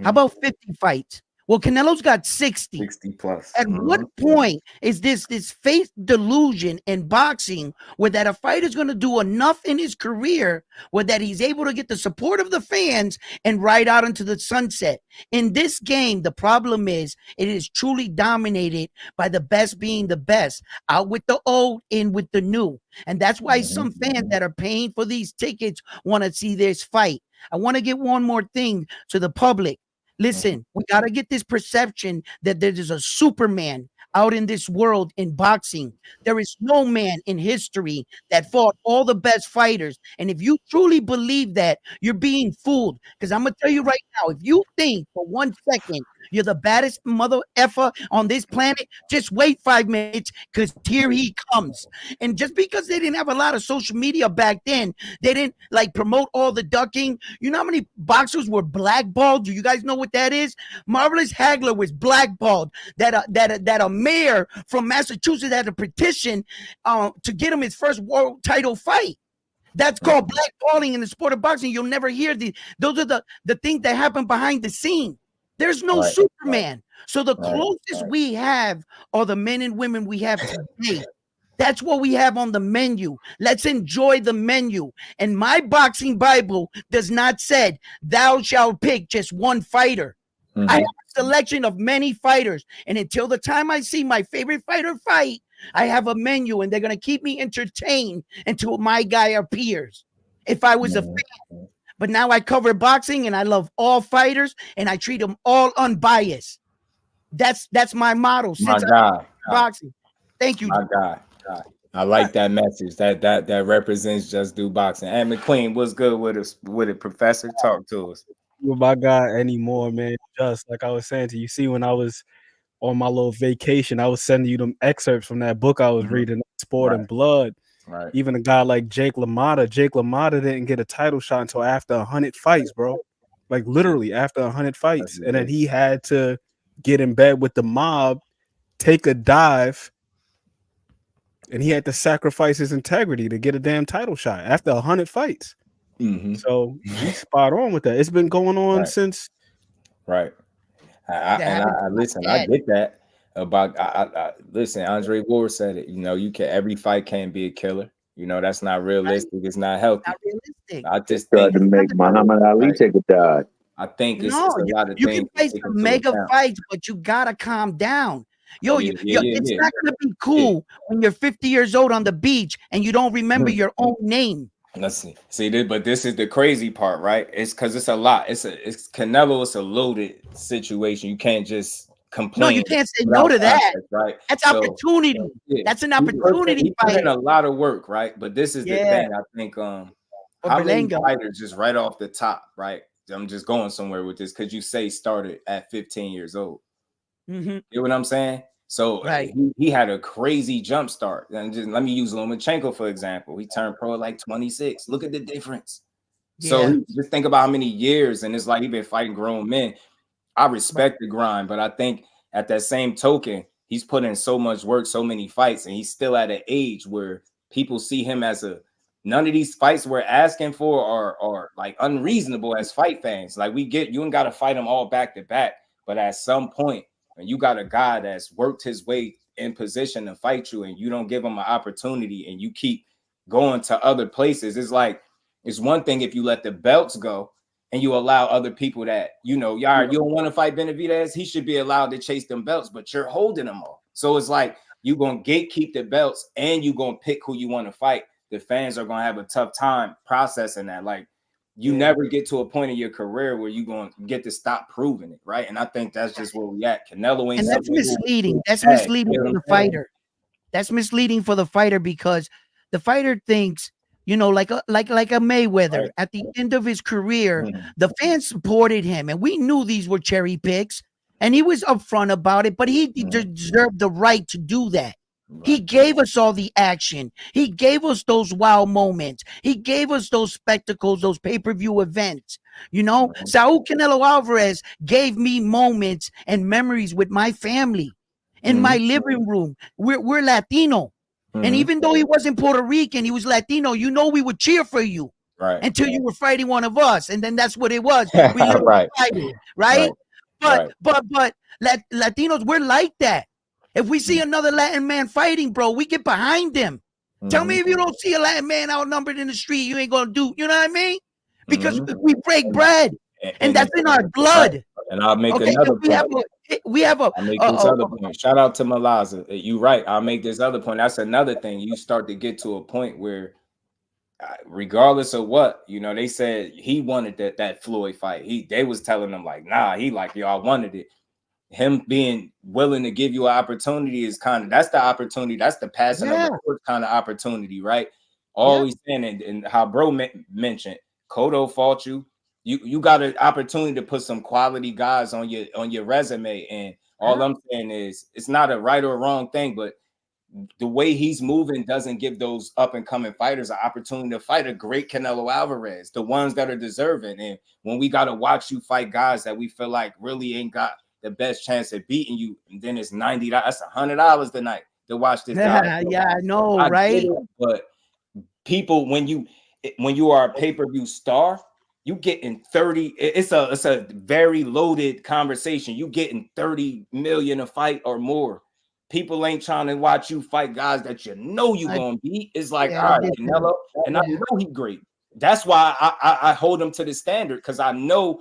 How about 50 fights? Well, Canelo's got 60 plus. At what point is this faith delusion in boxing where that a fighter's going to do enough in his career where that he's able to get the support of the fans and ride out into the sunset? In this game, the problem is it is truly dominated by the best being the best, out with the old, in with the new. And that's why some fans that are paying for these tickets want to see this fight. I want to get one more thing to the public. Listen, we got to get this perception that there is a Superman out in this world in boxing. There is no man in history that fought all the best fighters. And if you truly believe that, you're being fooled. Because I'm going to tell you right now, if you think for 1 second you're the baddest mother effer on this planet, just wait 5 minutes because here he comes. And just because they didn't have a lot of social media back then, they didn't like promote all the ducking. You know how many boxers were blackballed? Do you guys know what that is? Marvelous Hagler was blackballed. That a mayor from Massachusetts had a petition to get him his first world title fight. That's called blackballing in the sport of boxing. You'll never hear those are the things that happen behind the scene. There's no Superman. So the closest we have are the men and women we have today. That's what we have on the menu. Let's enjoy the menu. And my boxing Bible does not say, thou shalt pick just one fighter. I have a selection of many fighters. And until the time I see my favorite fighter fight, I have a menu, and they're going to keep me entertained until my guy appears. If I was a fan. But now I cover boxing, and I love all fighters, and I treat them all unbiased. That's my motto. My God. Boxing. Thank you. My God. I like that message. That represents Just Do Boxing. And McQueen, what's good with us? With it, Professor? Talk to us. With my guy anymore, man. Just like I was saying to you, see, when I was on my little vacation, I was sending you them excerpts from that book I was reading, Sport and Blood. Right. Even a guy like Jake LaMotta didn't get a title shot until after 100 fights, bro. Like literally after 100 fights. And then he had to get in bed with the mob, take a dive, and he had to sacrifice his integrity to get a damn title shot after 100 fights. So he's spot on with that. It's been going on since. Right. I get that about. Listen, Andre Ward said it. Every fight can't be a killer. That's not realistic. It's not healthy. Not realistic. I just tried to make Muhammad Ali take a dive. I think it's a lot of you things. You can face some mega fights, but you gotta calm down. It's not gonna be cool when you're 50 years old on the beach and you don't remember your own name. Let's see this, but this is the crazy part, right? It's because it's a lot. It's Canelo. It's a loaded situation. You can't just complain. No, you can't say no to that. Context, right? That's opportunity. That's an opportunity. He put in a lot of work, right? But this is the thing. I think how many fighters just right off the top, right? I'm just going somewhere with this because you say started at 15 years old. You know what I'm saying? So he had a crazy jump start. And just let me use Lomachenko, for example. He turned pro at like 26. Look at the difference. So just think about how many years, and it's like he's been fighting grown men. I respect the grind, but I think at that same token, he's put in so much work, so many fights, and he's still at an age where people see him as none of these fights we're asking for are like unreasonable as fight fans. Like you ain't got to fight them all back to back, but at some point, and you got a guy that's worked his way in position to fight you, and you don't give him an opportunity, and you keep going to other places. It's like It's one thing if you let the belts go and you allow other people that, you know, you don't want to fight Benavidez, he should be allowed to chase them belts, but you're holding them all. So it's like you're going to gatekeep the belts and you're going to pick who you want to fight. The fans are going to have a tough time processing that. Like, you never get to a point in your career where you're going to get to stop proving it, right? And I think that's just where we at. Canelo ain't. And that's misleading. That's misleading for the fighter. That's misleading for the fighter because the fighter thinks, you know, like a Mayweather. Right. At the end of his career, the fans supported him, and we knew these were cherry picks, and he was upfront about it. But he deserved the right to do that. Right. He gave us all the action. He gave us those wow moments. He gave us those spectacles, those pay-per-view events. You know, Saul Canelo Alvarez gave me moments and memories with my family in my living room. We're Latino. And even though he wasn't Puerto Rican, he was Latino. You know, we would cheer for you until you were fighting one of us. And then that's what it was. We fighting, right? But Latinos, we're like that. If we see another Latin man fighting, bro, we get behind him. Tell me if you don't see a Latin man outnumbered in the street, you ain't gonna do, you know what I mean? Because we break bread, and that's in our blood. And I'll make another point. I'll make this other point. Shout out to Malaza. You're right. I'll make this other point. That's another thing. You start to get to a point where, regardless of what, you know, they said he wanted that Floyd fight. They was telling him like, nah, he like, yo, I wanted it. Him being willing to give you an opportunity is that's the opportunity. That's the passing of the court kind of opportunity, right? Always saying, and how bro mentioned, Cotto fought you. You got an opportunity to put some quality guys on your resume. And all I'm saying is it's not a right or wrong thing, but the way he's moving doesn't give those up and coming fighters an opportunity to fight a great Canelo Alvarez, the ones that are deserving. And when we got to watch you fight guys that we feel like really ain't got the best chance at beating you, and then it's $90, that's $100 tonight to watch this guy. Yeah, I know, right? But people, when you are a pay-per-view star, you getting 30. It's a very loaded conversation. You getting 30 million a fight or more. People ain't trying to watch you fight guys that you know you're gonna beat. It's like, all right, Canelo, and I know he's great. That's why I hold him to the standard, because I know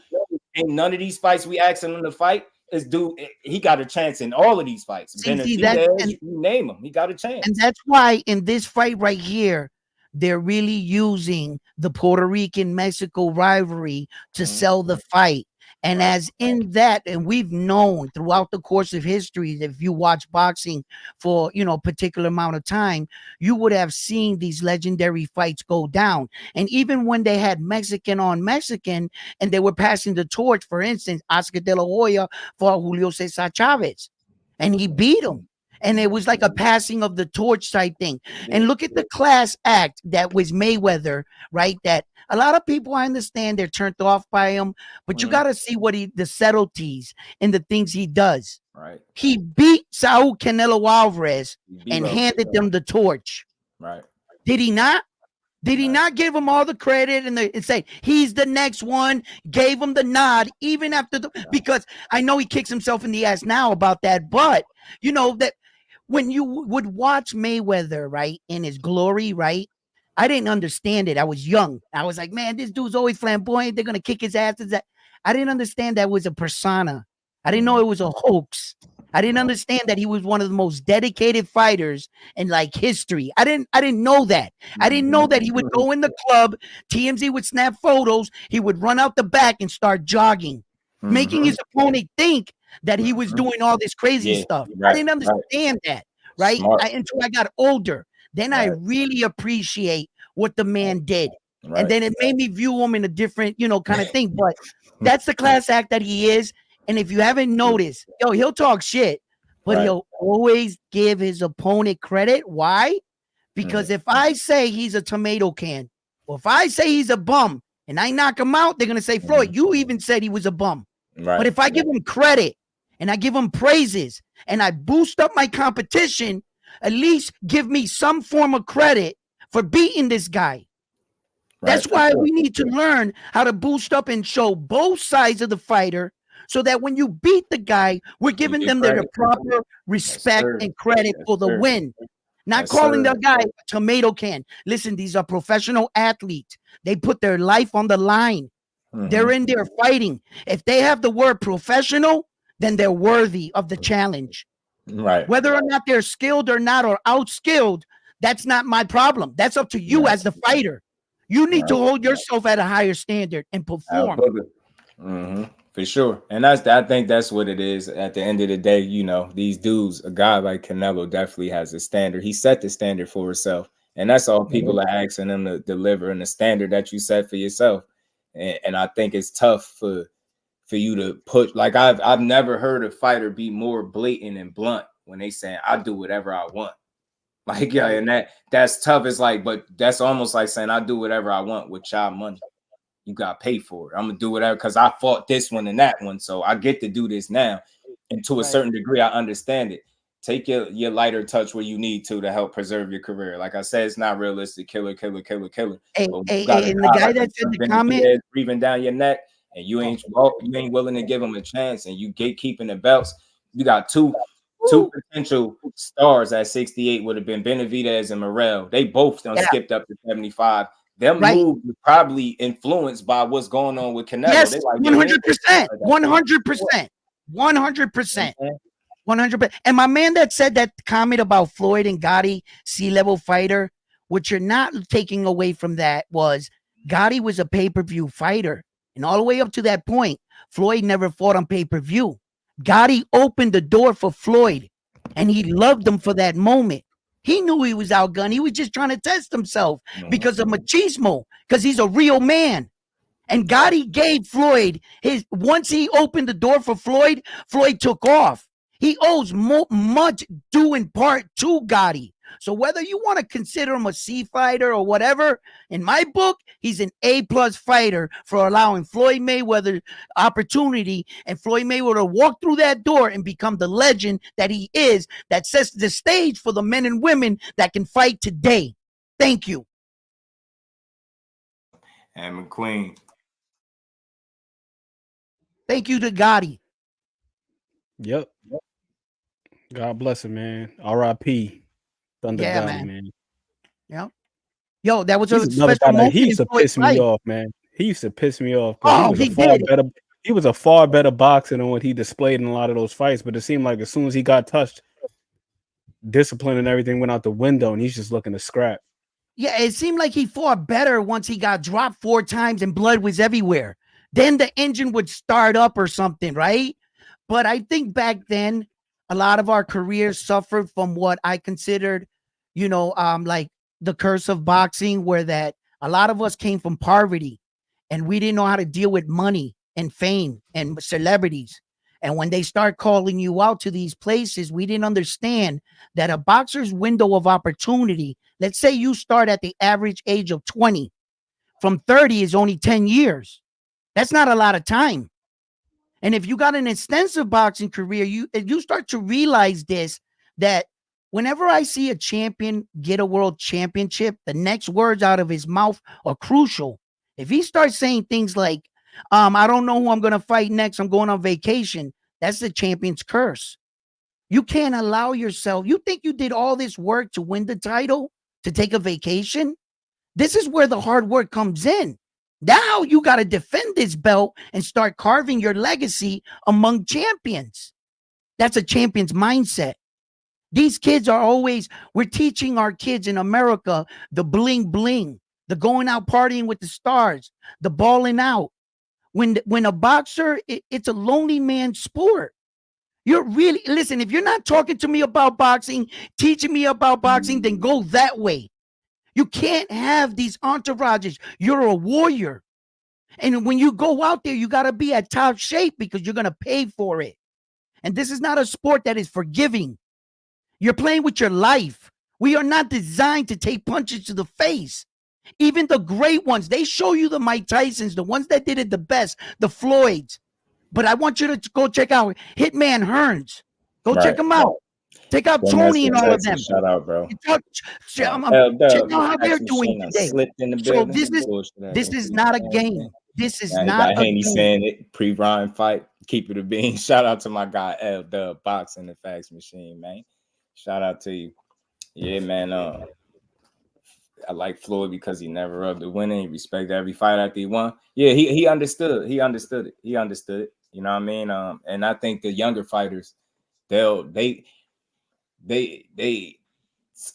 in none of these fights we asking him to fight. This dude, he got a chance in all of these fights. You name him, he got a chance. And that's why in this fight right here, they're really using the Puerto Rican-Mexico rivalry to sell the fight. And as in that, and we've known throughout the course of history, that if you watch boxing for, you know, a particular amount of time, you would have seen these legendary fights go down. And even when they had Mexican on Mexican and they were passing the torch, for instance, Oscar De La Hoya fought Julio Cesar Chavez and he beat him. And it was like a passing of the torch type thing. And look at the class act that was Mayweather, right? That a lot of people, I understand, they're turned off by him, but you got to see the subtleties and the things he does. Right. He beat Saul Canelo Alvarez and handed them the torch. Right. Did he not? Did he not give him all the credit and say he's the next one? Gave him the nod even after because I know he kicks himself in the ass now about that, but you know that when you would watch Mayweather, right, in his glory, right, I didn't understand it. I was young. I was like, man, this dude's always flamboyant. They're gonna kick his ass. I didn't understand that was a persona. I didn't know it was a hoax. I didn't understand that he was one of the most dedicated fighters in like history. I didn't know that. I didn't know that he would go in the club, TMZ would snap photos, he would run out the back and start jogging, making his opponent think that he was doing all this crazy stuff. I didn't understand that, right? Until I got older. Then I really appreciate what the man did. And then it made me view him in a different, you know, kind of thing. But that's the class act that he is. And if you haven't noticed, he'll talk shit, but he'll always give his opponent credit. Why? Because if I say he's a tomato can, or if I say he's a bum and I knock him out, they're going to say, Floyd, you even said he was a bum. But if I give him credit and I give him praises and I boost up my competition, at least give me some form of credit for beating this guy. That's why we need to learn how to boost up and show both sides of the fighter, so that when you beat the guy, we're giving them their proper respect and credit for the win. Not Yes, calling sir. the guy a tomato can. Listen, these are professional athletes. They put their life on the line. They're in there fighting. If they have the word professional, then they're worthy of the challenge. Right. Whether or not they're skilled or not, or outskilled, that's not my problem. That's up to you as the fighter. You need to hold yourself at a higher standard and perform. For sure. And I think that's what it is. At the end of the day, you know, these dudes, a guy like Canelo definitely has a standard. He set the standard for himself. And that's all people are asking him to deliver, and the standard that you set for yourself. And I think it's tough for you to put, like, I've never heard a fighter be more blatant and blunt when they saying, I do whatever I want. Like, yeah, and that's tough. It's like, but that's almost like saying, I do whatever I want with child money. You got to pay for it. I'm gonna do whatever because I fought this one and that one, so I get to do this now. And to a certain degree, I understand it. Take your lighter touch where you need to help preserve your career. Like I said, it's not realistic. Killer. And the guy that's in the comment, breathing down your neck, and you ain't willing to give him a chance, and you gatekeeping the belts. You got two potential stars at 68 would have been Benavidez and Morrell. They both done skipped up to 75. Them moves were probably influenced by what's going on with Canelo. Yes, like, 100%, 100%, 100%, 100%. And my man that said that comment about Floyd and Gotti, C-level fighter, what you're not taking away from that was Gotti was a pay-per-view fighter. And all the way up to that point, Floyd never fought on pay-per-view. Gotti opened the door for Floyd, and he loved him for that moment. He knew he was outgunned. He was just trying to test himself because of machismo, because he's a real man. And Gotti gave Floyd once he opened the door for Floyd, Floyd took off. He owes much due in part to Gotti. So whether you want to consider him a C fighter or whatever, in my book, he's an A+ fighter for allowing Floyd Mayweather opportunity, and Floyd Mayweather walk through that door and become the legend that he is, that sets the stage for the men and women that can fight today. Thank you. And McQueen. Thank you to Gotti. Yep. God bless him, man. R.I.P. Thunder Gotti, man. Yep. Yo, that was a special moment. He used to piss me off, man. He used to piss me off. Oh, he was a far better boxer than what he displayed in a lot of those fights. But it seemed like as soon as he got touched, discipline and everything went out the window, and he's just looking to scrap. Yeah, it seemed like he fought better once he got dropped 4 times and blood was everywhere. Then the engine would start up or something, right? But I think back then, a lot of our careers suffered from what I considered, like the curse of boxing, where that a lot of us came from poverty and we didn't know how to deal with money and fame and celebrities. And when they start calling you out to these places, we didn't understand that a boxer's window of opportunity, let's say you start at the average age of 20, from 30 is only 10 years. That's not a lot of time. And if you got an extensive boxing career, you start to realize this, that whenever I see a champion get a world championship, the next words out of his mouth are crucial. If he starts saying things like, I don't know who I'm going to fight next, I'm going on vacation, that's the champion's curse. You can't allow yourself. You think you did all this work to win the title, to take a vacation? This is where the hard work comes in. Now you got to defend this belt and start carving your legacy among champions. That's a champion's mindset. These kids are we're teaching our kids in America the bling bling, the going out partying with the stars, the balling out. When a boxer, it's a lonely man's sport. Listen, if you're not talking to me about boxing, teaching me about boxing, then go that way. You can't have these entourages. You're a warrior. And when you go out there, you got to be at top shape because you're going to pay for it. And this is not a sport that is forgiving. You're playing with your life. We are not designed to take punches to the face. Even the great ones, they show you the Mike Tysons, the ones that did it the best, the Floyds. But I want you to go check out Hitman Hearns. Go check them out. Check out Tony and all of them. Shout out, bro. Check out how they're doing today. So this is not a game. This is not a Haney game. saying it pre-rhyme fight. Keep it a bean. Shout out to my guy L Dub Boxing the Fax Machine, man. Shout out to you. Yeah, man. I like Floyd because he never rubbed the winning. He respected every fight after he won. Yeah, he understood. He understood it. He understood it. You know what I mean? And I think the younger fighters, they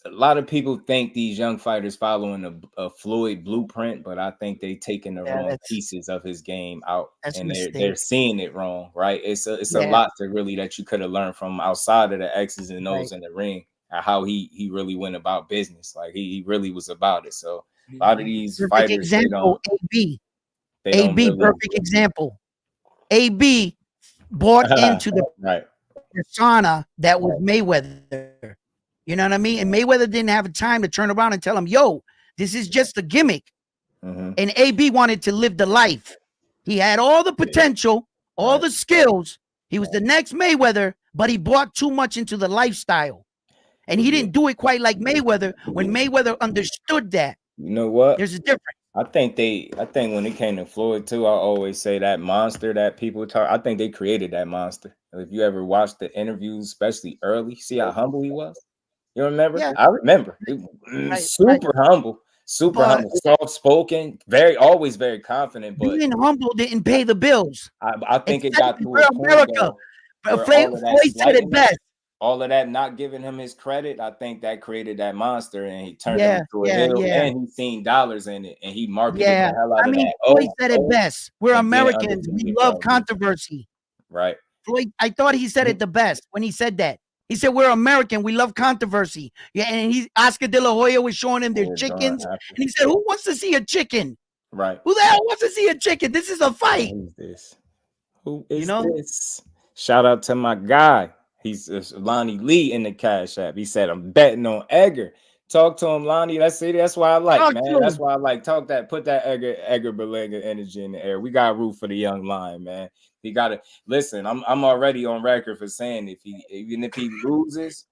a lot of people think these young fighters following a Floyd blueprint, but I think they taking the wrong pieces of his game out, and they're seeing it wrong, right? It's a lot to really that you could have learned from outside of the X's and O's in the ring, and how he really went about business. Like he really was about it. So a lot of these fighters, example, AB really, perfect example. AB bought into the persona that was Mayweather. You know what I mean? And Mayweather didn't have time to turn around and tell him, yo, this is just a gimmick. And AB wanted to live the life. He had all the potential, all the skills. He was the next Mayweather, but he bought too much into the lifestyle. And he didn't do it quite like Mayweather when Mayweather understood that. You know what? There's a difference. I think when it came to Floyd too, I always say that monster that people talk. I think they created that monster. If you ever watched the interviews, especially early, see how humble he was. You remember? Yeah. I remember. Super humble, humble, soft spoken, always very confident. But being humble didn't pay the bills. I think it got to a point, America. Floyd said it best. All of that not giving him his credit, I think that created that monster, and he turned him into a hill, and he's seen dollars in it, and he marketed the hell out of that. Floyd said it best. We're Americans. We love controversy. Right. Floyd, I thought he said it the best when he said that. He said, we're American. We love controversy. Yeah, and Oscar De La Hoya was showing him their chickens. And he said, who wants to see a chicken? Right. Who the hell wants to see a chicken? This is a fight. Who is this? Shout out to my guy. He's Lonnie Lee in the Cash App. He said, I'm betting on Edgar. Talk to him, Lonnie. That's why I like, man. That's why I like. Put that Edgar Berlanga energy in the air. We got to root for the young lion, man. He got to listen. I'm already on record for saying even if he loses,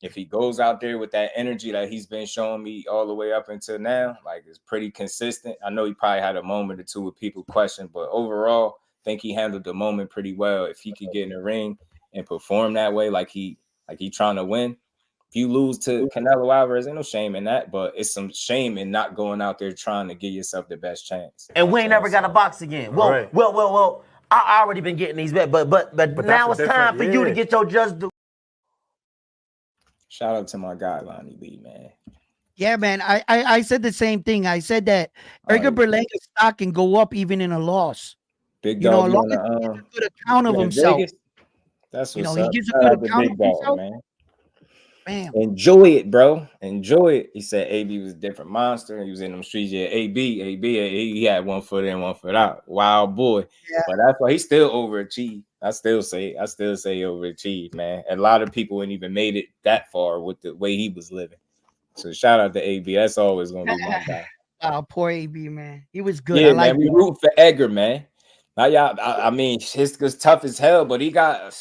if he goes out there with that energy that he's been showing me all the way up until now, like it's pretty consistent. I know he probably had a moment or two with people question, but overall, I think he handled the moment pretty well. If he could get in the ring and perform that way, like he trying to win. If you lose to Canelo Alvarez, ain't no shame in that, but it's some shame in not going out there trying to give yourself the best chance. And we ain't never got to box again. Well. I already been getting these bets, but now it's time for you to get your just due. Shout out to my guy Lonnie Lee, man. Yeah, man. I said the same thing. I said that Edgar Berlanga's stock can go up even in a loss. Big dog, as long as he gives a good account of himself. That's what's he up. gives a good account of himself, man. Bam. Enjoy it, bro. Enjoy it. He said AB was a different monster. He was in them streets. Yeah, AB, he had 1 foot in, 1 foot out. Wild boy. Yeah. But that's why he still overachieved. I still say overachieved, man. And a lot of people ain't even made it that far with the way he was living. So shout out to AB. That's always gonna be my guy. Oh, poor AB, man. He was good. Yeah, man. We root for Edgar, man. Now, y'all, I mean, it's tough as hell, but he got.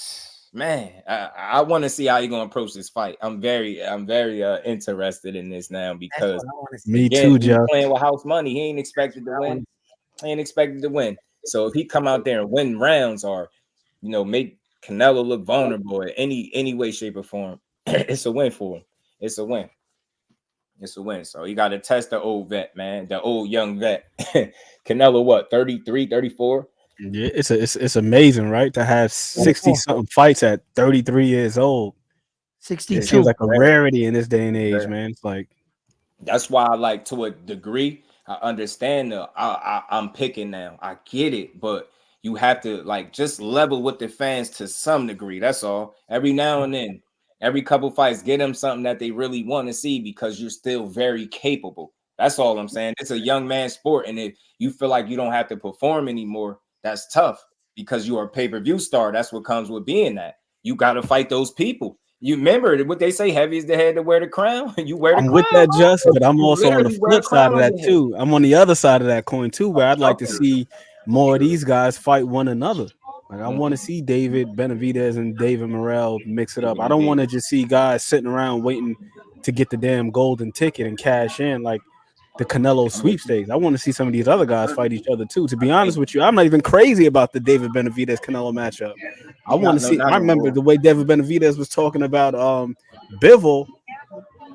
Man, I want to see how he's gonna approach this fight. I'm very interested in this now because me too, Joe. Playing with house money, he ain't expected to win. So if he come out there and win rounds or make Canelo look vulnerable in any way, shape, or form, it's a win for him. It's a win. So you got to test the old vet, man, the old young vet. Canelo, what, 33, 34? Yeah, it's amazing, right? To have 60-something fights at 33 years old. 62. It seems like a rarity in this day and age, man. It's like that's why I like to a degree. I understand I'm picking now. I get it, but you have to just level with the fans to some degree. That's all. Every now and then, every couple fights, get them something that they really want to see because you're still very capable. That's all I'm saying. It's a young man's sport, and if you feel like you don't have to perform anymore, that's tough because you are a pay-per-view star. That's what comes with being that. You got to fight those people. You remember what they say, heavy is the head to wear the crown. You wear the crown. I'm with that, Just, but I'm also on the flip side of that too. I'm on the other side of that coin too, where I'd like to see more of these guys fight one another. Like I want to see David Benavidez and David Morrell mix it up. I don't want to just see guys sitting around waiting to get the damn golden ticket and cash in like the Canelo sweepstakes. I want to see some of these other guys fight each other too. To be honest with you, I'm not even crazy about the David Benavidez Canelo matchup. I want to see. I remember the way David Benavidez was talking about Bivol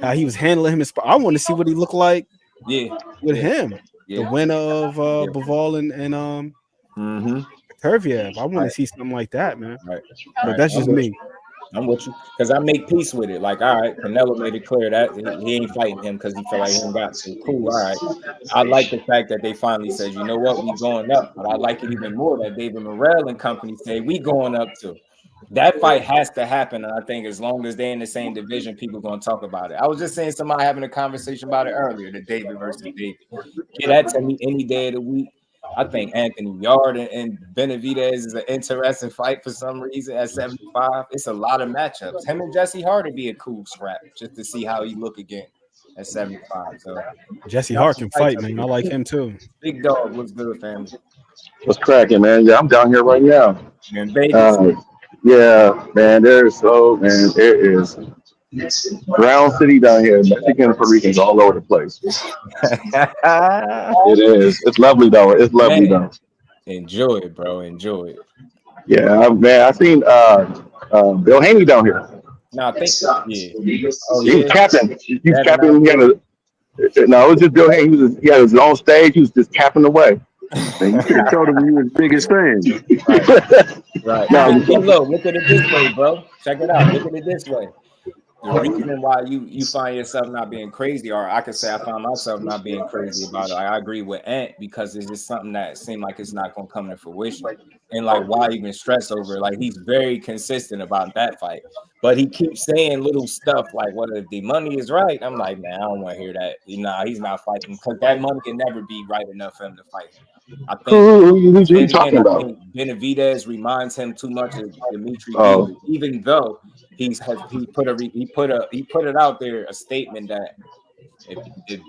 how he was handling him. I want to see what he looked like with Yeah. him. Yeah. The winner of Bivol and Turviev. I want to see something like that, man. Right. But that's just me. I'm with you because I make peace with it. Like, all right, Canelo made it clear that he ain't fighting him because he feel like he ain't got to. Cool, all right. I like the fact that they finally said, you know what, we going up. But I like it even more that David Morrell and company say we going up too. That fight has to happen, and I think as long as they're in the same division, people gonna talk about it. I was just saying somebody having a conversation about it earlier, the David versus David. Get that to me any day of the week. I think Anthony Yard and Benavidez is an interesting fight for some reason at 75. It's a lot of matchups. Him and Jesse Hart would be a cool scrap just to see how he look again at 75. So Jesse Hart can fight, man. I like him too. Big dog, what's good, family? What's cracking, man? Yeah, I'm down here right now. In Vegas. Yeah, man. There is Brown City down here. Mexican and Puerto Ricans all over the place. It is. It's lovely though. It's lovely though. Enjoy it, bro. Enjoy it. Yeah, man. I seen Bill Haney down here. No, I think He was capping. He was capping. No, it was just Bill Haney. He had his own stage. He was just capping away. Man, you could have told him you was the biggest fan. Right. No, Look at it this way, bro. Check it out. Look at it this way. The reason why you find yourself not being crazy, or I could say I find myself not being crazy about it. I agree with Ant because it's just something that seemed like it's not gonna come to fruition. And like, why even stress over it? Like, he's very consistent about that fight, but he keeps saying little stuff like, "What if the money is right?" I'm like, man, I don't want to hear that. Nah, he's not fighting because that money can never be right enough for him to fight. I think, who you talking about? I think Benavidez reminds him too much of Dimitri Bivol, even though he put it out there, a statement that if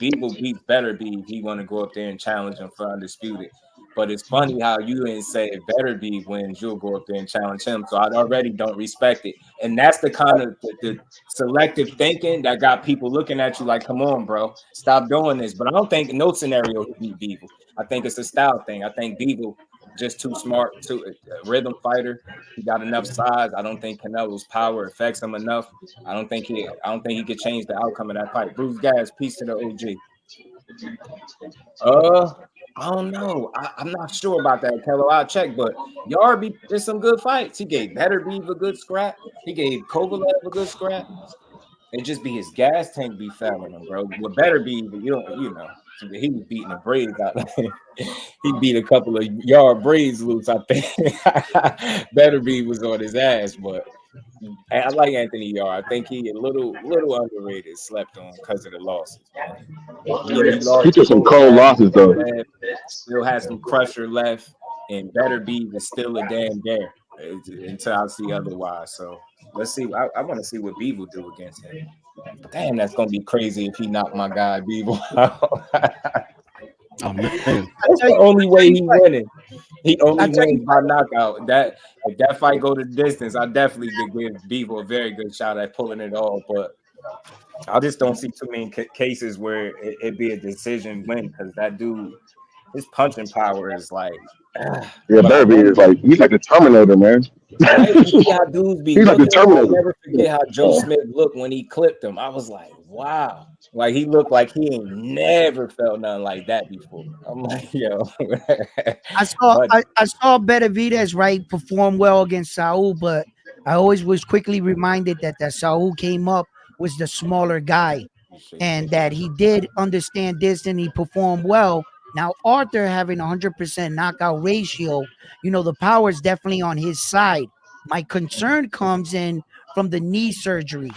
Bivol beats Beterbiev, he want to go up there and challenge him for undisputed. But it's funny how you didn't say if Beterbiev wins, you'll go up there and challenge him. So I already don't respect it. And that's the kind of the selective thinking that got people looking at you like, come on, bro, stop doing this. But I don't think in no scenario he beat Bivol. I think it's a style thing. I think Bivol just too smart, a rhythm fighter. He got enough size. I don't think Canelo's power affects him enough. I don't think he could change the outcome of that fight. Bruce Gas, peace to the OG. I don't know. I'm not sure about that, Kello. I'll check, but Yard there's some good fights. He gave Beterbiev a good scrap. He gave Kovalev a good scrap. It just be his gas tank be failing him, bro. With Beterbiev, you know, he was beating the braids out. He beat a couple of Yard braids loose, I think. Beterbiev was on his ass, but I like Anthony Yard. I think he a little underrated, slept on because of the losses. He took some cold losses though. Still has some crusher left, and Beterbiev is still a damn dare until I see otherwise. So let's see. I want to see what Bivol do against him. Damn, that's gonna be crazy if he knocked my guy Bivol out. Oh man, that's the only way he winning. He only wins by knockout. That if that fight go to distance, I definitely could give Bivol a very good shot at pulling it off. But I just don't see too many cases where it be a decision win because that dude, his punching power is like. Yeah, Beterbiev is like he's like a Terminator, man. Right? You see how dudes be he's like a Terminator. I'll never forget how Joe Smith looked when he clipped him. I was like, wow. Like he looked like he ain't never felt nothing like that before. I'm like, yo. I saw Benavidez perform well against Saul, but I always was quickly reminded that Saul came up was the smaller guy, and that he did understand this and he performed well. Now Arthur having 100% knockout ratio, you know, the power is definitely on his side. My concern comes in from the knee surgery,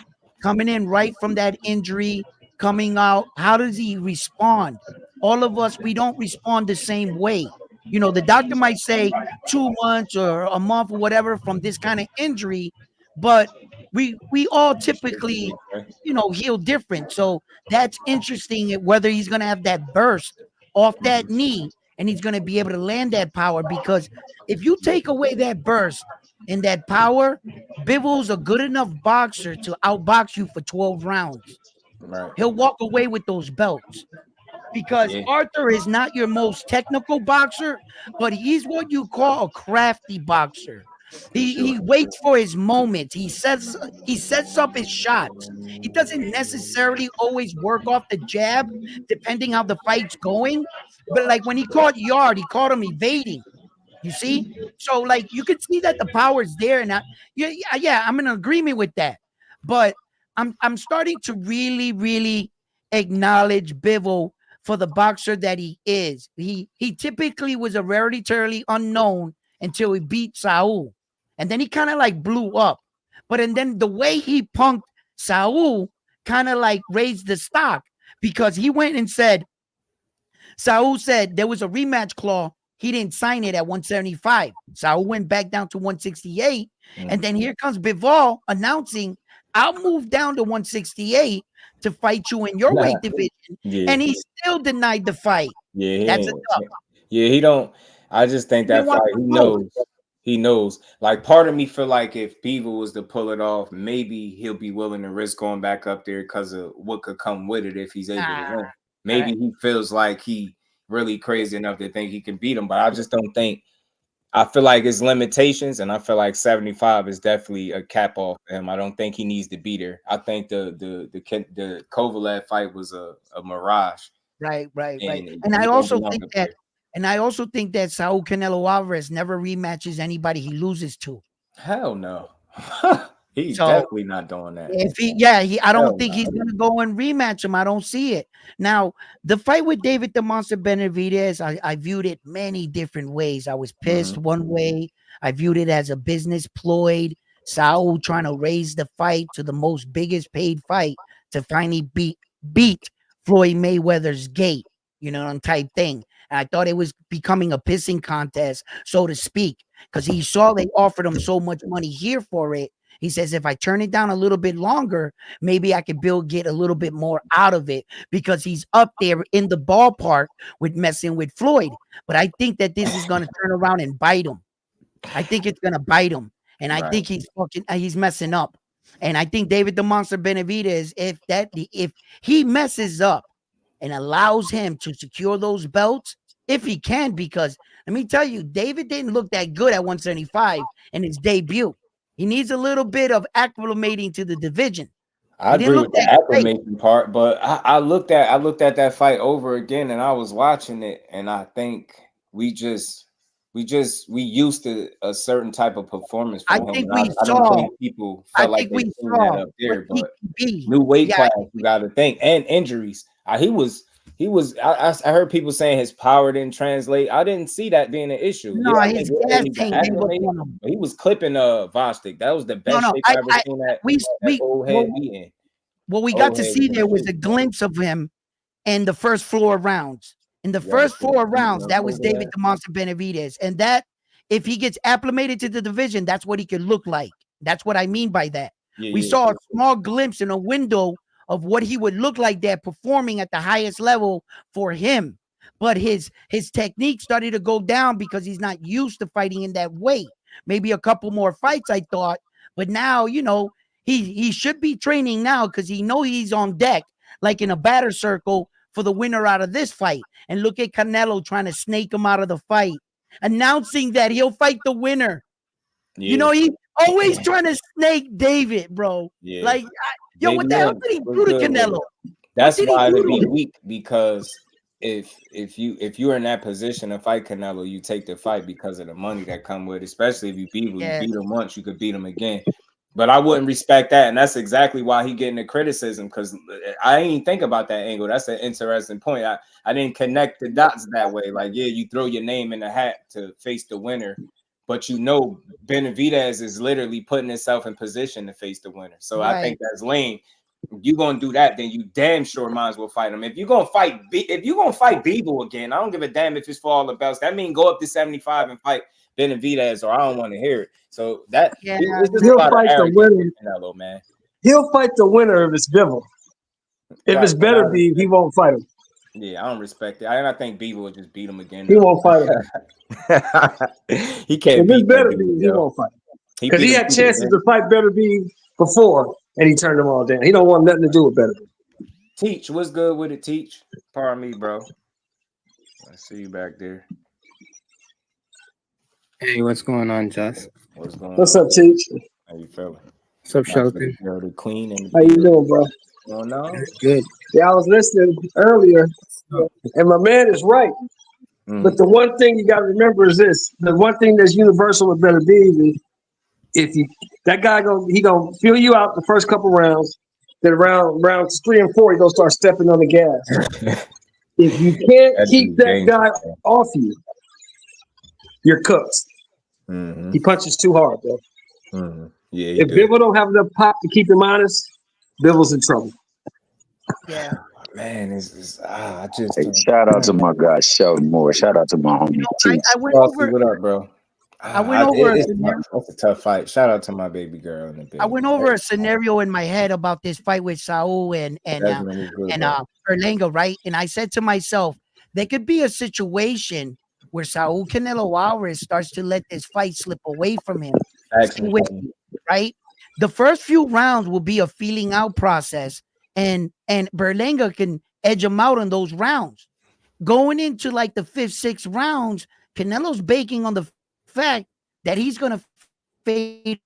coming in right from that injury. Coming out, how does he respond? All of us, we don't respond the same way. You know, the doctor might say 2 months or a month or whatever from this kind of injury, but we all typically, you know, heal different. So that's interesting whether he's going to have that burst off that knee and he's going to be able to land that power, because if you take away that burst and that power, Bivol's a good enough boxer to outbox you for 12 rounds. Right. He'll walk away with those belts because Arthur is not your most technical boxer, but he's what you call a crafty boxer. He waits for his moment. He sets up his shots. He doesn't necessarily always work off the jab, depending how the fight's going. But like when he caught Yard, he caught him evading. You see? So like you can see that the power's there, and yeah, I'm in agreement with that. But I'm starting to really acknowledge Bivol for the boxer that he is. He typically was a rarely unknown until he beat Saul. And then he kind of like blew up. But and then the way he punked Saul kind of like raised the stock, because he went and said, Saul said there was a rematch clause. He didn't sign it at 175. Saul went back down to 168. And then here comes Bivol announcing, I'll move down to 168 to fight you in your weight division. Yeah. And he still denied the fight. Yeah, That's enough. Yeah, he don't. I just think that fight, he knows. He knows. Like, part of me feel like if Beaver was to pull it off, maybe he'll be willing to risk going back up there because of what could come with it if he's able to win. Maybe he feels like he really crazy enough to think he can beat him, but I just don't think. I feel like his limitations, and I feel like 75 is definitely a cap off for him. I don't think he needs to be there. I think the Kovalev fight was a mirage. Right. And I also think that Saul Canelo Alvarez never rematches anybody he loses to. Hell no. He's definitely not doing that. I don't think he's gonna go and rematch him. I don't see it. Now, the fight with David the Monster Benavidez, I viewed it many different ways. I was pissed one way. I viewed it as a business ploy. Saul trying to raise the fight to the most biggest paid fight to finally beat Floyd Mayweather's gate, type thing. And I thought it was becoming a pissing contest, so to speak, because he saw they offered him so much money here for it. He says, if I turn it down a little bit longer, maybe I can get a little bit more out of it, because he's up there in the ballpark with messing with Floyd. But I think that this is going to turn around and bite him. I think it's going to bite him. And I think he's messing up. And I think David the Monster Benavidez, if he messes up and allows him to secure those belts, if he can, because let me tell you, David didn't look that good at 175 in his debut. He needs a little bit of acclimating to the division. I agree with the acclimation part, but I looked at that fight over again, and I was watching it, and I think we used to a certain type of performance from him. I don't think people felt like they seen that up there, but new weight class, you got to think, and injuries. I heard people saying his power didn't translate. I didn't see that being an issue. No, his gas tank. He was clipping Vostok. That was the best shape I've ever seen that old head be in. What we got to see there was a glimpse of him in the first 4 rounds. In the first 4 rounds, that was David the Monster Benavidez. And that, if he gets acclimated to the division, that's what he could look like. That's what I mean by that. We saw a small glimpse in a window of what he would look like there performing at the highest level for him. But his technique started to go down because he's not used to fighting in that weight. Maybe a couple more fights, I thought. But now, he should be training now, because he know he's on deck, like in a batter circle, for the winner out of this fight. And look at Canelo trying to snake him out of the fight, announcing that he'll fight the winner. He's always trying to snake David, bro. Like, what the hell did he do to Canelo? That's why it'd be weak, because if you're in that position to fight Canelo, you take the fight because of the money that come with it. Especially if you beat him, you beat him once, you could beat him again. But I wouldn't respect that, and that's exactly why he getting the criticism, because I didn't even think about that angle. That's an interesting point. I didn't connect the dots that way. Like, you throw your name in the hat to face the winner, but Benavidez is literally putting himself in position to face the winner. So I think that's lame. If you're gonna do that, then you damn sure might as well fight him. If you're gonna fight Bebo again, I don't give a damn if it's for all the belts. That means go up to 75 and fight Benavidez, or I don't want to hear it. So that he'll fight the winner. Canelo, man. He'll fight the winner if it's Bivol. If it's better Beav, he won't fight him. Yeah, I don't respect it. I think Beaver will just beat him again. He won't fight him. He can't. If it's better Beav, he won't fight him. Because he had chances to fight better Beav before, and he turned them all down. He don't want nothing to do with better Beav. Teach, what's good with it, Teach? Pardon me, bro. I see you back there. Hey, what's going on, Jess? What's going What's on? up, Teach? How you feeling? What's up, Shelton? The clean and How you doing, bro? Oh no. Good. Yeah, I was listening earlier, and my man is right. But the one thing you got to remember is this: the one thing that's universal with Better Beasley, if you that guy he gonna feel you out the first couple rounds, then rounds 3 and 4 he gonna start stepping on the gas. If you can't keep that guy off you, you're cooked. He punches too hard, bro. Yeah. If Bivol don't have enough pop to keep him honest, Bivol's in trouble. Yeah. Man, I just shout out to my guy Sheldon Moore. Shout out to my homie. I went over. What up, bro? I went over. That's a tough fight. Shout out to my baby girl in the bed. I went over a scenario in my head about this fight with Saul and Berlanga, right? And I said to myself, there could be a situation where Saul Canelo Alvarez starts to let this fight slip away from him. Right? The first few rounds will be a feeling out process, and Berlanga can edge him out on those rounds. Going into like the 5th, 6th rounds, Canelo's baking on the fact that he's going to fade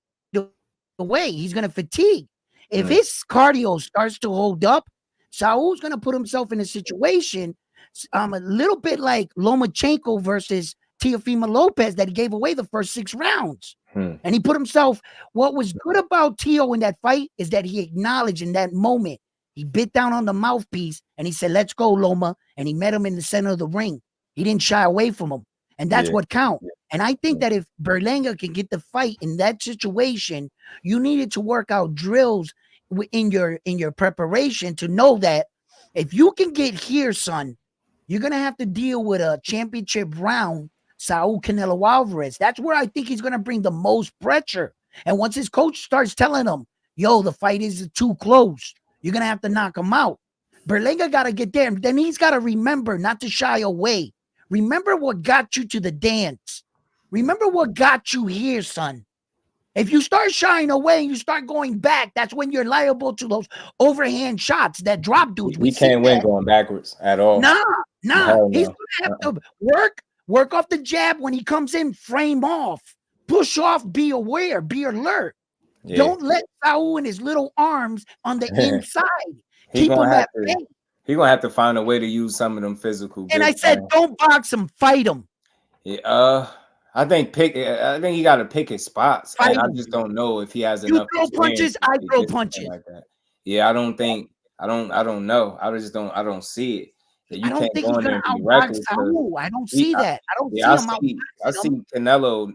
away. He's going to fatigue. If his cardio starts to hold up, Saul's going to put himself in a situation a little bit like Lomachenko versus Teofimo Lopez that he gave away the first 6 rounds. And he put himself, what was good about Teo in that fight is that he acknowledged in that moment, he bit down on the mouthpiece and he said, let's go, Loma. And he met him in the center of the ring. He didn't shy away from him. And that's what counts. And I think that if Berlanga can get the fight in that situation, you needed to work out drills in your preparation to know that if you can get here, son, you're going to have to deal with a championship round, Saul Canelo Alvarez. That's where I think he's going to bring the most pressure. And once his coach starts telling him, yo, the fight is too close, you're going to have to knock him out. Berlanga got to get there. Then he's got to remember not to shy away. Remember what got you to the dance. Remember what got you here, son. If you start shying away and you start going back, that's when you're liable to those overhand shots that drop dudes. We can't win going backwards at all. Nah. No. He's going to have to work off the jab when he comes in, frame off, push off, be aware, be alert. Yeah. Don't let Saul and his little arms on the inside keep him at bay. He's going to have to find a way to use some of them physical. And I said, don't box him, fight him. Yeah, I think he got to pick his spots. And I just don't know if he has enough. You throw punches, I throw punches. Like that. Yeah, I don't know. I don't see it. I don't think he's going to outbox Saul. I don't see that. I don't see him. I see Canelo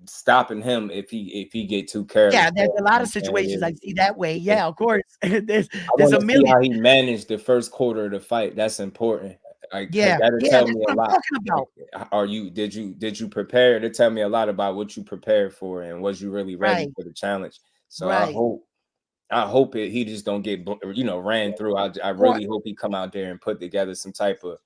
stopping him if he get too careless. Yeah, there's a lot of situations I see that way. Yeah, of course. there's a million. How he managed the first quarter of the fight. That's important. Like, that'll tell me a lot. Did you prepare? To tell me a lot about what you prepared for and was you really ready for the challenge. So I hope he just don't get ran through. I really hope he come out there and put together some type of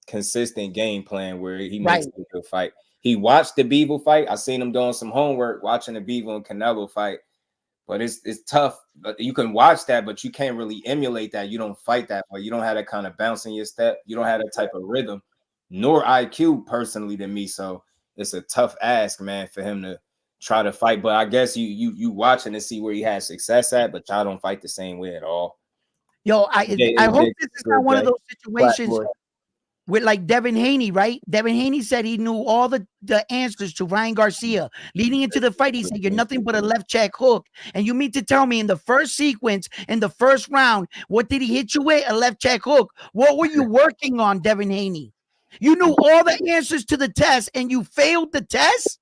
consistent game plan where he makes a good fight. He watched the Bivol fight. I seen him doing some homework watching the Bivol and Canelo fight, but it's tough. You can watch that, but you can't really emulate that. You don't fight that way. You don't have that kind of bounce in your step. You don't have that type of rhythm, nor IQ personally to me. So it's a tough ask, man, for him to try to fight. But I guess you watching to see where he has success at, but y'all don't fight the same way at all. Yo, I hope this is not one of those situations with like Devin Haney, right? Devin Haney said he knew all the answers to Ryan Garcia. Leading into the fight, he said, you're nothing but a left check hook. And you mean to tell me in the first sequence, in the first round, what did he hit you with? A left check hook. What were you working on, Devin Haney? You knew all the answers to the test and you failed the test?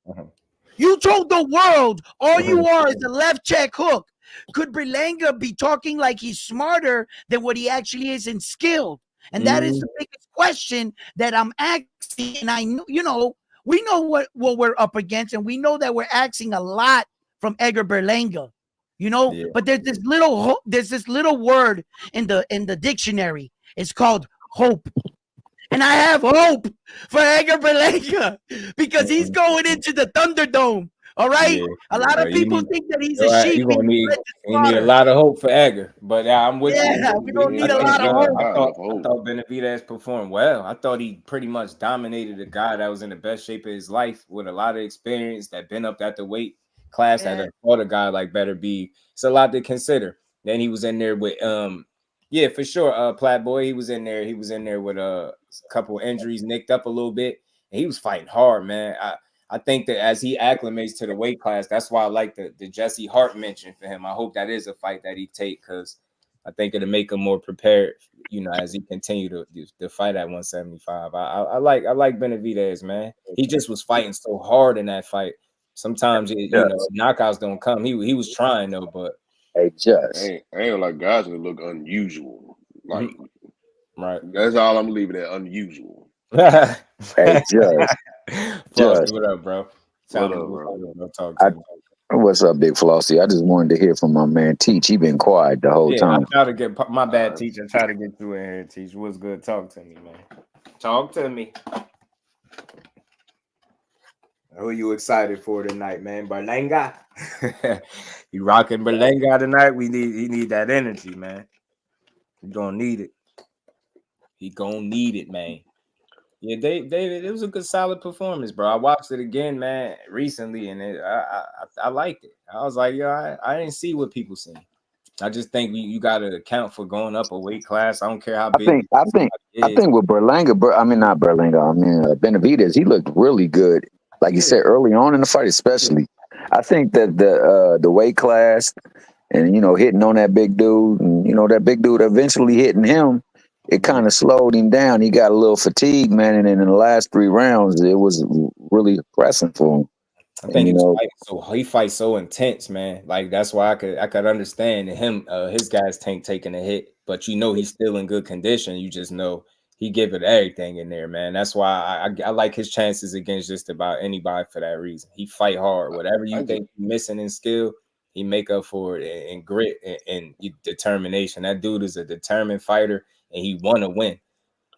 You told the world all you are is a left check hook. Could Berlanga be talking like he's smarter than what he actually is in skill? And that is the biggest question that I'm asking. And I know, we know what we're up against, and we know that we're asking a lot from Edgar Berlanga, but there's this little word in the dictionary. It's called hope. And I have hope for Edgar Berlanga because he's going into the Thunderdome. All right. Yeah, A lot of you people need, think that he's all a right, sheep and he's led to you need a slaughter. lot of hope for Edgar. But I'm with you. Yeah, we don't need a lot of hope. I thought Benavidez performed well. I thought he pretty much dominated a guy that was in the best shape of his life with a lot of experience that been up at the weight class that I thought a guy like better be. It's a lot to consider. Then he was in there with yeah, for sure. Platt Boy, he was in there. He was in there with a couple injuries, nicked up a little bit, and he was fighting hard, man. I think that as he acclimates to the weight class, that's why I like the Jesse Hart mention for him. I hope that is a fight that he take because I think it'll make him more prepared, you know, as he continue to fight at 175. I like Benavidez, man. He just was fighting so hard in that fight. Sometimes you know, knockouts don't come. He was trying though, but hey, just I ain't like guys that look unusual. Like right. That's all I'm leaving at unusual. Hey, just what up, bro? What up, bro? Talk to me. What's up, Big Flossy? I just wanted to hear from my man Teach. He been quiet the whole time. I try to get my bad teacher. Try to get through in here, Teach. What's good? Talk to me, man. Talk to me. Who you excited for tonight, man? Berlanga. You rocking Berlanga tonight? He need that energy, man. He gonna need it. He gonna need it, man. Yeah, David, it was a good, solid performance, bro. I watched it again, man, recently, and I liked it. I was like, yo, I didn't see what people see. I just think you got to account for going up a weight class. I don't care how big. I think with Berlanga, not Berlanga. I mean Benavidez, he looked really good. Like you said early on in the fight, especially. I think that the weight class and hitting on that big dude, and that big dude eventually hitting him. It kind of slowed him down. He got a little fatigued, man. And then in the last 3 rounds, it was really pressing for him. I think he fights so intense, man. Like that's why I could understand him, his gas tank taking a hit, but he's still in good condition. You just know he give it everything in there, man. That's why I like his chances against just about anybody for that reason. He fight hard. Whatever you think you're missing in skill, he make up for it in grit and determination. That dude is a determined fighter. And he want to win.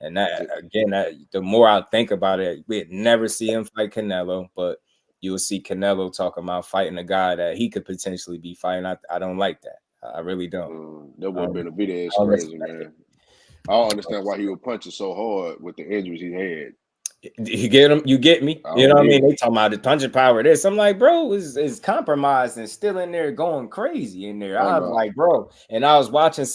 And the more I think about it, we'd never see him fight Canelo, but you'll see Canelo talking about fighting a guy that he could potentially be fighting. I don't like that. I really don't. That would have been a video crazy, man. I don't understand why he was punching so hard with the injuries he had. You get him, you get me. You know what I mean? They talking about the punching power. This, I'm like, bro, is compromised and still in there going crazy in there. I was like, bro, and I was watching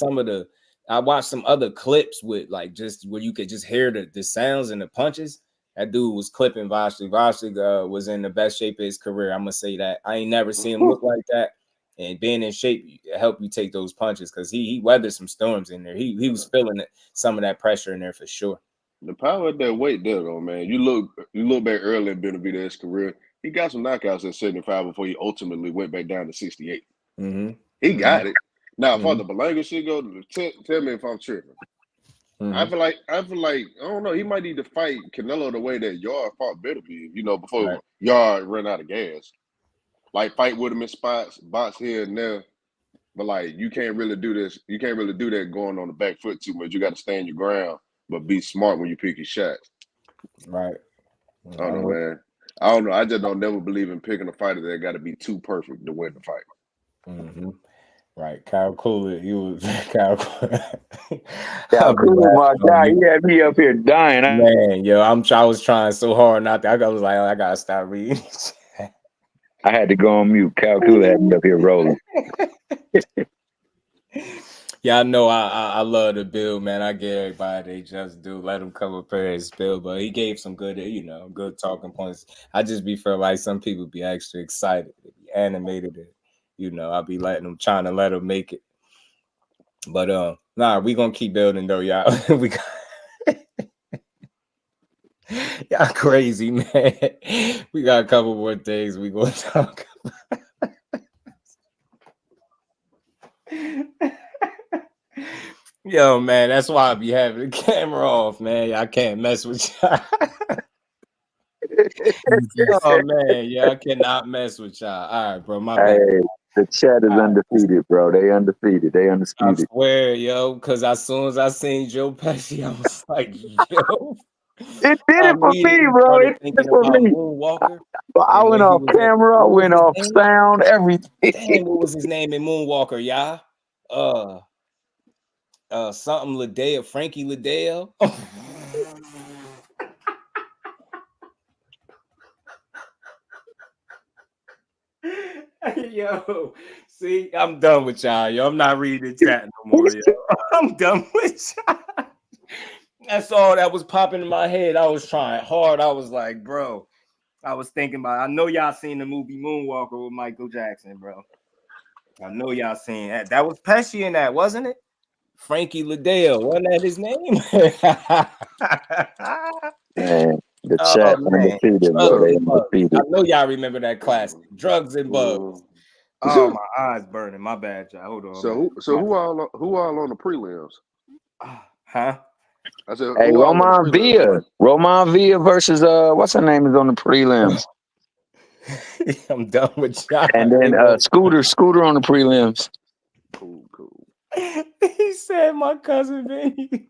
I watched some other clips with like just where you could just hear the sounds and the punches. That dude was clipping Vasily. Vasily was in the best shape of his career. I'm gonna say that. I ain't never seen him look like that. And being in shape help you take those punches because he weathered some storms in there. He was feeling some of that pressure in there for sure. The power of that weight there, though, man. You look back early in Benavidez's career. He got some knockouts at 75 before he ultimately went back down to 68. He got it. Now, for the Berlanga shit go, tell me if I'm tripping. I feel like I don't know. He might need to fight Canelo the way that Yard fought Benavidez, before Yard ran out of gas. Like fight with him in spots, box here and there. But like you can't really do this. You can't really do that going on the back foot too much. You got to stand your ground, but be smart when you pick your shots. Right. I don't know, man. I don't know. I just don't never believe in picking a fighter that got to be too perfect to win the fight. Right, Kyle Cooley. He was Kyle Cooley. Kyle Cooley, my guy. He had me up here dying. Man, yo, I was trying so hard not to. I was like, I gotta stop reading. I had to go on mute. Kyle Cooley had me up here rolling. Yeah, I know. I love the build, man. I get everybody they just do. Let them come up here and spill, but he gave some good, good talking points. I just be feel like some people be extra excited, be animated. I'll be trying to let them make it. But nah, we gonna keep building though, y'all. Y'all crazy, man. We got a couple more things we gonna talk about. Yo, man, that's why I be having the camera off, man. I can't mess with y'all. Oh man, yeah, I cannot mess with y'all. All right, bro, my bad. The chat is undefeated, bro. They undefeated. They undisputed. I swear, yo, because as soon as I seen Joe Pesci, I was like, yo, It did I it for me, immediately bro. started It did it thinking for about me. Moonwalker. I And went when he off was in, camera, I what was went his off name? sound, everything. Damn, what was his name in Moonwalker, y'all? Something Liddell, Frankie Liddell. Yo, see, I'm done with y'all, yo. I'm not reading the chat no more, yo. I'm done with y'all. That's all that was popping in my head. I was trying hard. I was like, bro, I was thinking about. I know y'all seen the movie Moonwalker with Michael Jackson, bro. I know y'all seen that. That was Pesci in that, wasn't it? Frankie Liddell, wasn't that his name? Man, the Oh chat man, undefeated, bro. Drugs They and Bugs. I undefeated. know y'all remember that classic, Drugs and Bugs. Oh, my eyes burning. My bad, y'all. Hold on. So who all on the prelims? Huh? I said Hey, who all on the Roman prelims Villa. tonight? Roman Villa versus what's her name is on the prelims. I'm done with y'all. And then Scooter on the prelims. Cool. He said my cousin Vinny.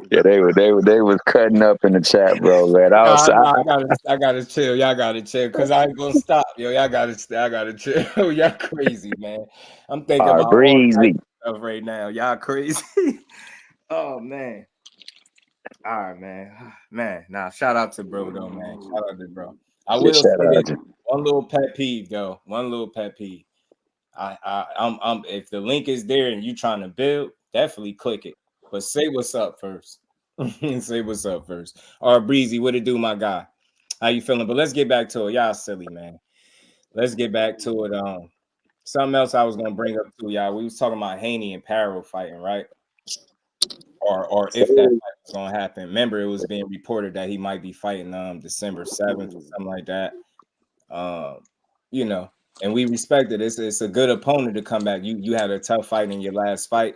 Yeah, they was cutting up in the chat, bro, man. I gotta chill. Y'all gotta chill because I ain't gonna stop. Yo, I gotta chill. Y'all crazy, man. I'm thinking about all types breezy. of stuff right now. Y'all crazy. Oh man. All right, man. Nah, shout out to bro though, man. Shout out to bro. I will say this. One little pet peeve though. I'm if the link is there and you trying to build, definitely click it. But say what's up first. Say what's up first. All right, Breezy, what it do, my guy? How you feeling? But let's get back to it. Y'all silly, man. Let's get back to it. Something else I was gonna bring up to y'all. We was talking about Haney and Paro fighting, right? Or if that fight was gonna happen. Remember, it was being reported that he might be fighting December 7th or something like that. You know, and we respect it. It's a good opponent to come back. You had a tough fight in your last fight.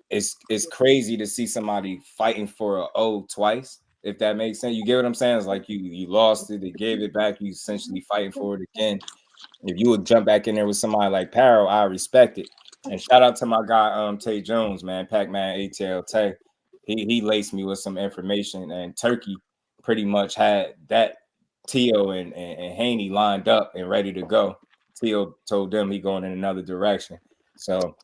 It's crazy to see somebody fighting for a O twice, if that makes sense. You get what I'm saying? It's like you lost it, they gave it back, you essentially fighting for it again. If you would jump back in there with somebody like Paro, I respect it. And shout out to my guy Tay Jones, man, Pac-Man ATL Tay. He laced me with some information, and Turkey pretty much had that Teo and Haney lined up and ready to go. Teo told them he going in another direction. So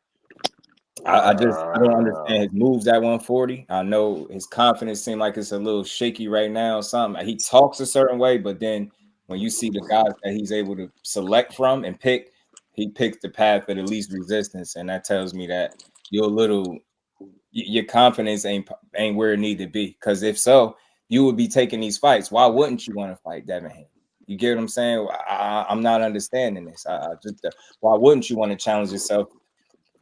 I don't understand his moves at 140. I know his confidence seems like it's a little shaky right now. Something he talks a certain way, but then when you see the guys that he's able to select from and pick, he picks the path of the least resistance, and that tells me that your confidence ain't where it need to be. Because if so, you would be taking these fights. Why wouldn't you want to fight Devin Haney? You get what I'm saying? I'm not understanding this. Why wouldn't you want to challenge yourself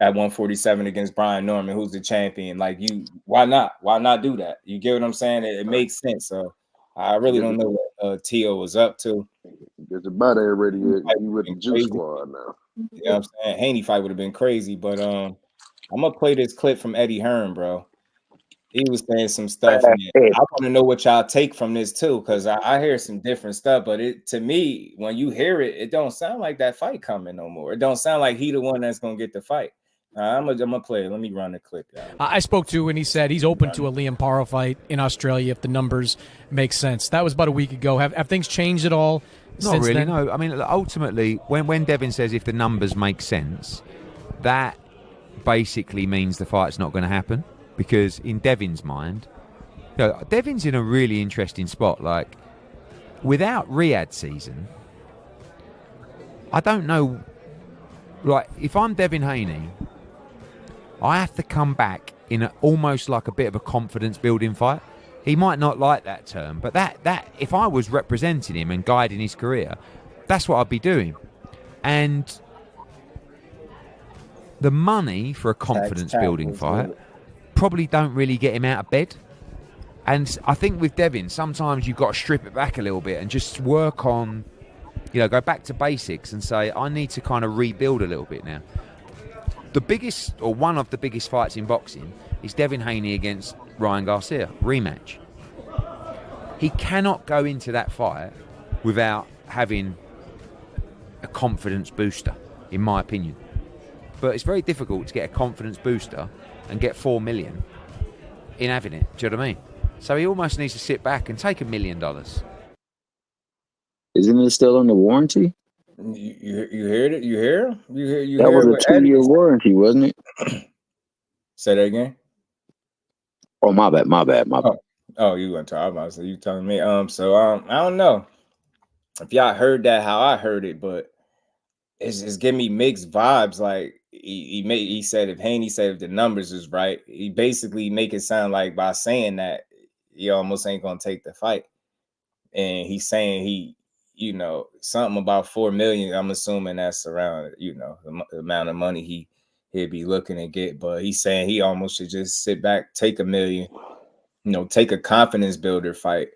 at 147 against Brian Norman, who's the champion? Like, why not do that? You get what I'm saying? It makes sense. So I really don't know what Teo was up to. There's about already. He with the Juice Squad now. You know what I'm saying? Haney fight would have been crazy, but I'm gonna play this clip from Eddie Hearn, bro. He was saying some stuff. I want to know what y'all take from this too, because I hear some different stuff. But to me, when you hear it, it don't sound like that fight coming no more. It don't sound like he the one that's gonna get the fight. I'm gonna play it. Let me run the clip, y'all. I spoke to and he said he's open to a Liam Paro fight in Australia if the numbers make sense. That was about a week ago. Have things changed at all? Not really, then? no. I mean, ultimately, when Devin says if the numbers make sense, that basically means the fight's not going to happen, because in Devin's mind, Devin's in a really interesting spot. Like, without Riyadh season, I don't know. Like, if I'm Devin Haney, I have to come back in almost like a bit of a confidence building fight. He might not like that term, but that if I was representing him and guiding his career, that's what I'd be doing. And the money for a confidence building fight probably don't really get him out of bed. And I think with Devin, sometimes you've got to strip it back a little bit and just work on, go back to basics and say, I need to kind of rebuild a little bit now. The biggest, or one of the biggest fights in boxing is Devin Haney against Ryan Garcia, rematch. He cannot go into that fight without having a confidence booster, in my opinion. But it's very difficult to get a confidence booster and get 4 million in having it. Do you know what I mean? So he almost needs to sit back and take $1 million. Isn't it still under warranty? You heard it? You hear? You That hear was what a 2-year warranty, wasn't it? Say that again. Oh, my bad. Oh, you gonna talk about? So you telling me? So I don't know if y'all heard that how I heard it, but it's giving me mixed vibes. Like he said if Haney said if the numbers is right, he basically make it sound like by saying that he almost ain't gonna take the fight, and he's saying something about 4 million. I'm assuming that's around the amount of money he'd be looking to get, but he's saying he almost should just sit back, take $1 million, take a confidence builder fight.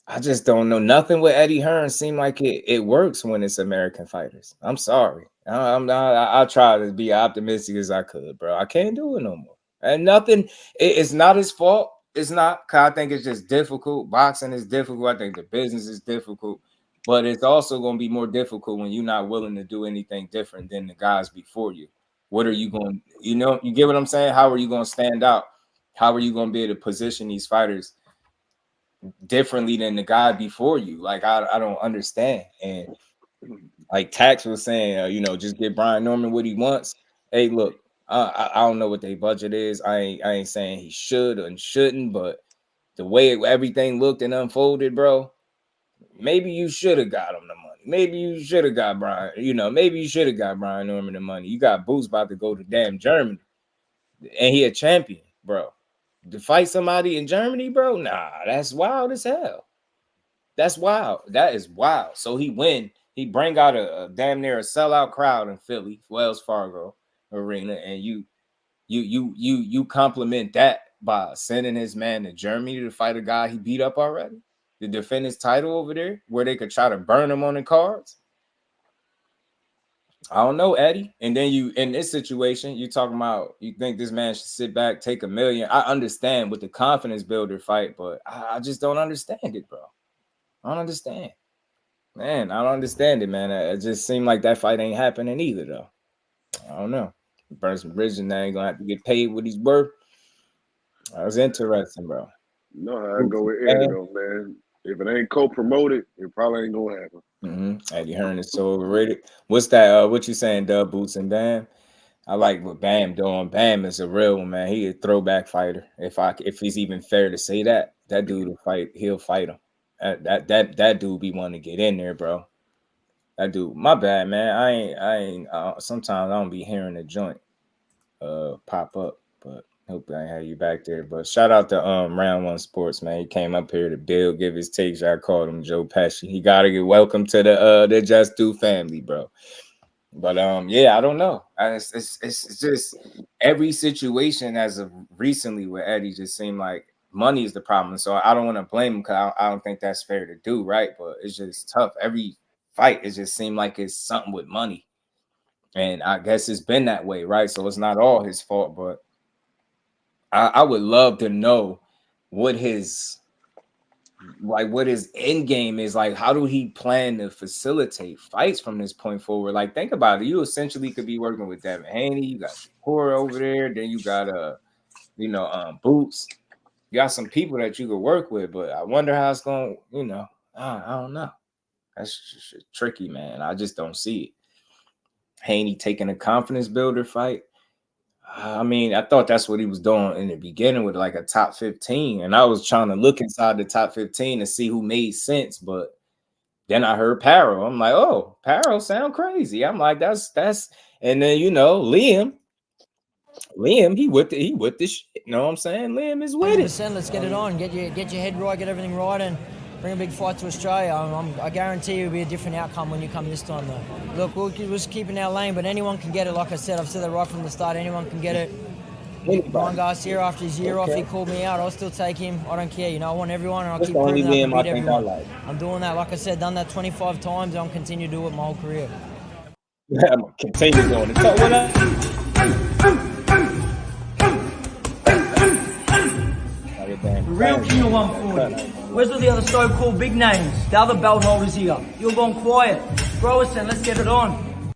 I just don't know. Nothing with Eddie Hearn seem like it works when it's American fighters. I'm sorry. I try to be optimistic as I could, bro. I can't do it no more. And nothing. It's not his fault. It's not. Cause I think it's just difficult. Boxing is difficult. I think the business is difficult. But it's also going to be more difficult when you're not willing to do anything different than the guys before you. What are you going? You get what I'm saying? How are you going to stand out? How are you going to be able to position these fighters differently than the guy before you? Like I don't understand. And like Tax was saying, just get Brian Norman what he wants. Hey, look, I don't know what their budget is. I ain't saying he should and shouldn't, but the way everything looked and unfolded, bro, maybe you should have got him the money. Maybe you should have got Brian. Maybe you should have got Brian Norman the money. You got Boots about to go to damn Germany, and he a champion, bro. To fight somebody in Germany, bro, nah, that's wild as hell. That's wild. That is wild. So he win. He bring out a damn near a sellout crowd in Philly, Wells Fargo Arena, and you compliment that by sending his man to Germany to fight a guy he beat up already, to defend his title over there, where they could try to burn him on the cards. I don't know, Eddie. And then you, in this situation, you talking about you think this man should sit back, take $1 million. I understand with the confidence builder fight, but I just don't understand it, bro. I don't understand. Man, I don't understand it, man. It just seemed like that fight ain't happening either, though. I don't know. Burns Bridges now ain't gonna have to get paid what he's worth. That was interesting, bro. You know how I go with Eddie, though, man. If it ain't co-promoted, it probably ain't gonna happen. Eddie Hearn is so overrated. What's that? What you saying, Dub, Boots and Bam? I like what Bam doing. Bam is a real one, man. He a throwback fighter. If he's even fair to say that dude will fight, he'll fight him. That dude be wanting to get in there, bro. That dude, my bad, man. I ain't. Sometimes I don't be hearing the joint pop up, but hope I have you back there. But shout out to Round One Sports, man. He came up here to build, give his takes. I called him Joe Pesci. He gotta get welcome to the Just Do family, bro. But yeah, I don't know. It's just every situation as of recently with Eddie just seemed like money is the problem. So I don't want to blame him because I don't think that's fair to do, right? But it's just tough. Every fight, it just seemed like it's something with money. And I guess it's been that way, right? So it's not all his fault, but I would love to know what his end game is. Like, how do he plan to facilitate fights from this point forward? Like, think about it. You essentially could be working with Devin Haney. You got Shakur over there. Then you got Boots. You got some people that you could work with, but I wonder how it's going. I don't know. That's just tricky, man. I just don't see it. Haney taking a confidence builder fight. I mean, I thought that's what he was doing in the beginning with like a top 15. And I was trying to look inside the top 15 to see who made sense. But then I heard Paro. I'm like, oh, Paro sound crazy. I'm like, that's and then Liam, he with the shit. You know what I'm saying? Liam is with it. Let's get it on. Get your head right, get everything right, and bring a big fight to Australia. I guarantee you it'll be a different outcome when you come this time, though. Look, we'll just keep in our lane, but anyone can get it. Like I said, I've said that right from the start. Anyone can get it. Brian Garcia, after his year off, he called me out. I'll still take him. I don't care. I want everyone, and I'll keep proving that I can beat everyone. I'm doing that. Like I said, done that 25 times, and I'll continue to do it my whole career. I'm going to continue doing it. So the real king of 140. Where's all the other so-called big names? The other belt holders here. You're gone quiet. Bro, let's get it on.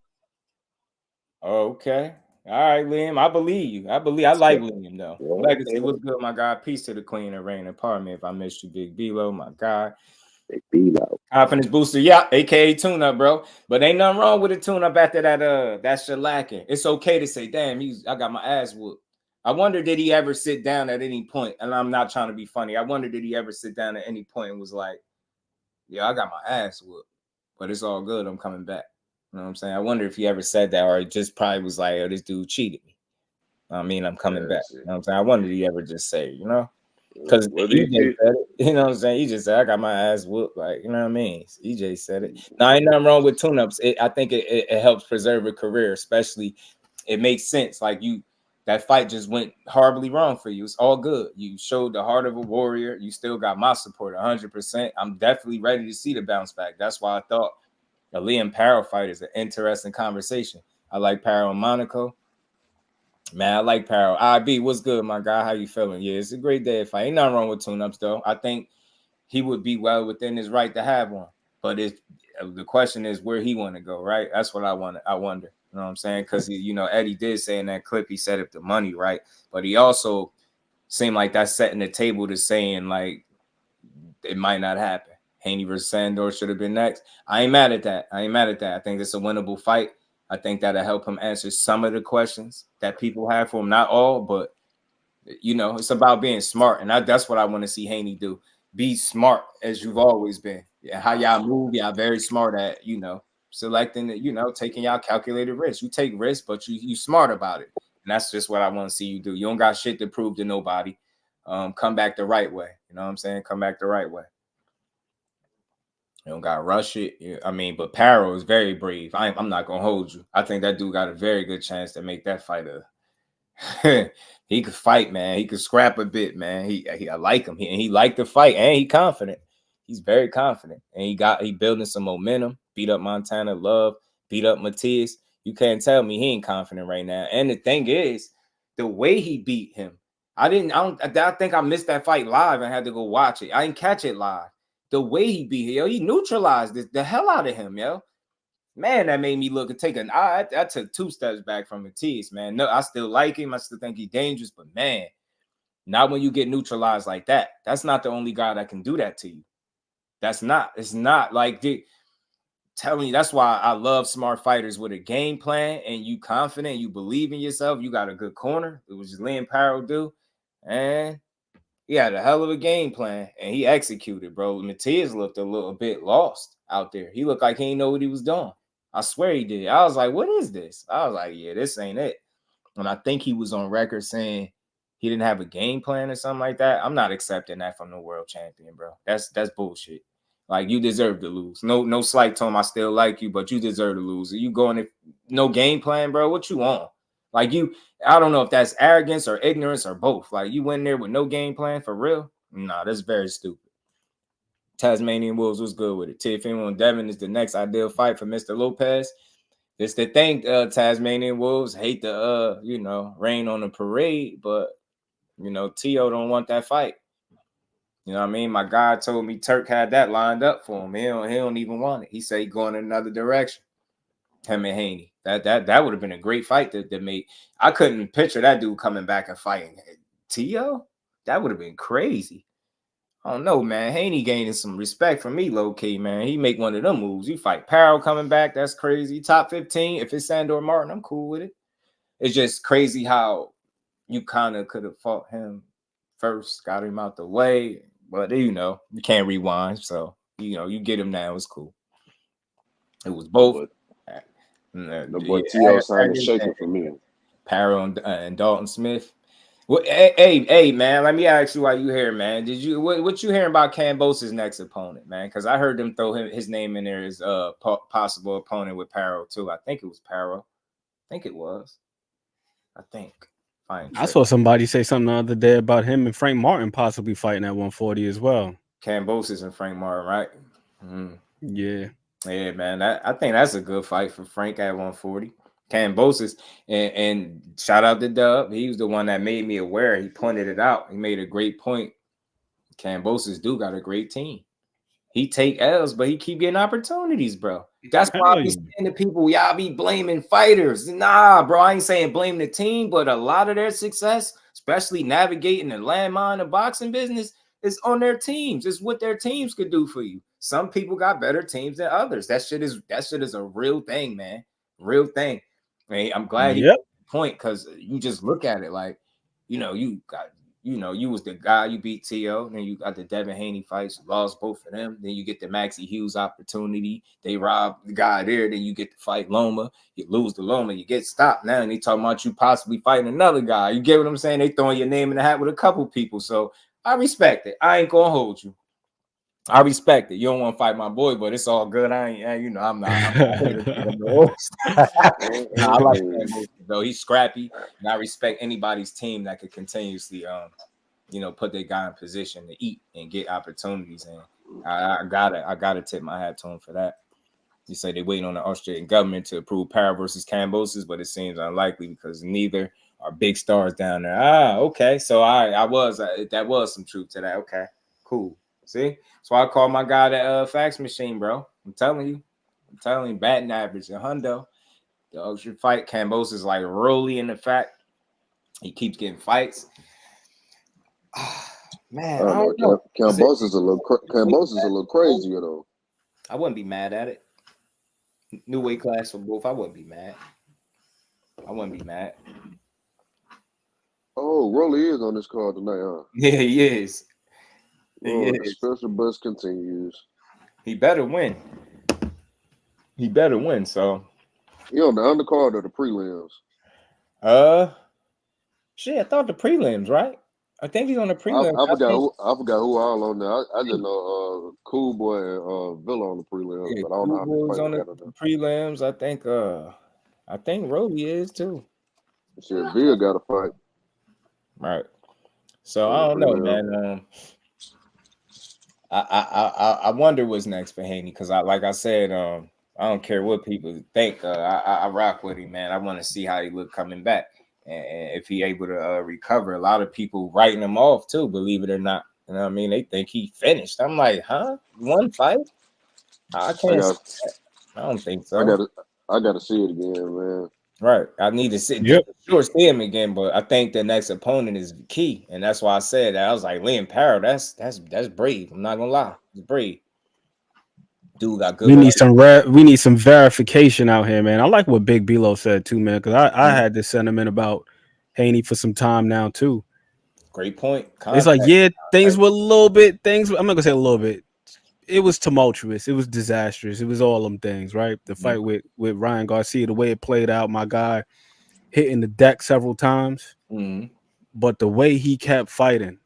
Okay. All right, Liam. I believe you. I like Liam though. Legacy, what's good, my guy? Peace to the queen and reign. And pardon me if I missed you, Big B-Lo, my guy. Big B-Lo. Confidence booster, yeah, aka tune up, bro. But ain't nothing wrong with a tune up after that shit lacking. It's okay to say, damn, I got my ass whooped. I wonder, did he ever sit down at any point? And I'm not trying to be funny. I wonder, did he ever sit down at any point and was like, yeah, I got my ass whooped, but it's all good. I'm coming back. You know what I'm saying? I wonder if he ever said that, or it just probably was like, oh, this dude cheated me. I mean, I'm coming back. You know what I'm saying? I wonder, did he ever just say, you know? Because EJ said it, you know what I'm saying? He just said, I got my ass whooped. Like, you know what I mean? EJ said it. Now, ain't nothing wrong with tune-ups. I think it helps preserve a career, especially it makes sense. Like, that fight just went horribly wrong for you. It's all good. You showed the heart of a warrior. You still got my support 100%. I'm definitely ready to see the bounce back. That's why I thought a Liam Paro fight is an interesting conversation. I like Paro and Monaco. Man, I like Paro. IB, what's good, my guy? How you feeling? Yeah, it's a great day if I ain't nothing wrong with tune-ups, though. I think he would be well within his right to have one. But the question is where he want to go, right? That's what I wonder. You know what I'm saying? Because, Eddie did say in that clip, he said if the money right. But he also seemed like that's setting the table to saying, like, it might not happen. Haney versus Sandor should have been next. I ain't mad at that. I think it's a winnable fight. I think that'll help him answer some of the questions that people have for him. Not all, but, it's about being smart. And that's what I want to see Haney do. Be smart as you've always been. Yeah, how y'all move, y'all very smart at, selecting, taking y'all calculated risks. You take risks, but you smart about it. And that's just what I want to see you do. You don't got shit to prove to nobody. Come back the right way. You know what I'm saying? Come back the right way. You don't got to rush it. I mean, but Paro is very brave. I'm not going to hold you. I think that dude got a very good chance to make that fight he could fight, man. He could scrap a bit, man. I like him. He liked the fight, and he confident. He's very confident. And he building some momentum. Beat up Montana Love. Beat up Matias. You can't tell me he ain't confident right now. And the thing is, the way he beat him, I think I missed that fight live and had to go watch it. I didn't catch it live. The way he beat him, he neutralized the hell out of him, yo. Man, that made me look and take I took 2 steps back from Matias, man. No, I still like him. I still think he's dangerous, but man, not when you get neutralized like that. That's not the only guy that can do that to you. It's not like, telling you, that's why I love smart fighters with a game plan and you confident, you believe in yourself, you got a good corner. It was just Liam Paro do. And he had a hell of a game plan and he executed, bro. Matias looked a little bit lost out there. He looked like he didn't know what he was doing. I swear he did. I was like, what is this? I was like, yeah, this ain't it. And I think he was on record saying he didn't have a game plan or something like that. I'm not accepting that from the world champion, bro. That's bullshit. Like, you deserve to lose. No slight to him. I still like you, but you deserve to lose. You going to no game plan, bro? What you on? Like, I don't know if that's arrogance or ignorance or both. Like, you went there with no game plan for real? Nah, that's very stupid. Tasmanian Wolves was good with it. Teofimo and Devin is the next ideal fight for Mr. Lopez. It's the thing, Tasmanian Wolves hate to, rain on the parade, but, Teo don't want that fight. You know what I mean? My guy told me Turk had that lined up for him. He don't even want it. He said he going in another direction. Him and Haney. That would have been a great fight that made. I couldn't picture that dude coming back and fighting Teo. That would have been crazy. I don't know, man. Haney gaining some respect from me, low key, man. He make one of them moves. You fight Paro coming back. That's crazy. Top 15. If it's Sandor Martin, I'm cool with it. It's just crazy how you kind of could have fought him first, got him out the way. But, you can't rewind. So, you get him now. It's cool. It was both. The boy Teo signed a shaker for me. Paro and Dalton Smith. Well, hey, man, let me ask you why you here, man. What you hearing about Cambosa's next opponent, man? Because I heard them throw his name in there as a possible opponent with Paro, too. I think it was Paro. I think it was. I saw somebody say something the other day about him and Frank Martin possibly fighting at 140 as well. Cambosa's and Frank Martin, right? Yeah. Yeah, man. I think that's a good fight for Frank at 140. Cambosa's and shout out to Dub. He was the one that made me aware. He pointed it out. He made a great point. Cambosa's do got a great team. He take L's, but he keep getting opportunities, bro. That's why I be saying to people, y'all be blaming fighters. Nah, bro, I ain't saying blame the team, but a lot of their success, especially navigating the landmine of boxing business, is on their teams. It's what their teams could do for you. Some people got better teams than others. That shit is a real thing, man. Real thing. Man, I'm glad he made the point, because you just look at it like, you was the guy, you beat T.O., then you got the Devin Haney fights, you lost both of them, then you get the Maxie Hughes opportunity, they rob the guy there, then you get to fight Loma, you lose to Loma, you get stopped now, and they talking about you possibly fighting another guy. You get what I'm saying? They throwing your name in the hat with a couple people, so I respect it. I ain't gonna hold you. I respect it. You don't want to fight my boy, but it's all good. I'm not here to get him the roast. I like that though. He's scrappy, and I respect anybody's team that could continuously, put their guy in position to eat and get opportunities. And I gotta tip my hat to him for that. You say they waiting on the Australian government to approve Paro versus Cambosis, but it seems unlikely because neither are big stars down there. Okay. So that was some truth to that. Okay, cool. See, so I call my guy the fax machine, bro. I'm telling you, batting average, a hundo. The Ocean fight, Cambosis is like Rolly in the fact he keeps getting fights. Man, I don't know. Cambosis is a little crazy, you know. I wouldn't be mad at it. New weight class for both. I wouldn't be mad. Oh, Rolly is on this card tonight, huh? Yeah, he is. The special bus continues. He better win. So he on the undercard or the prelims? Shit, I thought the prelims, right? I think he's on the prelims. I forgot who all on there. I just know Cool Boy and Villa on the prelims, but I don't know how many fights on the prelims. I think Roby is too. Shit, Bill got a fight. Right. So I don't know, man. I wonder what's next for Haney, because like I said, I don't care what people think. I rock with him, man. I want to see how he look coming back, and if he able to recover. A lot of people writing him off too, believe it or not. You know what I mean? They think he finished. I'm like, huh? One fight? I can't. I don't think so. I gotta see it again, man. Right. I need to see see him again, but I think the next opponent is key. And that's why I said that. I was like, Liam Paro, that's brave. I'm not gonna lie. It's brave. Dude got good. We need some verification out here, man. I like what Big Bilo said too, man, because I had this sentiment about Haney for some time now too. Great point. It's like, things were a little bit, I'm not gonna say a little bit. It was tumultuous. It was disastrous. It was all them things, right? The fight with Ryan Garcia, the way it played out, my guy hitting the deck several times. But the way he kept fighting,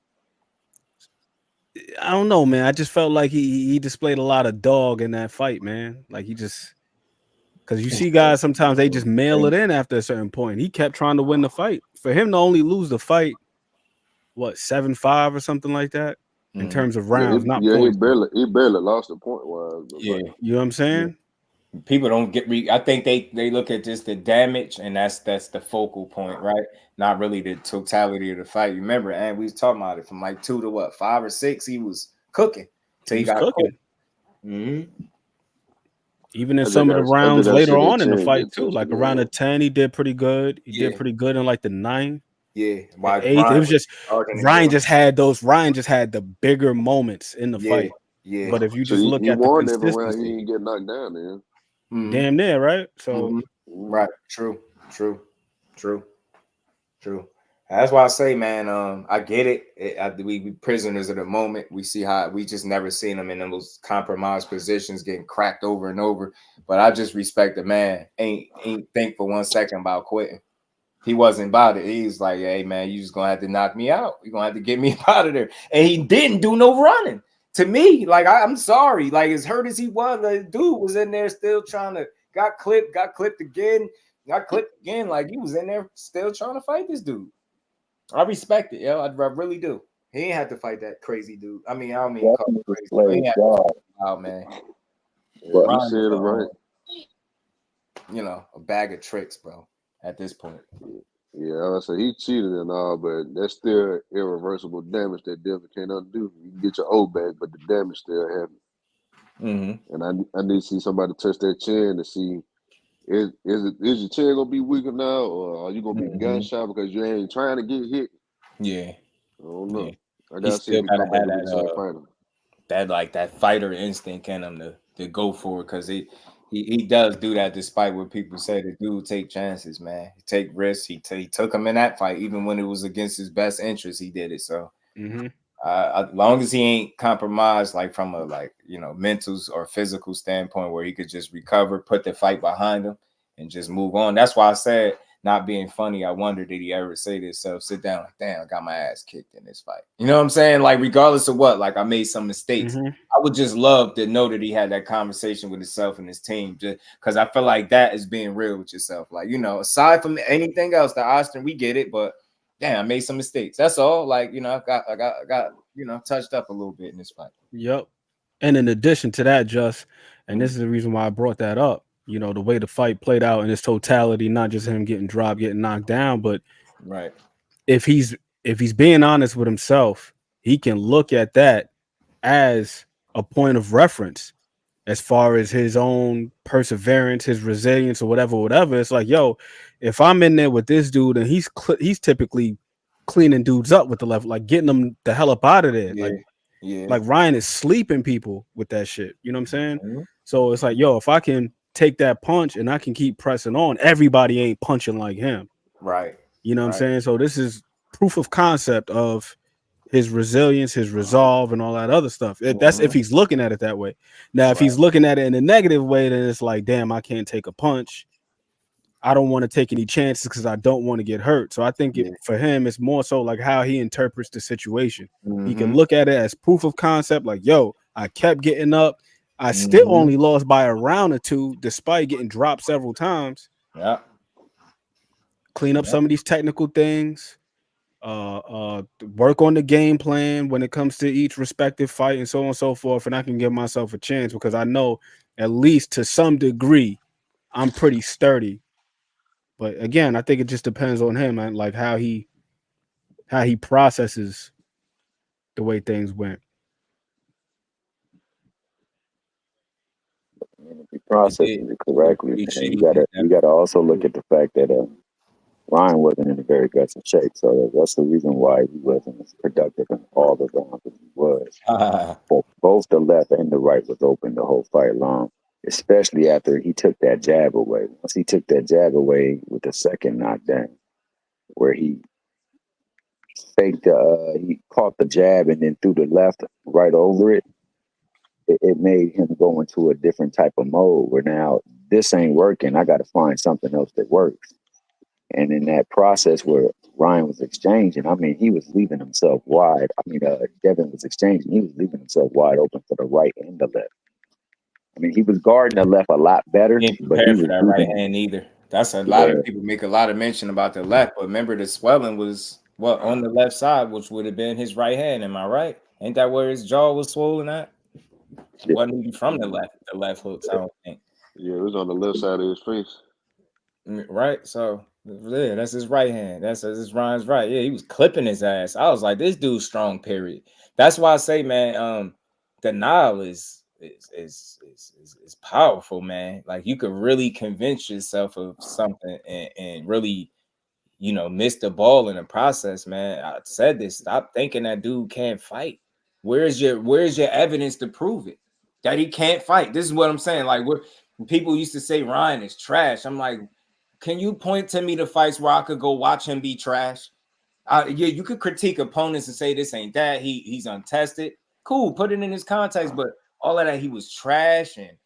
I don't know, man. I just felt like he displayed a lot of dog in that fight, man. Like because you see guys sometimes they just mail it in after a certain point. He kept trying to win the fight. For him to only lose the fight, 7-5 or something like that? In terms of rounds, not points. He barely lost the point wise. Yeah, you know what I'm saying? People don't get. I think they look at just the damage, and that's the focal point, right? Not really the totality of the fight. You remember, and we was talking about it from like 2 to 5 or 6. He was cooking till he got cooking. Even in some of the rounds later on in the fight too, like around the 10, he did pretty good. He did pretty good in like the 9. Yeah, 8th, it was just Ryan just had the bigger moments in the fight. Yeah, but if you just look at the consistency, he didn't get knocked down, man. Damn near, right? So right, true. That's why I say, man, I get it. We prisoners of the moment. We see how we just never seen him in those compromised positions, getting cracked over and over. But I just respect the man. Ain't think for 1 second about quitting. He wasn't about it. He was like, hey, man, you just going to have to knock me out. You're going to have to get me out of there. And he didn't do no running. To me, like, I'm sorry. Like, as hurt as he was, the dude was in there still trying to, got clipped again. Like, he was in there still trying to fight this dude. I respect it, I really do. He ain't have to fight that crazy dude. I mean, I don't mean call him crazy. He had to fight him out, man. Well, you said it right. You know, a bag of tricks, bro. At this point, I say he cheated and all, but that's still irreversible damage that Devin can't undo. You can get your old back, but the damage still happens. And I need to see somebody touch that chin to see is your chin gonna be weaker now, or are you gonna be gun shy because you ain't trying to get hit? Yeah. I don't know. I He gotta see still if he gotta come back have to be the same fighter. that fighter instinct in him to go for it, because he does do that despite what people say. The dude take chances, man. He take risks. He took him in that fight, even when it was against his best interest. He did it. So as long as he ain't compromised, like from a mental or physical standpoint, where he could just recover, put the fight behind him, and just move on. That's why I said, not being funny, I wonder, did he ever say this? So sit down, like, damn, I got my ass kicked in this fight. You know what I'm saying? Like, regardless of what, like, I made some mistakes. I would just love to know that he had that conversation with himself and his team, just because I feel like that is being real with yourself. Like, aside from anything else, the Austin, we get it, but damn, I made some mistakes. That's all. Like, I got touched up a little bit in this fight. Yep. And in addition to that, and this is the reason why I brought that up, the way the fight played out in its totality, not just him getting dropped, getting knocked down, but if he's being honest with himself, he can look at that as a point of reference as far as his own perseverance, his resilience, or whatever. It's like, yo, if I'm in there with this dude and he's typically cleaning dudes up with the left, like getting them the hell up out of there. Like Ryan is sleeping people with that shit. You know what I'm saying? So it's like, yo, if I can take that punch and I can keep pressing on, everybody ain't punching like him. Right. You know what I'm saying? So this is proof of concept of his resilience, his resolve, and all that other stuff. That's if he's looking at it that way. Now, if he's looking at it in a negative way, then it's like, damn, I can't take a punch. I don't want to take any chances because I don't want to get hurt. So I think for him, it's more so like how he interprets the situation. He can look at it as proof of concept, like, yo, I kept getting up. I still only lost by a round or two, despite getting dropped several times. Yeah. Clean up some of these technical things. Work on the game plan when it comes to each respective fight and so on and so forth. And I can give myself a chance because I know at least to some degree, I'm pretty sturdy. But again, I think it just depends on him and like how he processes the way things went. If he processes it correctly, and you gotta also look at the fact that Ryan wasn't in a very aggressive shape, so that's the reason why he wasn't as productive in all the rounds as he was. Both the left and the right was open the whole fight long, especially after he took that jab away. Once he took that jab away with the second knockdown, where he faked, he caught the jab and then threw the left right over it. It made him go into a different type of mode where now this ain't working. I got to find something else that works. And in that process where Ryan was exchanging, I mean, he was leaving himself wide. I mean, Devin was exchanging. He was leaving himself wide open for the right and the left. I mean, he was guarding the left a lot better. He ain't prepared for that right hand either. That's a lot of people make a lot of mention about the left, but remember the swelling was on the left side, which would have been his right hand. Am I right? Ain't that where his jaw was swollen at? It wasn't even from the left hooks, I don't think. Yeah, it was on the left side of his face. Right. So yeah, that's his right hand. That's Ryan's right. Yeah, he was clipping his ass. I was like, this dude's strong, period. That's why I say, man, denial is powerful, man. Like you could really convince yourself of something and really, miss the ball in the process, man. I said this. Stop thinking that dude can't fight. Where's your evidence to prove it? That he can't fight. This is what I'm saying. Like people used to say Ryan is trash. I'm like, can you point to me the fights where I could go watch him be trash? Yeah, you could critique opponents and say this ain't that. He's untested. Cool, put it in his context. But all of that, he was trash and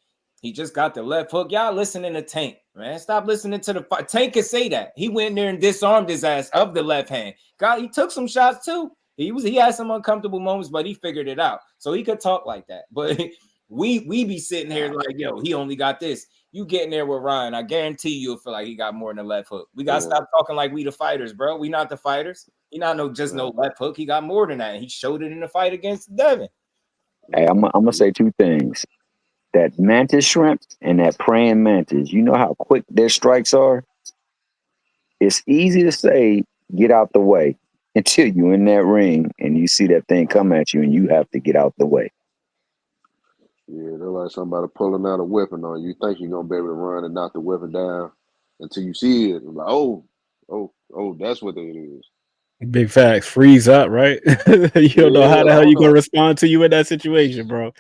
he just got the left hook. Y'all listening to Tank, man. Stop listening to the fight. Tank could say that. He went there and disarmed his ass of the left hand. God, he took some shots too. He had some uncomfortable moments, but he figured it out. So he could talk like that. But we be sitting here like, yo, he only got this. You get in there with Ryan, I guarantee you'll feel like he got more than the left hook. We got to stop talking like we the fighters, bro. We not the fighters. He not no left hook. He got more than that. And he showed it in the fight against Devin. Hey, I'm gonna say two things. That mantis shrimp and that praying mantis, you know how quick their strikes are? It's easy to say, get out the way, until you're in that ring and you see that thing come at you and you have to get out the way. Yeah, they're like somebody pulling out a weapon on you. You think you're gonna be able to run and knock the weapon down until you see it. Like, oh, that's what it is. Big facts. Freeze up, right? You don't know how Yeah, the I hell don't you gonna know. respond to you in that situation, bro.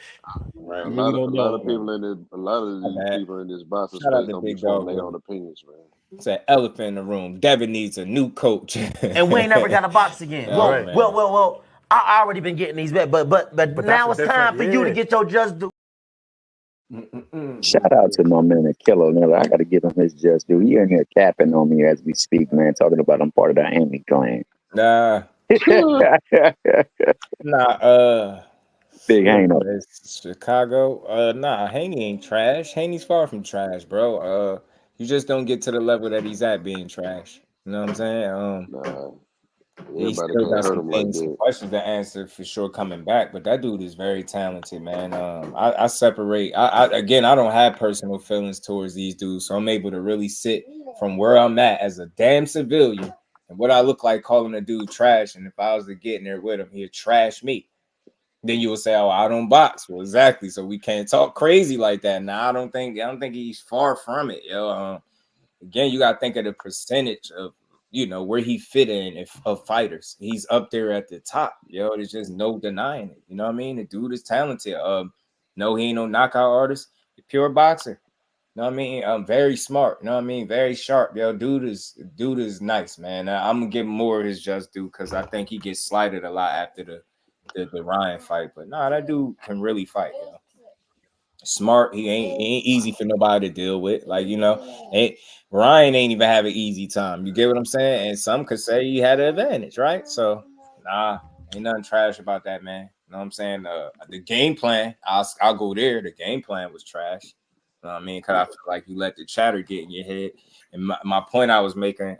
Right. A You really lot of a don't lot of know. people in this, a lot of My these bad. people in this boxing Shout out space to don't be Big forming Dog. their With own it. opinions, man. It's an elephant in the room. Devin needs a new coach. And we ain't never got a box again. Oh, Well, man. well. I already been getting these bet, but that's now a it's time different- for you to yeah. get your just due. Shout out to my man Killer Miller. I got to give him his just due. He in here capping on me as we speak, man, talking about I'm part of the Haney clan. Nah. Big Haney. It's Chicago. Nah, Haney ain't trash. Haney's far from trash, bro. You just don't get to the level that he's at being trash. You know what I'm saying? Nah, He everybody still can't got hurt some him like things, some that. questions to answer for sure coming back. But that dude is very talented, man. I separate. I don't have personal feelings towards these dudes, so I'm able to really sit from where I'm at as a damn civilian and what I look like calling a dude trash. And if I was to get in there with him, he'd trash me. Then you will say, "Oh, I don't box." Well, exactly. So we can't talk crazy like that. Now I don't think he's far from it, yo. Again, you gotta think of the percentage of where he fit in of fighters. He's up there at the top, yo. There's just no denying it. You know what I mean? The dude is talented. No, he ain't no knockout artist. Pure boxer. You know what I mean? Very smart. You know what I mean? Very sharp, yo. Dude is nice, man. I'm gonna give him more of his just due because I think he gets slighted a lot after the Ryan fight. But nah, that dude can really fight, yo. Smart. He ain't easy for nobody to deal with. Like, Ryan ain't even have an easy time. You get what I'm saying? And some could say he had an advantage, right? So nah, ain't nothing trash about that, man. You know what I'm saying? The game plan, I'll go there. The game plan was trash. You know what I mean? Because I feel like you let the chatter get in your head. And my point I was making,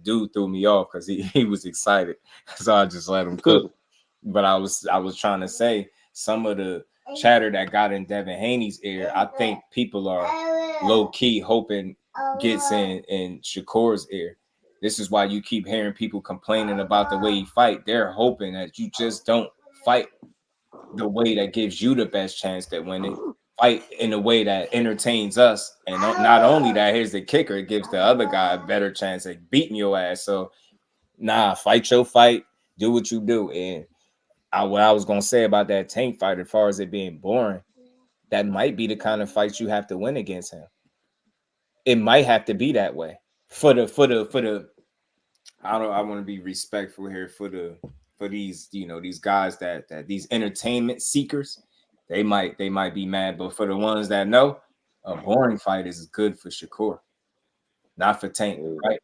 dude threw me off because he was excited. So I just let him cook. But I was trying to say some of the chatter that got in Devin Haney's ear, I think people are low-key hoping gets in Shakur's ear. This is why you keep hearing people complaining about the way he fight. They're hoping that you just don't fight the way that gives you the best chance at winning. Fight in a way that entertains us. And not only that, here's the kicker, it gives the other guy a better chance at beating your ass. So nah, fight your fight, do what you do. And what I was gonna say about that Tank fight, as far as it being boring, that might be the kind of fights you have to win against him. It might have to be that way for the. I want to be respectful here for these these guys that these entertainment seekers. They might be mad, but for the ones that know, a boring fight is good for Shakur, not for Tank, right?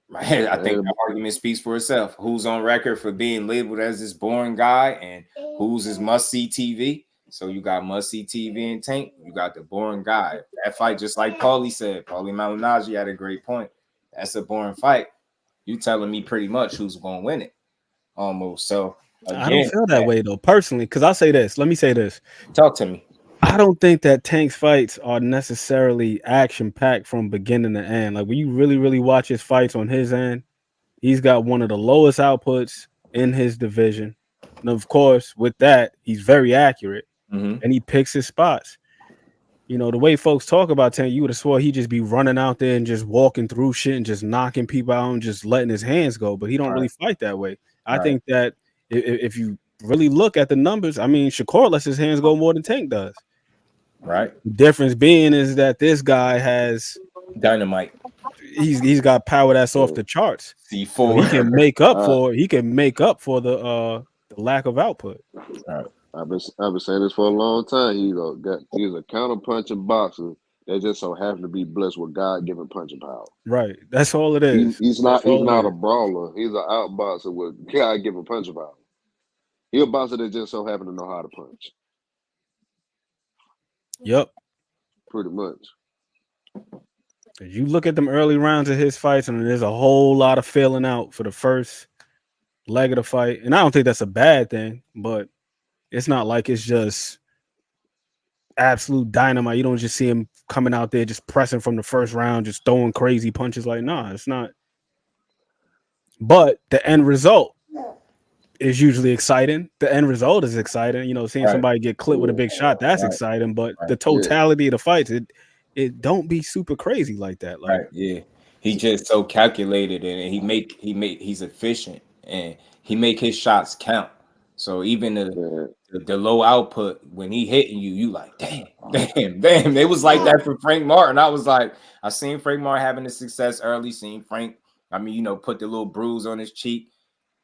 Right. I think the argument speaks for itself. Who's on record for being labeled as this boring guy and who's his must-see TV? So you got must-see TV and Tank. You got the boring guy. That fight, just like Paulie said, Paulie Malignaggi had a great point. That's a boring fight. You telling me pretty much who's going to win it, almost. So again, I don't feel that way though, personally. Because I'll say this. Let me say this. Talk to me. I don't think that Tank's fights are necessarily action-packed from beginning to end. Like when you really, really watch his fights on his end, he's got one of the lowest outputs in his division. And of course, with that, he's very accurate and he picks his spots. You know, the way folks talk about Tank, you would have swore he'd just be running out there and just walking through shit and just knocking people out and just letting his hands go. But he don't really fight that way. I think that if you really look at the numbers, I mean, Shakur lets his hands go more than Tank does. Right. The difference being is that this guy has dynamite. He's got power that's off the charts. C4. So he can make up for the lack of output. I've been saying this for a long time. He's a counter punching boxer that just so happened to be blessed with God-given punching power. Right. That's all it is. He's not a brawler. He's an outboxer with God-given punching power. He's a boxer that just so happened to know how to punch. Yep. Pretty much. You look at them early rounds of his fights, and there's a whole lot of filling out for the first leg of the fight. And I don't think that's a bad thing, but it's not like it's just absolute dynamite. You don't just see him coming out there just pressing from the first round, just throwing crazy punches. Like, nah, it's not. But the end result is usually exciting. The end result is exciting. You know, seeing Right. somebody get clipped with a big shot, that's Right. exciting. But Right. the totality of the fights, it don't be super crazy like that. Like, Right. Yeah. He just so calculated, and he's efficient, and he make his shots count. So even the low output, when he hitting you, you like, damn. It was like that for Frank Martin. I was like, I seen Frank Martin having the success early, seen Frank, I mean, you know, put the little bruise on his cheek.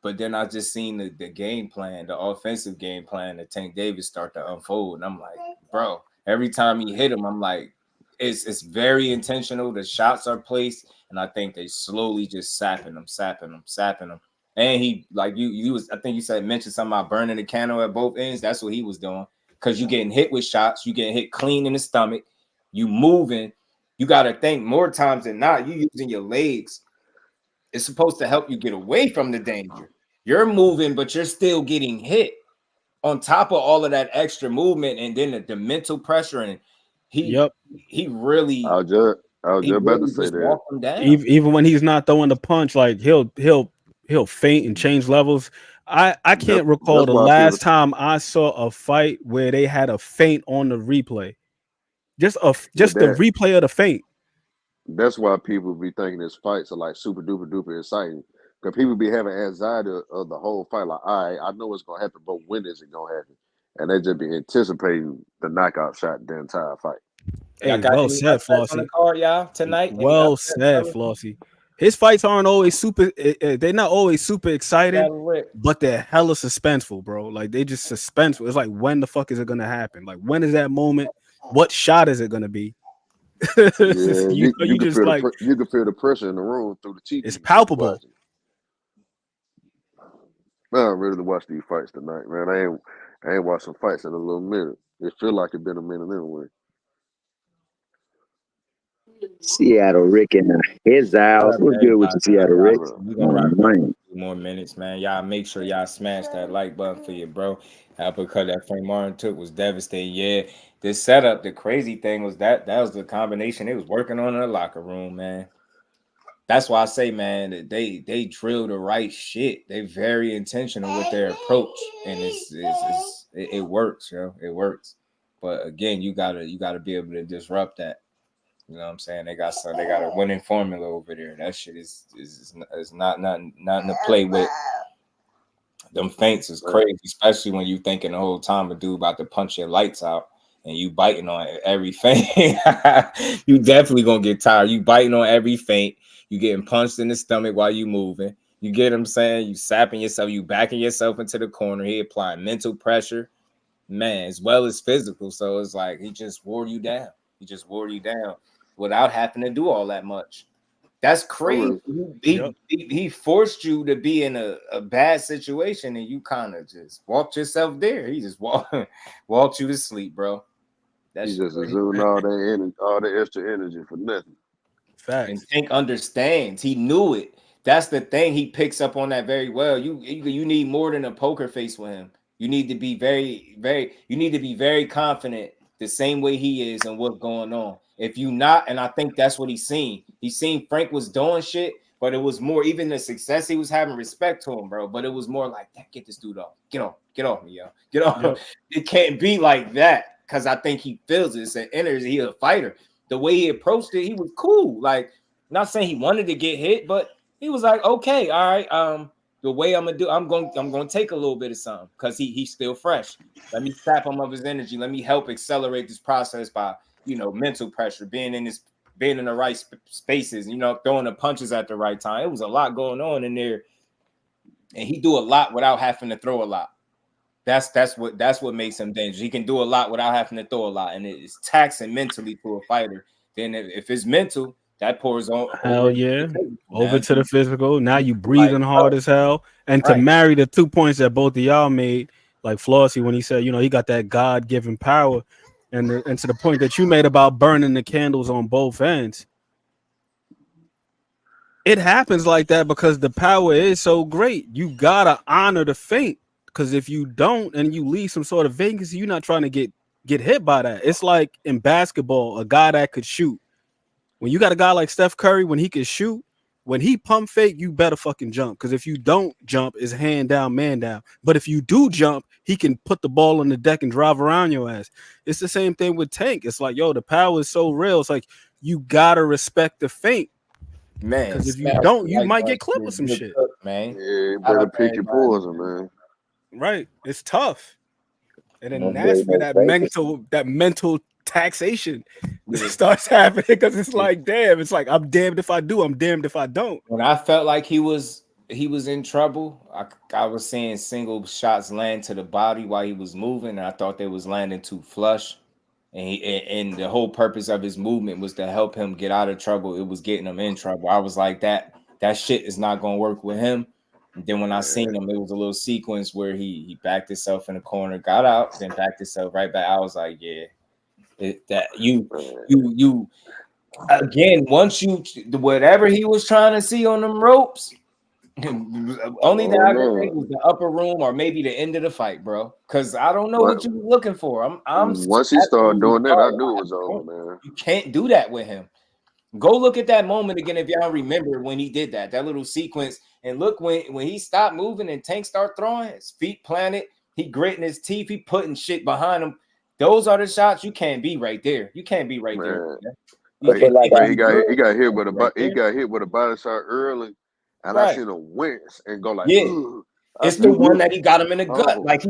But then I just seen the game plan, the offensive game plan that Tank Davis start to unfold. And I'm like, bro, every time he hit him, I'm like, it's very intentional. The shots are placed, and I think they slowly just sapping him. And he, like you was, I think you mentioned something about burning the candle at both ends. That's what he was doing. Because you getting hit with shots, you getting hit clean in the stomach, you moving. You got to think more times than not, you using your legs. It's supposed to help you get away from the danger. You're moving, but you're still getting hit. On top of all of that extra movement, and then the mental pressure, and he really. I was just about to say that. Walk him down. Even when he's not throwing the punch, like he'll feint and change levels. I can't recall the last time I saw a fight where they had a feint on the replay. Just the replay of the feint. That's why people be thinking his fights are like super duper exciting. Because people be having anxiety of the whole fight. Like, all right, I know what's gonna happen, but when is it gonna happen? And they just be anticipating the knockout shot the entire fight. Hey, well said, Flossie. On the card, y'all, tonight. Well said, Flossie. His fights aren't always super. They're not always super exciting, but they're hella suspenseful, bro. Like they just suspenseful. It's like, when the fuck is it gonna happen? Like, when is that moment? What shot is it gonna be? Yeah, you can feel the pressure in the room through the TV. It's palpable. Man, I'm ready to watch these fights tonight, man. I ain't watched some fights in a little minute. It feel like it's been a minute anyway. Seattle Rick in his house. What's good with you, Seattle Rick? We're gonna rock a few more minutes, man. Y'all make sure y'all smash that like button for you, bro. Because that Frank Martin took was devastating. Yeah, this setup, the crazy thing was that was the combination they was working on in the locker room, man. That's why I say, man, that they drill the right shit. They very intentional with their approach, and it works, yo. It works. But again, you gotta be able to disrupt that. You know what I'm saying? They got a winning formula over there. That shit is not nothing to play with. Them feints is crazy, especially when you thinking the whole time a dude about to punch your lights out and you biting on every feint. You definitely gonna get tired. You biting on every feint. You getting punched in the stomach while you moving. You get what I'm saying? You sapping yourself. You backing yourself into the corner. He applying mental pressure, man, as well as physical. So it's like he just wore you down. Without having to do all that much. That's crazy. He forced you to be in a bad situation, and you kind of just walked yourself there. He just walked you to sleep, bro. He just exuding all that extra energy for nothing. Facts. And Tank understands. He knew it. That's the thing. He picks up on that very well. You need more than a poker face with him. You need to be very confident the same way he is and what's going on. If you not, and I think that's what he's seen. He's seen Frank was doing shit, but it was more, even the success he was having, respect to him, bro. But it was more like, get this dude off. Get off me, yo. Get off. Yep. It can't be like that, because I think he feels it. It's an energy. He's a fighter. The way he approached it, he was cool. Like, not saying he wanted to get hit, but he was like, okay, all right. The way I'm gonna take a little bit of something, because he's still fresh. Let me sap him of his energy. Let me help accelerate this process by, mental pressure, being in the right spaces, throwing the punches at the right time. It was a lot going on in there, and he do a lot without having to throw a lot. That's what makes him dangerous. He can do a lot without having to throw a lot, and it's taxing mentally to a fighter. Then if it's mental, that pours on. Hell yeah, over to the physical. Now you breathing hard as hell, and to marry the 2 points that both of y'all made, like Flossie when he said, he got that God-given power. And to the point that you made about burning the candles on both ends, it happens like that because the power is so great. You gotta honor the feint, because if you don't and you leave some sort of vacancy, you're not trying to get hit by that. It's like in basketball, a guy that could shoot. When you got a guy like Steph Curry, when he can shoot, when he pump fake, you better fucking jump. Because if you don't jump, it's hand down, man down. But if you do jump, he can put the ball on the deck and drive around your ass. It's the same thing with Tank. It's like, yo, the power is so real. It's like you gotta respect the feint. Man, because if you don't, you might get clipped with some shit. Man, Yeah, you better pick your poison, man. Right, it's tough, and then No that's way, where no that mental taxation starts happening because it's like, damn, it's like I'm damned if I do, I'm damned if I don't. When I felt like he was in trouble, I was seeing single shots land to the body while he was moving, and I thought they was landing too flush. And the whole purpose of his movement was to help him get out of trouble. It was getting him in trouble. I was like, that shit is not gonna work with him. And then when I seen him, it was a little sequence where he backed himself in the corner, got out, then backed himself right back. I was like, yeah, you again, once you whatever he was trying to see on them ropes. Only thing I can think was the upper room or maybe the end of the fight, bro. Because I don't know what you were looking for. I'm Once he started doing that, I knew it was over, man. You can't do that with him. Go look at that moment again if y'all remember when he did that little sequence. And look when he stopped moving and Tank started throwing, his feet planted, he gritting his teeth, he putting shit behind him. Those are the shots you can't be right there. You can't be right there. He got hit with a body shot early. And I seen him wince and go like, yeah, it's the one that he got him in the gut. Like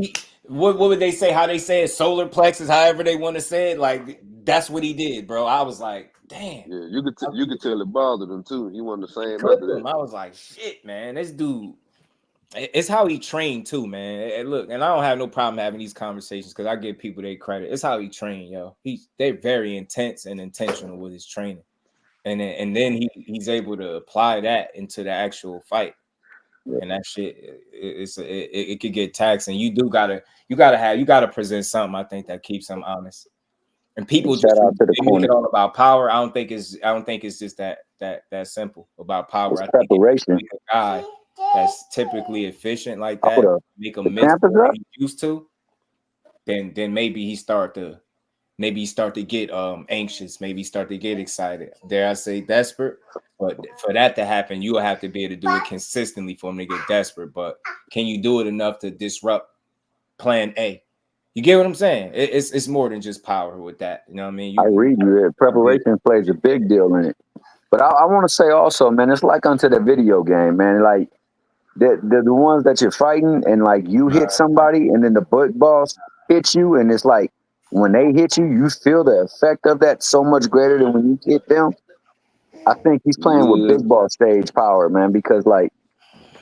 what would they say? How they say it? Solar plexus, however they want to say it. Like that's what he did, bro. I was like, damn. Yeah, you could tell it bothered him too. He wasn't the same after after that. I was like, shit, man, this dude. It's how he trained too, man. And look, and I don't have no problem having these conversations because I give people their credit. It's how he trained, yo. They're very intense and intentional with his training. And then he's able to apply that into the actual fight, and that shit it could get taxing. You gotta present something. I think that keeps him honest. And people just make it all about power. I don't think it's just that simple about power. I think preparation. A guy that's typically efficient like that, make him miss what he's used to, then maybe he start to get anxious, maybe start to get excited. Dare I say desperate? But for that to happen, you will have to be able to do it consistently for him to get desperate. But can you do it enough to disrupt plan A? You get what I'm saying? It's more than just power with that. You know what I mean? I read you. Preparation plays a big deal in it. But I want to say also, man, it's like onto the video game, man. Like the ones that you're fighting and like you hit somebody and then the boss hits you and it's like, when they hit you, you feel the effect of that so much greater than when you hit them. I think he's playing with big ball stage power, man, because like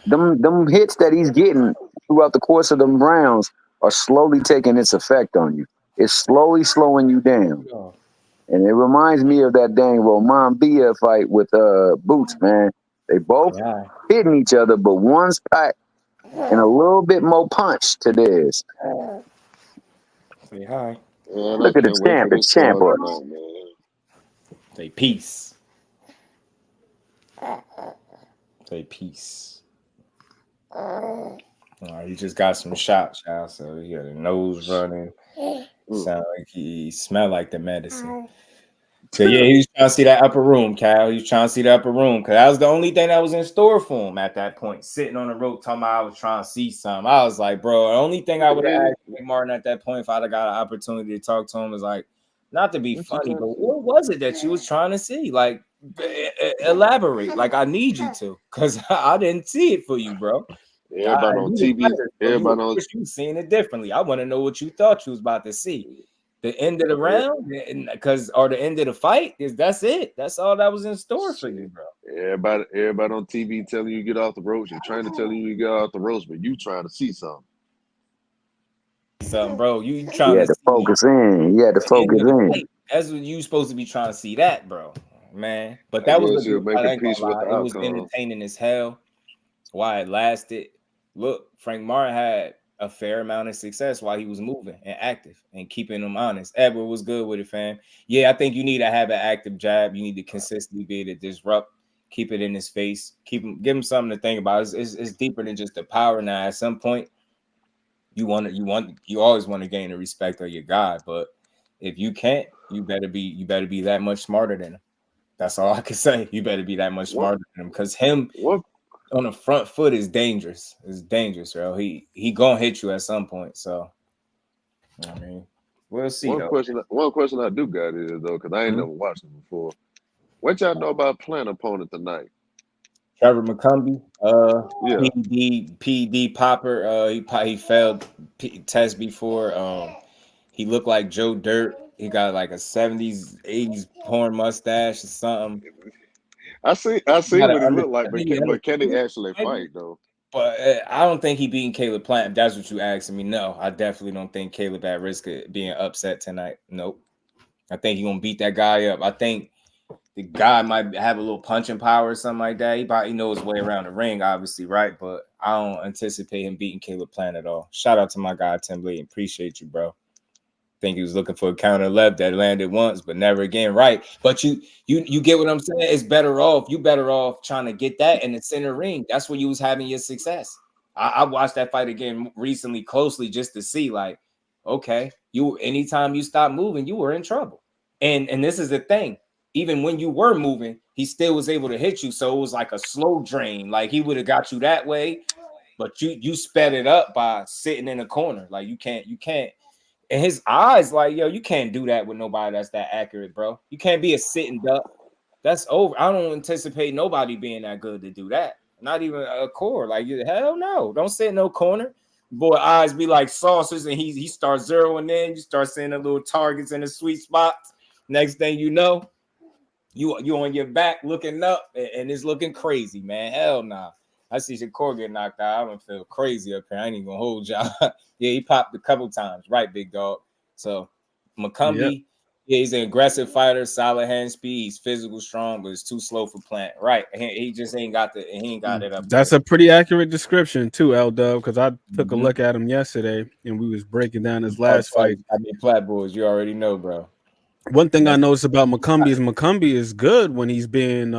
them hits that he's getting throughout the course of them rounds are slowly taking its effect on you. It's slowly slowing you down. And it reminds me of that dang Roman Bia fight with Boots, man. They both hitting each other, but one's packed and a little bit more punch to this. Say hi. Look at the champ. It's champ. Say peace. Say peace. He just got some shots, y'all. So he got a nose running. Sound like he smelled like the medicine. So yeah, he was trying to see that upper room, Cal. He was trying to see the upper room because that was the only thing that was in store for him at that point. Sitting on the rope, talking about I was trying to see something. I was like, bro, the only thing I would have asked Martin at that point if I'd have got an opportunity to talk to him was like, not to be funny, but what was it that you was trying to see? Like, elaborate. Like, I need you to, because I didn't see it for you, bro. Everybody on TV. Everybody on. You seeing it differently. I want to know what you thought you was about to see. The end of the round, or the end of the fight that's it. That's all that was in store for you, bro. Everybody on TV telling you get off the ropes. You're trying to tell you get off the ropes, but you trying to see something. Bro. You trying to focus in. You had to focus in. That's what you supposed to be trying to see that, bro. Man. But that was it was entertaining as hell. Why it lasted. Look, Frank Martin had a fair amount of success while he was moving and active and keeping them honest. Edward was good with it, fam. Yeah, I think you need to have an active jab. You need to consistently be able to disrupt, keep it in his face, give him something to think about. It's deeper than just the power. Now, at some point, you always want to gain the respect of your guy, but if you can't, you better be that much smarter than him. That's all I can say. You better be that much smarter than him, because him on the front foot is dangerous. It's dangerous, bro. He gonna hit you at some point. So, I mean, we'll see. One question I do got is though, because I ain't never watched him before. What y'all know about playing opponent tonight? Trevor McCumbee, PD popper. He failed test before. He looked like Joe Dirt. He got like a 70s, 80s porn mustache or something. I see what he looked like, but can he actually fight though? But I don't think he beating Caleb Plant. If that's what you asking me, no, I definitely don't think Caleb at risk of being upset tonight. Nope. I think he's gonna beat that guy up. I think the guy might have a little punching power or something like that. He probably knows his way around the ring, obviously, right? But I don't anticipate him beating Caleb Plant at all. Shout out to my guy Tim Lee. Appreciate you, bro. Think he was looking for a counter left that landed once, but never again. Right. But you get what I'm saying? It's better off. You better off trying to get that in the center ring. That's where you was having your success. I watched that fight again recently closely just to see, like, okay, anytime you stop moving, you were in trouble. And this is the thing. Even when you were moving, he still was able to hit you. So it was like a slow drain. Like he would have got you that way, but you sped it up by sitting in a corner. Like you can't. And his eyes, like, yo, you can't do that with nobody that's that accurate, bro. You can't be a sitting duck. That's over. I don't anticipate nobody being that good to do that. Not even a core. Like, hell no. Don't sit in no corner. Boy, eyes be like saucers, and he starts zeroing in. You start seeing the little targets in the sweet spots. Next thing you know, you on your back looking up, and it's looking crazy, man. Hell nah. I see Shakur get knocked out. I don't feel crazy up here. I ain't even gonna hold y'all. Yeah, he popped a couple times, right, big dog? So McCumbee, he's an aggressive fighter, solid hand speed. He's physical, strong, but it's too slow for Plant. Right, he just ain't got it up. That's a pretty accurate description too, L-Dub, because I took a look at him yesterday and we was breaking down his last fight. I mean, flat boys, you already know, bro. One thing I noticed about McCumbee is good when he's being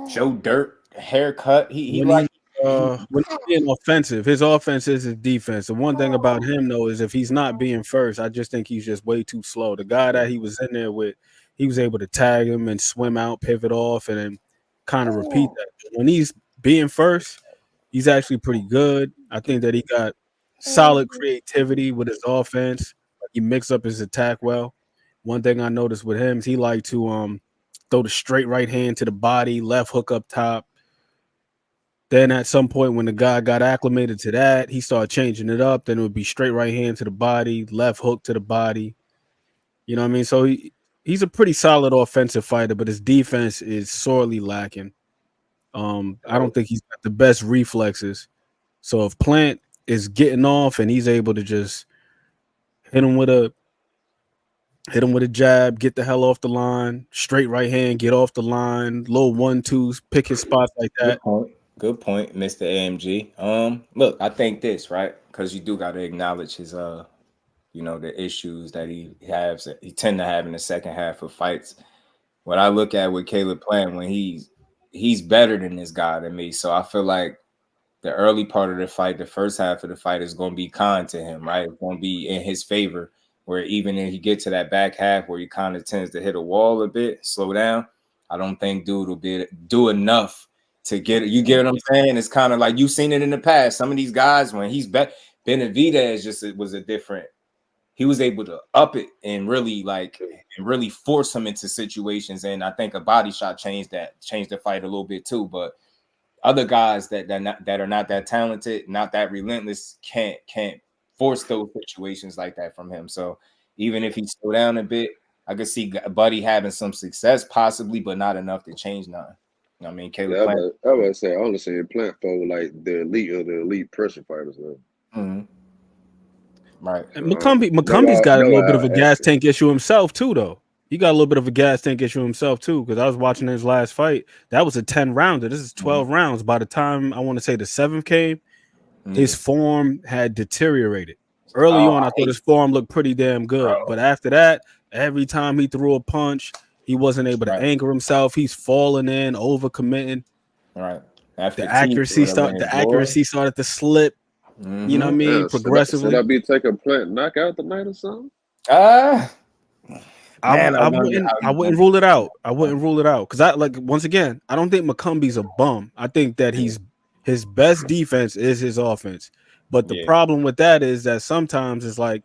Joe Dirt haircut. When he's being offensive. His offense is his defense. The one thing about him though is if he's not being first, I just think he's just way too slow. The guy that he was in there with, he was able to tag him and swim out, pivot off, and then kind of repeat that. When he's being first, he's actually pretty good. I think that he got solid creativity with his offense. He mixed up his attack well. One thing I noticed with him is he liked to throw the straight right hand to the body, left hook up top. Then at some point when the guy got acclimated to that, he started changing it up. Then it would be straight right hand to the body, left hook to the body. You know what I mean? So he's a pretty solid offensive fighter, but his defense is sorely lacking. I don't think he's got the best reflexes. So if Plant is getting off and he's able to just hit him with a jab, get the hell off the line, straight right hand, get off the line, low 1-2s, pick his spots like that. Good point, Mr. AMG. Look, I think this, right? Because you do got to acknowledge his the issues that he tend to have in the second half of fights. What I look at with Caleb Plant, when he's better than this guy than me. So I feel like the early part of the fight, the first half of the fight is going to be kind to him, right? It's going to be in his favor, where even if he get to that back half where he kind of tends to hit a wall a bit, slow down, I don't think dude will do enough to get it. You get what I'm saying? It's kind of like you've seen it in the past. Some of these guys, when he's Benavidez was a different. He was able to up it and really force him into situations. And I think a body shot changed the fight a little bit too. But other guys that are not that talented, not that relentless, can't force those situations like that from him. So even if he slow down a bit, I could see Buddy having some success possibly, but not enough to change nothing. I mean, Caleb Plant. I would say I only see Plant for like the elite pressure fighters. Mm-hmm. Right. And McCumbie's got a little bit of a gas tank issue himself too, though. He got a little bit of a gas tank issue himself too, because I was watching his last fight. That was a 10 rounder. This is 12 rounds. By the time I want to say the 7th came, his form had deteriorated. Early on, I thought his form looked pretty damn good, but after that, every time he threw a punch, he wasn't able to anchor himself. He's falling in, overcommitting. Right. The accuracy started to slip. Mm-hmm. You know what I mean? Progressively. Should I be taking Plant knockout tonight or something? I wouldn't rule it out. I wouldn't rule it out because once again, I don't think McCombie's a bum. I think that his best defense is his offense. But the problem with that is that sometimes it's like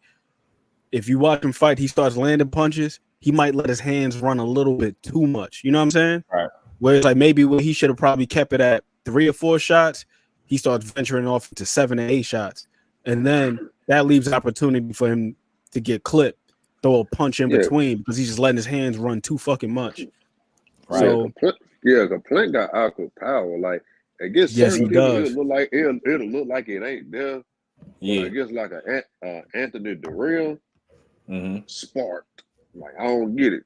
if you watch him fight, he starts landing punches. He might let his hands run a little bit too much. You know what I'm saying? Right. Where it's like maybe when he should have probably kept it at 3 or 4 shots, he starts venturing off to 7 or 8 shots, and then that leaves opportunity for him to get clipped. Throw a punch in between because he's just letting his hands run too fucking much. Right. So Clint got awkward power. Like against certain people, it'll look like it ain't there. Yeah. I guess like Anthony Durrell sparked. Like I don't get it.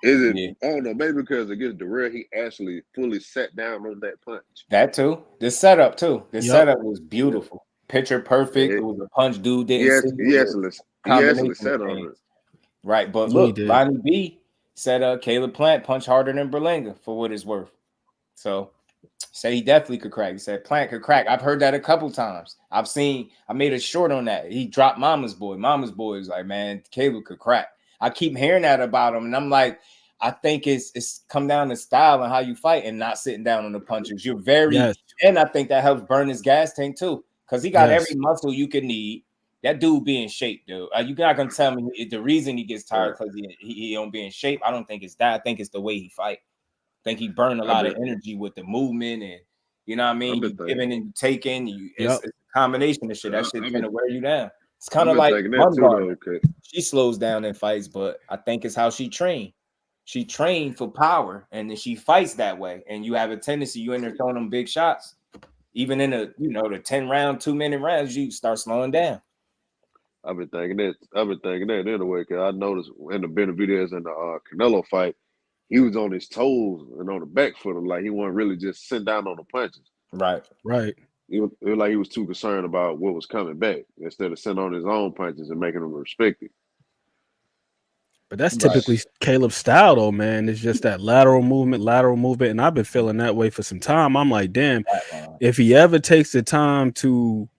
Is it? I don't know. Maybe because against Durrell, he actually fully sat down on that punch. That too. The setup too. The setup was beautiful. Picture perfect. It was a punch dude didn't he actually sat on it. Right, but look, Lonnie B said Caleb Plant punched harder than Berlanga for what it's worth. So say he definitely could crack. He said Plant could crack. I've heard that a couple times. I made a short on that. He dropped Mama's Boy. Mama's Boy is like, man, Caleb could crack. I keep hearing that about him, and I'm like, I think it's come down to style and how you fight and not sitting down on the punches. You're and I think that helps burn his gas tank too, because he got every muscle you could need. That dude be in shape, dude. You're not gonna tell me the reason he gets tired because he don't be in shape. I don't think it's that. I think it's the way he fight. I think he burned a lot of energy with the movement, and you know what I mean. You giving and taking. It's a combination of shit. That shit's gonna wear you down. It's kind of like she slows down in fights, but I think it's how she trained. She trained for power, and then she fights that way. And you have a tendency, you end up throwing them big shots, even in the 10-round, 2-minute rounds, you start slowing down. I've been thinking that anyway, because I noticed in the Benavidez and the Canelo fight, he was on his toes and on the back foot, like he wasn't really just sitting down on the punches. Right. It was like he was too concerned about what was coming back instead of sitting on his own punches and making them respect it. But that's typically Caleb's style, though, man. It's just that lateral movement, and I've been feeling that way for some time. I'm like, damn, if he ever takes the time to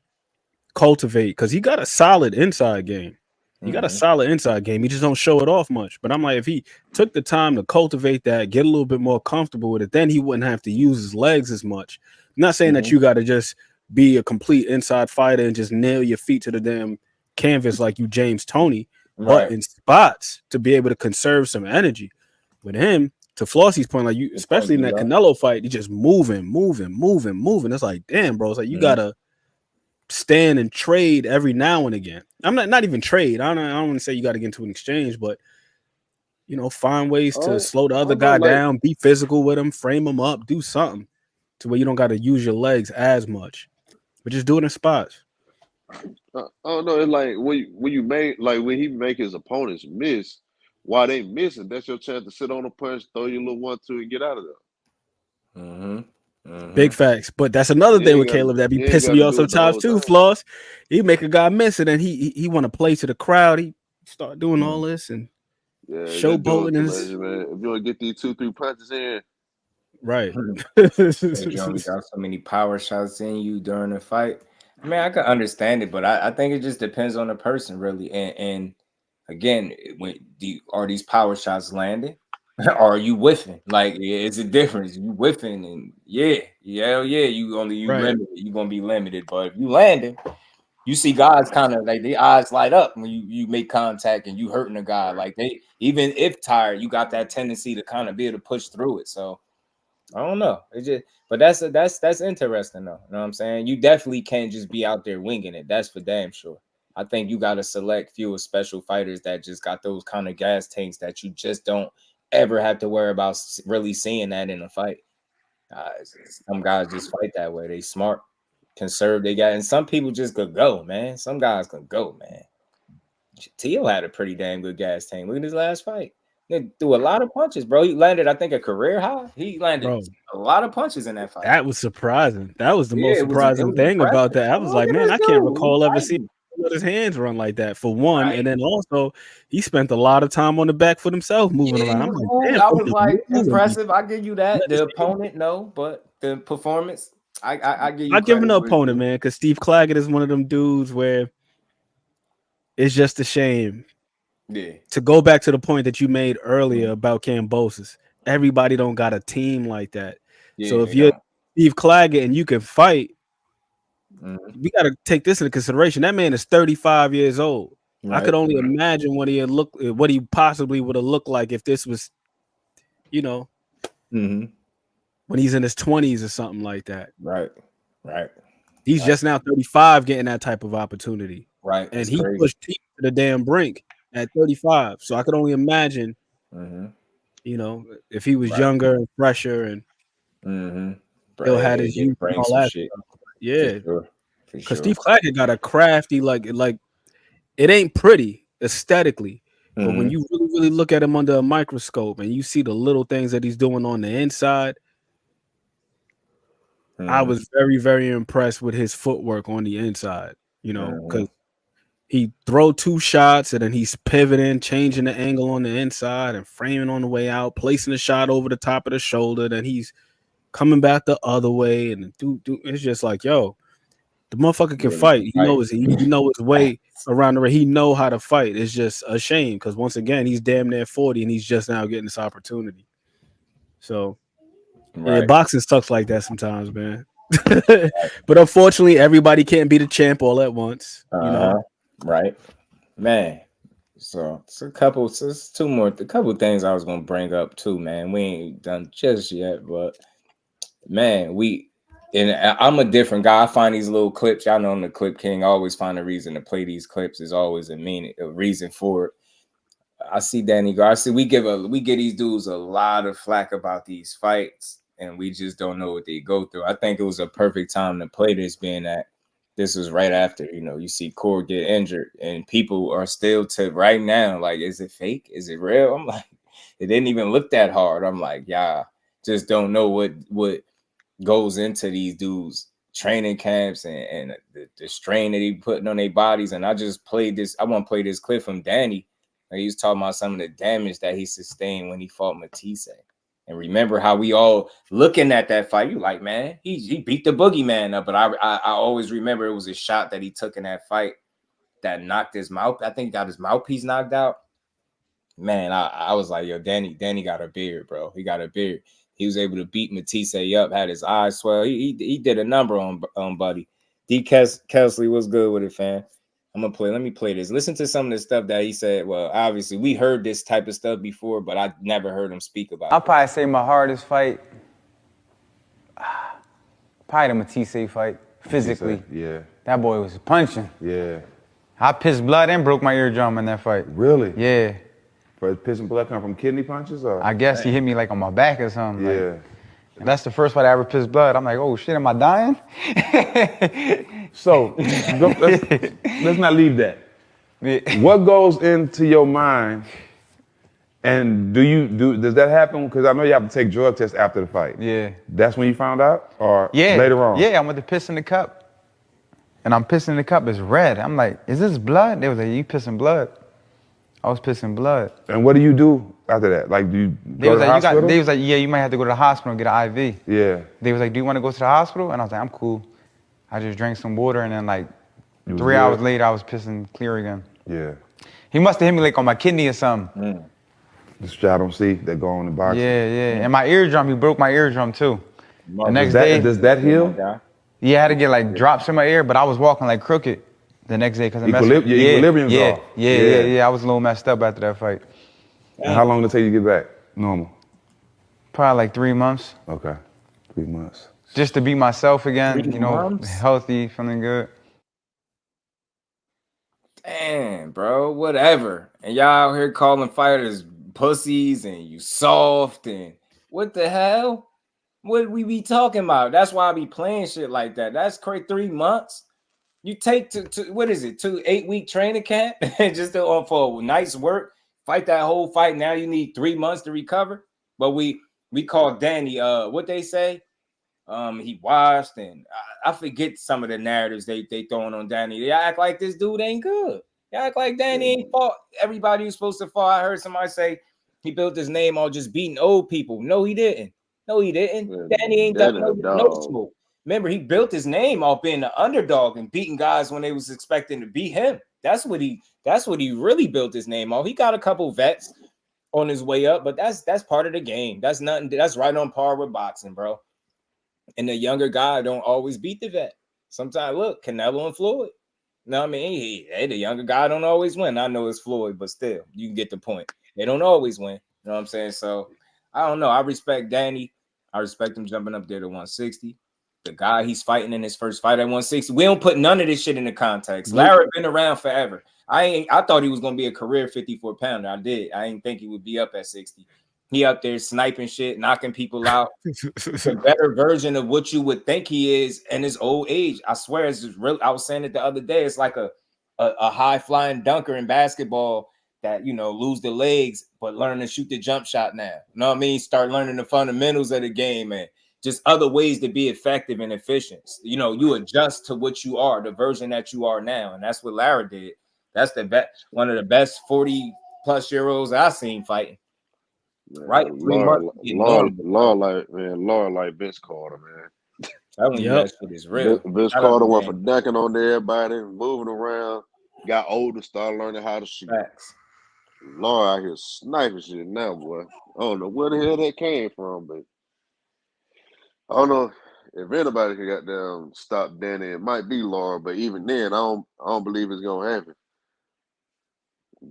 cultivate, because he got a solid inside game. He just don't show it off much. But I'm like, if he took the time to cultivate that, get a little bit more comfortable with it, then he wouldn't have to use his legs as much. I'm not saying that you got to just be a complete inside fighter and just nail your feet to the damn canvas like you James Toney, but in spots to be able to conserve some energy. With him, to Flossie's point, like you, especially in that Canelo fight, he just moving. It's like, damn, bro. It's like you gotta stand and trade every now and again. I'm not even trade. I don't want to say you got to get into an exchange, but find ways to slow the other guy down, be physical with him, frame him up, do something to where you don't got to use your legs as much, but just do it in spots. Oh no, it's like when he make his opponents miss, while they missing, that's your chance to sit on a punch, throw your little 1-2, and get out of there. Big facts, but that's another thing with Caleb that be pissing me off sometimes too. Floss, he make a guy miss it, and he want to play to the crowd. He start doing all this and showboating. If you want to get these 2-3 punches in, right? You only got so many power shots in you during the fight. I mean, I can understand it, but I think it just depends on the person, really. And again, are these power shots landing? Or are you whiffing? Like, it's a difference. You whiffing, and you limited. You're gonna be limited. But if you landing, you see guys kind of like their eyes light up when you make contact and you hurting a guy. Like they, even if tired, you got that tendency to kind of be able to push through it. So I don't know. But that's interesting though. You know what I'm saying? You definitely can't just be out there winging it. That's for damn sure. I think you got to select fewer special fighters that just got those kind of gas tanks that you just don't ever have to worry about really seeing that in a fight. Some guys just fight that way. They smart, conserve. They got, and some people just could go, man. Some guys can go, man. Teo had a pretty damn good gas tank. Look at his last fight. He threw a lot of punches, bro. He landed, I think, a career high. He landed a lot of punches in that fight. That was surprising. That was the most surprising thing about that. I was like, man, I can't recall ever seeing him let his hands run like that, for one. And then also, he spent a lot of time on the back foot himself moving around. I'm like, damn, I was like, impressive. I give you that. The opponent, no, but the performance, I give you. I give him the opponent, man, because Steve Claggett is one of them dudes where it's just a shame Yeah. To go back to the point that you made earlier about Kambosos, everybody don't got a team like that. Yeah, So if they you're don't. Steve Claggett and you can fight, Mhm. we got to take this into consideration. That man is 35 years old. I could Right. only imagine what he possibly would have looked like if this was, you know, when he's in his 20s or something like that. Right. He's just now 35 getting that type of opportunity. Right. And It's he crazy. pushed teams to the damn brink at 35. So I could only imagine, you know, if he was Right. younger and fresher and still had his youth and bring all some that shit. stuff. Yeah. For Because sure. Steve Claggett got a crafty, like it ain't pretty aesthetically. But when you really, really look at him under a microscope and you see the little things that he's doing on the inside, I was very, very impressed with his footwork on the inside, you know, because he throw 2 shots and then he's pivoting, changing the angle on the inside and framing on the way out, placing the shot over the top of the shoulder. Then he's coming back the other way. And it's just like, yo, the motherfucker can fight. He knows his way around the ring. He know how to fight. It's just a shame because once again, he's damn near 40 and he's just now getting this opportunity. So yeah, boxing sucks like that sometimes, man. But unfortunately, everybody can't be the champ all at once. You know, Right, man. So it's a couple things I was gonna bring up too, man. We ain't done just yet, but man, I'm a different guy. I find these little clips. Y'all know I'm the clip king. I always find a reason to play these clips. There's always a reason for it. I see Danny Garcia. We give these dudes a lot of flack about these fights, and we just don't know what they go through. I think it was a perfect time to play this, being that this was right after, you see Core get injured, and people are still to right now like, is it fake? Is it real? I'm like, it didn't even look that hard. I'm like, yeah, just don't know what goes into these dudes' training camps and the strain that he putting on their bodies. And I just played this. I want to play this clip from Danny. He was talking about some of the damage that he sustained when he fought Matisse. And remember how we all looking at that fight, you like, man, he beat the boogeyman up. But I always remember it was a shot that he took in that fight that knocked his mouth. I think got his mouthpiece knocked out. Man, I was like, yo, Danny got a beard, bro. He got a beard. He was able to beat Matisse up, had his eyes swell. He did a number on Buddy. D. Kesley was good with it, fam. Let me play this. Listen to some of the stuff that he said. Well, obviously, we heard this type of stuff before, but I never heard him speak about I'll it. probably say my hardest fight, probably the Matisse fight, physically. Yeah. That boy was punching. Yeah. I pissed blood and broke my eardrum in that fight. Really? Yeah. For pissing blood come from kidney punches? Or? I guess he hit me like on my back or something. Yeah. Like, that's the first fight I ever pissed blood. I'm like, oh shit, am I dying? So let's not leave that. What goes into your mind, and does that happen? Because I know you have to take drug tests after the fight. Yeah. That's when you found out, or Yeah. later on? Yeah, I went to piss in the cup, and I'm pissing in the cup. It's red. I'm like, is this blood? They was like, you pissing blood. I was pissing blood. And what do you do after that? Like, do you go to the hospital? They was like, yeah, you might have to go to the hospital and get an IV. Yeah. They was like, do you want to go to the hospital? And I was like, I'm cool. I just drank some water, and then like 3 good? hours later, I was pissing clear again. Yeah. He must have hit me like on my kidney or something. The shit I don't see that go on the box. Yeah. And my eardrum, he broke my eardrum too. The next Does day, that heal? yeah, I had to get like drops in my ear, but I was walking like crooked the next day because I messed up. Your equilibrium's off. Yeah. I was a little messed up after that fight. And how long did it take you to get back normal? Probably like 3 months. Okay, 3 months. Just to be myself again, 3 you know, months? healthy, feeling good. Damn, bro, whatever. And y'all out here calling fighters pussies and you soft and what the hell? What we be talking about? That's why I be playing shit like that. That's crazy. 3 months. You take to what is it? 8-week training camp and just for nice work, fight that whole fight. Now you need 3 months to recover. But we call Danny. What they say? He washed, and I forget some of the narratives they throwing on Danny. They act like this dude ain't good. They act like Danny ain't fought everybody who's supposed to fight. I heard somebody say he built his name on just beating old people. No, he didn't. Danny ain't done no smoke. Remember, he built his name off being the underdog and beating guys when they was expecting to beat him. That's what he really built his name on. He got a couple vets on his way up, but that's part of the game. That's nothing. That's right on par with boxing, bro. And the younger guy don't always beat the vet. Sometimes, look, Canelo and Floyd. No, I mean, the younger guy don't always win. I know it's Floyd, but still, you can get the point. They don't always win. You know what I'm saying? So, I don't know. I respect Danny. I respect him jumping up there to 160. The guy he's fighting in his first fight at 160. We don't put none of this shit into context. Larry been around forever. I thought he was going to be a career 54 pounder. I did. I didn't think he would be up at 60. He up there sniping shit, knocking people out. It's a better version of what you would think he is in his old age. I swear, it's just real. I was saying it the other day. It's like a high flying dunker in basketball that, you know, lose the legs but learn to shoot the jump shot now. You know what I mean? Start learning the fundamentals of the game and just other ways to be effective and efficient. You know, you adjust to what you are, the version that you are now, and that's what Lara did. That's one of the best 40-plus-year-olds I've seen fighting. Man, Right, Laura like Vince Carter, man. That shit is real. Vince Carter went for dunking on everybody, moving around, got older, started learning how to shoot. Facts. Laura out here sniping shit now, boy. I don't know where the hell that came from, but I don't know if anybody could got down stop Danny. It might be Laura, but even then, I don't believe it's gonna happen.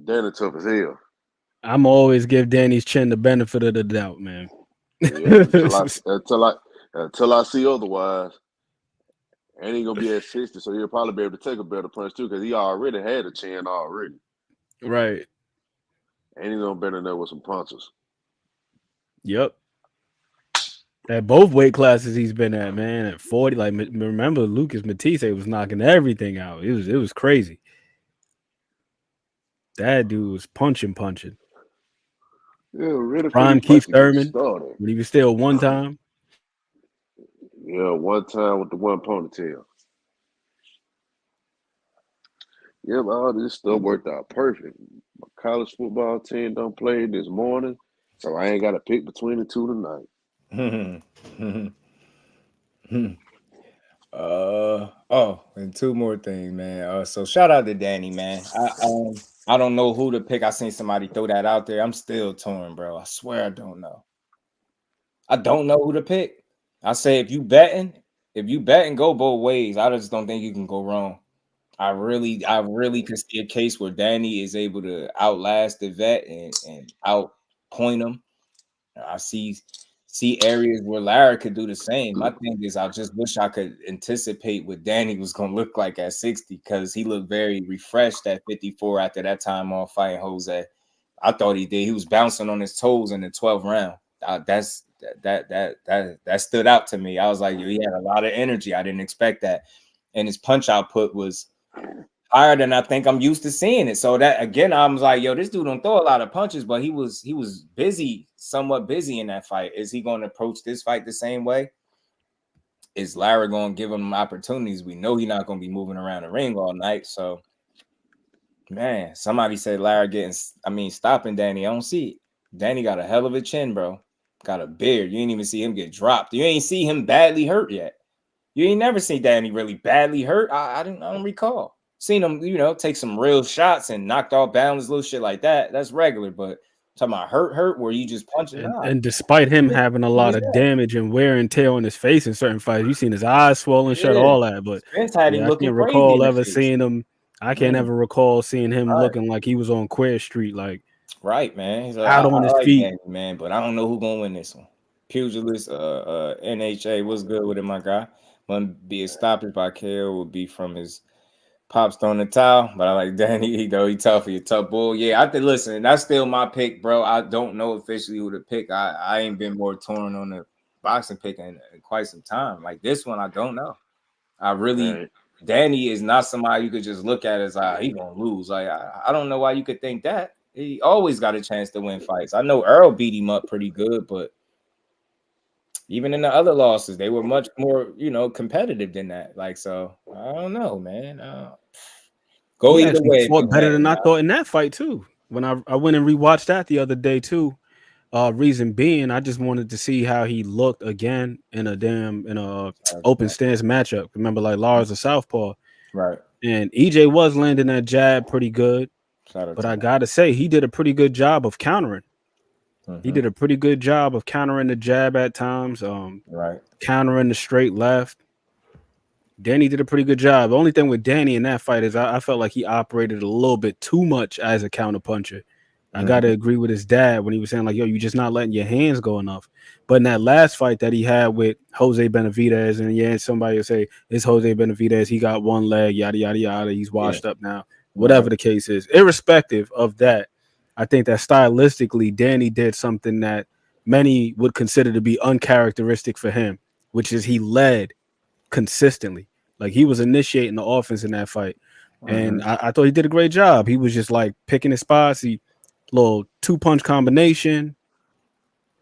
Danny tough as hell. I'm always give Danny's chin the benefit of the doubt, man. Yeah, until I see otherwise. And he's gonna be at 60, so he'll probably be able to take a better punch too, because he already had a chin already. Right. And he's gonna better know with some punches. Yep. At both weight classes he's been at, man. At 40, like remember Lucas Matisse was knocking everything out. It was crazy. That dude was punching. Yeah, really. Prime Keith Thurman when he was still one time. Yeah, one time with the one ponytail. Yeah, but all this stuff worked out perfect. My college football team don't play this morning, so I ain't got to pick between the two tonight. And two more things, man. So shout out to Danny, man. I don't know who to pick. I seen somebody throw that out there. I'm still torn, bro. I swear I don't know. I don't know who to pick. I say if you betting, go both ways. I just don't think you can go wrong. I really could see a case where Danny is able to outlast the vet and outpoint him. I see areas where Lara could do the same. My thing is, I just wish I could anticipate what Danny was going to look like at 60, because he looked very refreshed at 54 after that time off fighting Jose. I thought he did. He was bouncing on his toes in the 12th round. That stood out to me. I was like, he had a lot of energy. I didn't expect that, and his punch output was higher than I think I'm used to seeing it. So that again, I was like, yo, this dude don't throw a lot of punches, but he was busy, somewhat busy in that fight. Is he going to approach this fight the same way? Is Lara going to give him opportunities? We know he's not going to be moving around the ring all night. So, man, somebody said Lara stopping Danny. I don't see it. Danny got a hell of a chin, bro. Got a beard. You ain't even see him get dropped. You ain't see him badly hurt yet. You ain't never seen Danny really badly hurt. I don't recall. Seen him, take some real shots and knocked off balance, little shit like that. That's regular, but talking about hurt where you just punching. And despite him having a lot of damage and wear and tear on his face in certain fights, you seen his eyes swollen shut, all that. But I can't recall ever seeing him. I can't ever recall seeing him looking like he was on Queer Street, like right, man. He's out on his feet, Danny, man. But I don't know who's gonna win this one. Pugilist, NHA, what's good with it, my guy? Wouldn't be a stoppage by KO, would be from his pops throwing the towel, but I like Danny. He tough. He a tough bull. Yeah, I think. Listen, that's still my pick, bro. I don't know officially who to pick. I ain't been more torn on the boxing pick in quite some time. Like this one, I don't know. Danny is not somebody you could just look at as he gonna lose. Like I don't know why you could think that. He always got a chance to win fights. I know Earl beat him up pretty good, but even in the other losses, they were much more, competitive than that. Like, so I don't know, man. Go either way. Fought better than I thought in that fight too. When I went and rewatched that the other day too. Reason being, I just wanted to see how he looked again in a open stance matchup. Remember, like Lara's a southpaw, Right. And EJ was landing that jab pretty good. But I gotta say, he did a pretty good job of countering. He did a pretty good job of countering the jab at times. Right. Countering the straight left. Danny did a pretty good job. The only thing with Danny in that fight is I felt like he operated a little bit too much as a counter puncher. I got to agree with his dad when he was saying like, yo, you're just not letting your hands go enough. But in that last fight that he had with Jose Benavidez, and somebody will say, it's Jose Benavidez. He got one leg, yada, yada, yada. He's washed up now. Whatever the case is. Irrespective of that, I think that stylistically, Danny did something that many would consider to be uncharacteristic for him, which is he led consistently. Like he was initiating the offense in that fight. And I thought he did a great job. He was just like picking his spots. He little 2-punch combination,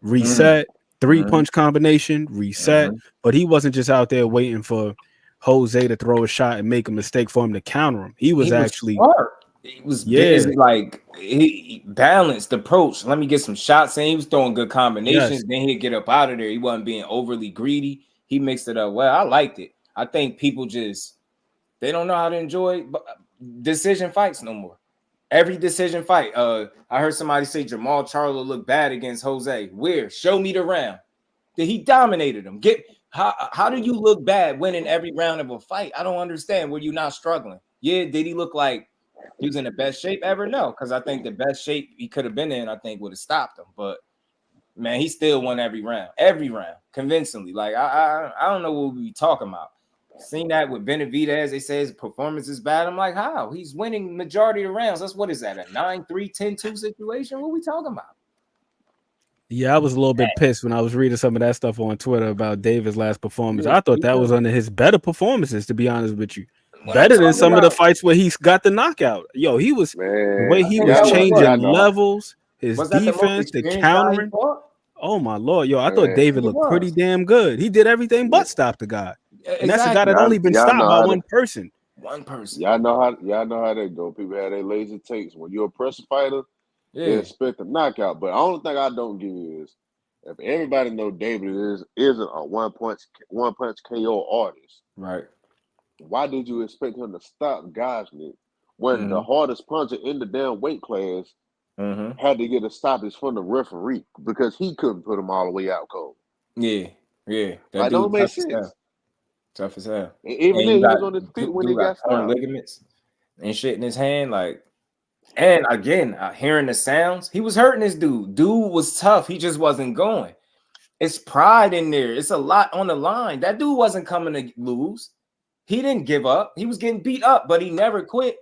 reset, 3-punch combination, reset. But he wasn't just out there waiting for Jose to throw a shot and make a mistake for him to counter him. He was actually smart. He was busy, like he balanced approach. Let me get some shots in. He was throwing good combinations. Then he'd get up out of there. He wasn't being overly greedy. He mixed it up well. I liked it. I think people they don't know how to enjoy decision fights no more. Every decision fight. I heard somebody say Jamal Charlo looked bad against Jose. Where? Show me the round. That he dominated him. How do you look bad winning every round of a fight? I don't understand. Were you not struggling? Yeah, did he look like he was in the best shape ever? No, because I think the best shape he could have been in, I think, would have stopped him. But man, he still won every round, convincingly. Like I don't know what we be talking about. Seen that with Benavidez. They say his performance is bad. I'm like, how? He's winning majority of the rounds. What is that? A 9-3, 10-2 situation? What are we talking about? Yeah, I was a little bit pissed when I was reading some of that stuff on Twitter about David's last performance. I thought that was one of his better performances, to be honest with you. Better than some of the fights where he's got the knockout. Yo, he was the way he was changing levels, his defense, the countering. Oh my Lord, yo, I thought David looked pretty damn good. He did everything but stop the guy. And that's a guy that only been stopped by one person. Y'all know how that go. People have their lazy takes. When you're a pressure fighter, they expect a knockout. But the only thing I don't get is if everybody know David isn't a one punch KO artist, right? Why did you expect him to stop Gosnick when the hardest puncher in the damn weight class had to get a stoppage from the referee because he couldn't put him all the way out cold? Yeah. That don't make sense. Tough as hell. Even then, he was on his feet when he got stopped. Ligaments and shit in his hand, like. And again, hearing the sounds, he was hurting this dude. Dude was tough. He just wasn't going. It's pride in there. It's a lot on the line. That dude wasn't coming to lose. He didn't give up. He was getting beat up, but he never quit.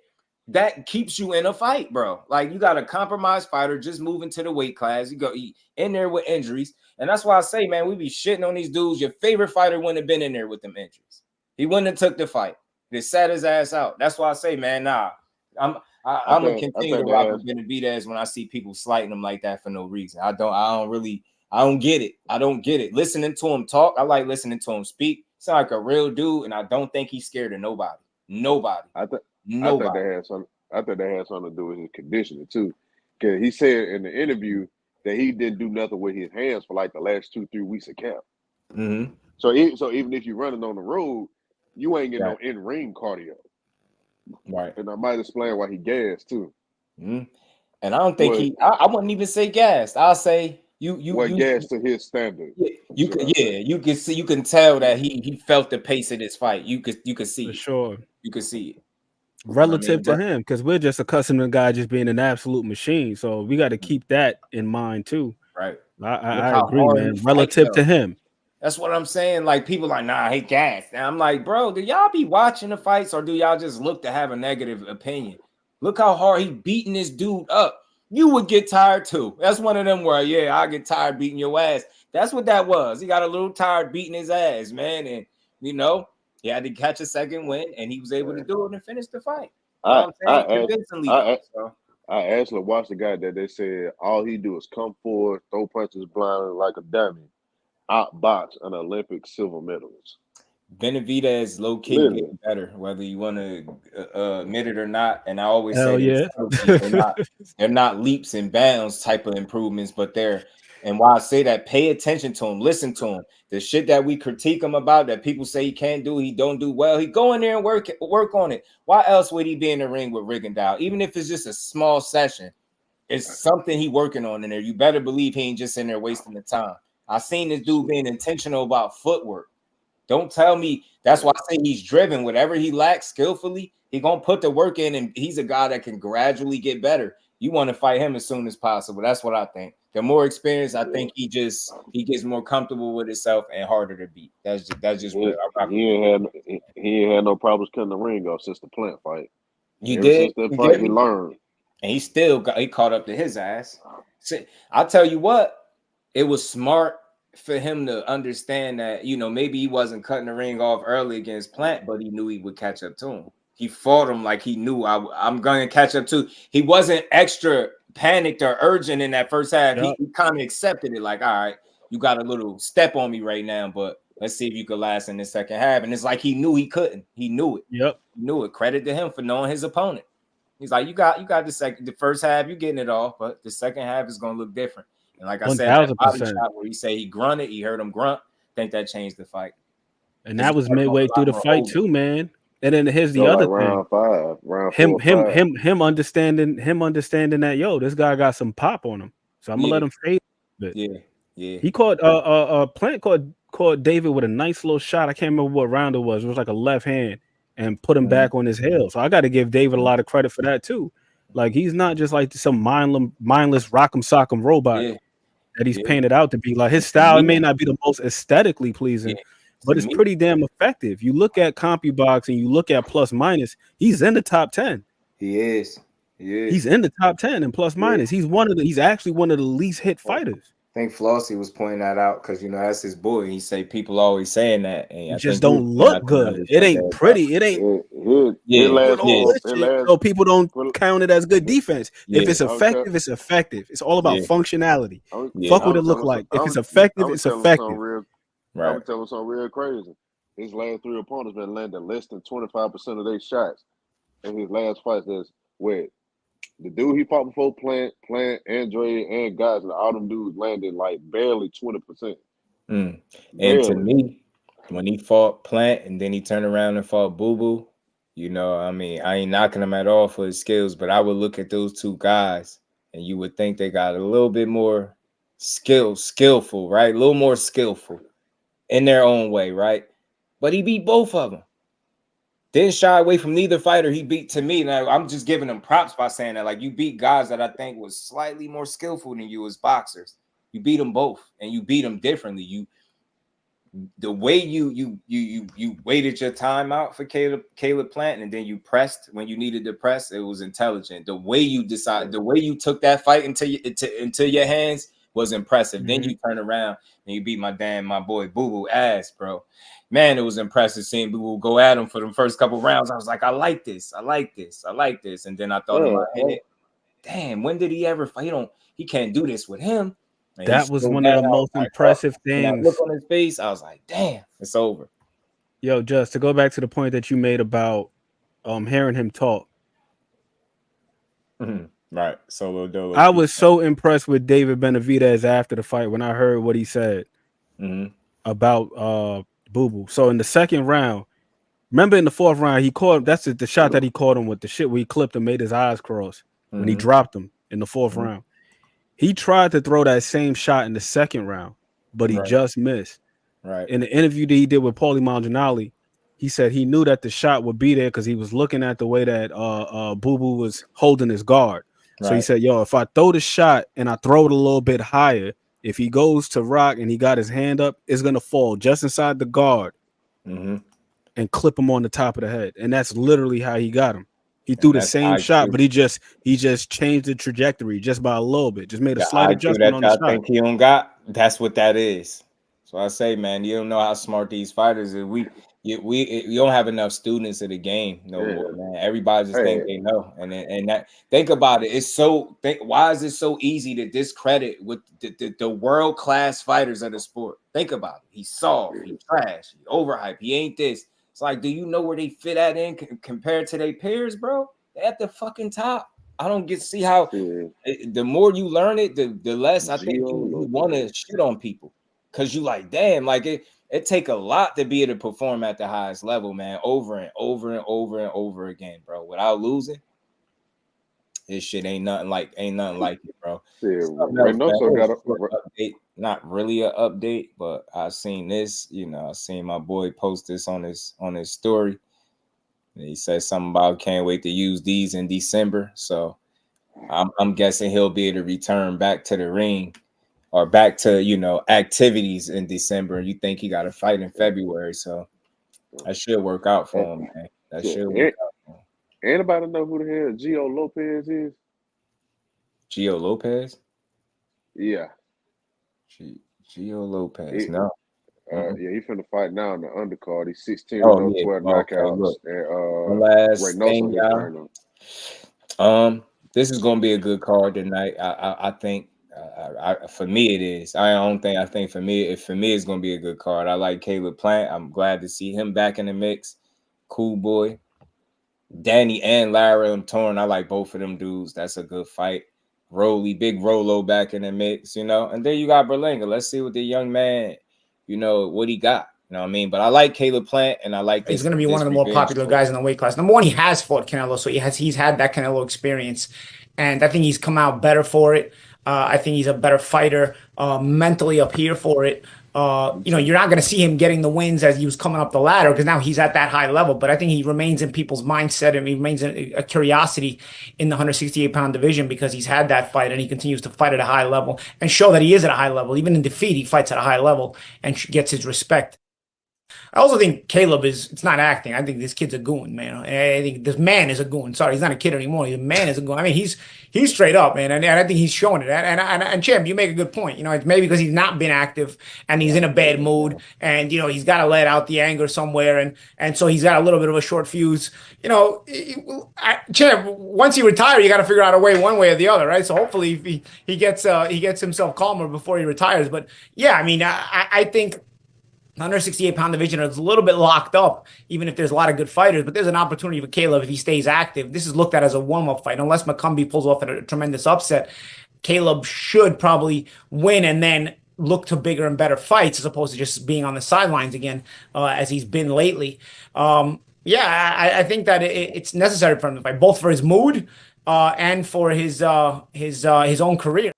That keeps you in a fight, bro. Like, you got a compromised fighter just moving to the weight class. You go in there with injuries. And that's why I say, man, we be shitting on these dudes. Your favorite fighter wouldn't have been in there with them injuries. He wouldn't have took the fight. They sat his ass out. That's why I say, man, nah. I'm gonna continue to rock with Benavidez when I see people slighting him like that for no reason. I don't get it. I don't get it. Listening to him talk, I like listening to him speak. Sound like a real dude, and I don't think he's scared of nobody. I think that had something to do with his conditioning too. Because he said in the interview that he didn't do nothing with his hands for like the last 2-3 weeks of camp. So even if you're running on the road, you ain't getting no in-ring cardio. Right. And I might explain why he gassed too. And I don't think I wouldn't even say gassed. I'll say you gassed to his standard. You can see, you can tell that he felt the pace of this fight. You could see for it. Sure. You could see it. Relative to him, because we're just accustomed to the guy just being an absolute machine. So we got to keep that in mind too. Right. I agree, man. Relative to him. That's what I'm saying. Like, people like, nah, he gassed. And I'm like, bro, do y'all be watching the fights or do y'all just look to have a negative opinion? Look how hard he beating this dude up. You would get tired too. That's one of them where, I get tired beating your ass. That's what that was. He got a little tired beating his ass, man. And, he had to catch a second win, and he was able to do it and finish the fight. I actually watched the guy that they said all he do is come forward, throw punches blind like a dummy, outbox an Olympic silver medalist. Benavidez low-key getting better, whether you want to admit it or not. And I always say they're not leaps and bounds type of improvements, but they're And why I say that, pay attention to him, listen to him. The shit that we critique him about, that people say he can't do, he don't do well, he go in there and work on it. Why else would he be in the ring with Rigondeaux? Even if it's just a small session, it's something he working on in there. You better believe he ain't just in there wasting the time. I seen this dude being intentional about footwork. Don't tell me. That's why I say he's driven. Whatever he lacks skillfully, he gonna put the work in, and he's a guy that can gradually get better. You want to fight him as soon as possible. That's what I think. The more experience, I think he gets more comfortable with himself and harder to beat. That's just what he ain't had no problems cutting the ring off since the Plant fight. Since that fight, he learned, and he caught up to his ass. See, I'll tell you what, it was smart for him to understand that, you know, maybe he wasn't cutting the ring off early against Plant, but he knew he would catch up to him. He fought him like he knew I'm going to catch up to. He wasn't extra panicked or urgent in that first half. He kind of accepted it, like, all right, you got a little step on me right now, but let's see if you could last in the second half. And it's like he knew he couldn't. He knew it. Yep. He knew it. Credit to him for knowing his opponent. He's like, you got the first half, you're getting it off, but the second half is going to look different. And like I said, that body shot where he say he grunted, he heard him grunt. I think that changed the fight. And that was midway through the fight too, man. And then here's the other thing. Him understanding that, yo, this guy got some pop on him. So I'm gonna let him fade a bit. Yeah. He caught Plant caught David with a nice little shot. I can't remember what round it was. It was like a left hand and put him back on his heel. So I got to give David a lot of credit for that too. Like, he's not just like some mindless rock'em sock'em robot that he's painted out to be. Like, his style, it may not be the most aesthetically pleasing, but it's pretty damn effective. You look at CompuBox and you look at plus minus, he's in the top 10. He is. He's in the top 10 in plus minus. He's actually one of the least hit fighters. I think Flossie was pointing that out because, you know, that's his boy. He say people always saying that. And I just don't look good. It ain't pretty. It ain't. So people don't count it as good defense. If it's effective, it's effective. It's all about functionality. Fuck what it look like. If it's effective, it's effective. I'm gonna tell you something real crazy. His last 3 opponents been landing less than 25% of their shots. And his last fight is with the dude he fought before, Plant, Andre, and guys, all them dudes landed like barely 20%. And to me, when he fought Plant and then he turned around and fought Boo Boo, you know, I mean, I ain't knocking him at all for his skills, but I would look at those two guys and you would think they got a little bit more skillful, right? A little more skillful in their own way, right? But he beat both of them. Didn't shy away from neither fighter he beat. To me, now I'm just giving him props by saying that, like, you beat guys that I think was slightly more skillful than you as boxers. You beat them both, and you beat them differently. The way you waited your time out for Caleb Plant, and then you pressed when you needed to press. It was intelligent. The way you decided, the way you took that fight into your hands was impressive. Then you turn around and you beat my boy Boo Boo ass, bro. Man, it was impressive seeing Boo Boo go at him for the first couple rounds. I was like, I like this. And then I thought in my head, damn, when did he ever fight? He can't do this with him. And that was one of the most impressive things. Look on his face, I was like, damn, it's over. Yo, just to go back to the point that you made about hearing him talk. Right. Solo Dolo. I was so impressed with David Benavidez after the fight when I heard what he said about Boo Boo. So in the second round, remember in the fourth round, he caught, that's the shot that he caught him with, the shit where he clipped him, made his eyes cross when he dropped him in the fourth round. He tried to throw that same shot in the second round, but he just missed. Right. In the interview that he did with Paulie Maldonado, he said he knew that the shot would be there because he was looking at the way that Boo Boo was holding his guard. So he said, yo, if I throw the shot and I throw it a little bit higher, if he goes to rock and he got his hand up, it's going to fall just inside the guard and clip him on the top of the head. And that's literally how he got him. He threw the same shot, but he just changed the trajectory just by a little bit, just made a slight adjustment on the shot. I think he don't got, that's what that is. So I say, man, you don't know how smart these fighters are. We don't have enough students of the game no more, man. Everybody just think they know, and that, think about it. Why is it so easy to discredit with the world class fighters of the sport? Think about it. He's soft, he's trash, he's overhyped, he ain't this. It's like, do you know where they fit at in compared to their peers, bro? They're at the fucking top. I don't see how. The more you learn it, the less I think you want to shit on people, because you like, damn, like it take a lot to be able to perform at the highest level, man, over and over and over and over again, bro, without losing. This shit ain't nothing like it, bro. Reynoso got a update, not really an update, but I seen this. I seen my boy post this on his story. And he said something about can't wait to use these in December. So I'm guessing he'll be able to return back to the ring or back to activities in December. And you think he got a fight in February, so that should work out for him, man. That should work out for him. Anybody know who the hell Gio Lopez is? Gio Lopez? Yeah. Gio Lopez. No. Yeah, he finna fight now in the undercard. He's 16 12 knockouts. And last thing, y'all. This is gonna be a good card tonight. I think for me it is. I think for me it's gonna be a good card. I like Caleb Plant. I'm glad to see him back in the mix. Cool boy. Danny and Lara, I'm torn. I like both of them dudes. That's a good fight. Big Rolo back in the mix, and then you got Berlanga. Let's see what the young man, what he got. You know what I mean? But I like Caleb Plant, and I like he's going to be one of the more popular guys in the weight class. Number one, he has fought Canelo, so he's had that Canelo experience, and I think he's come out better for it. I think he's a better fighter, mentally up here for it. You're not going to see him getting the wins as he was coming up the ladder because now he's at that high level. But I think he remains in people's mindset and he remains a curiosity in the 168-pound division because he's had that fight and he continues to fight at a high level and show that he is at a high level. Even in defeat, he fights at a high level and gets his respect. I also think Caleb it's not acting. I think this kid's a goon, man. I think this man is a goon. Sorry, he's not a kid anymore. The man is a goon. I mean, he's straight up, man. And I think he's showing it. And Champ, you make a good point. It's maybe because he's not been active and he's in a bad mood and, he's got to let out the anger somewhere. And so he's got a little bit of a short fuse. Champ, once he retires, you got to figure out a way, one way or the other, right? So hopefully he gets himself calmer before he retires. But yeah, I mean, I think 168-pound division is a little bit locked up, even if there's a lot of good fighters. But there's an opportunity for Caleb if he stays active. This is looked at as a warm-up fight. Unless McCumbee pulls off a tremendous upset, Caleb should probably win and then look to bigger and better fights as opposed to just being on the sidelines again, as he's been lately. I think that it's necessary for him to fight, both for his mood and for his own career.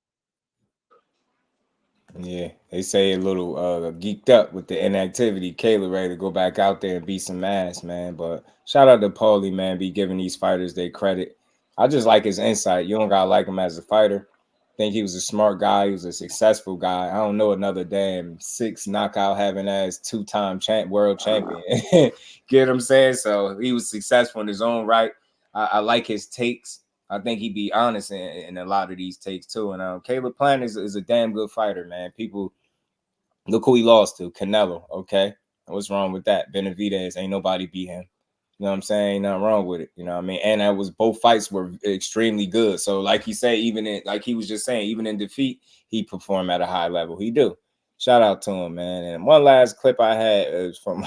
Yeah, they say a little geeked up with the inactivity. Caleb ready to go back out there and beat some ass, man. But shout out to Paulie, man, be giving these fighters their credit. I just like his insight. You don't gotta like him as a fighter. I think he was a smart guy. He was a successful guy. I don't know another damn 6 knockout having ass 2-time world champion. Get what I'm saying? So he was successful in his own right. I like his takes. I think he'd be honest in a lot of these takes too. And Caleb Plant is a damn good fighter, man. People, look who he lost to, Canelo. Okay, what's wrong with that? Benavidez, ain't nobody beat him. You know what I'm saying? Ain't nothing wrong with it. You know what I mean? And that was both fights were extremely good. So like he said, like he was just saying, even in defeat, he performed at a high level. He do. Shout out to him, man. And one last clip I had is from.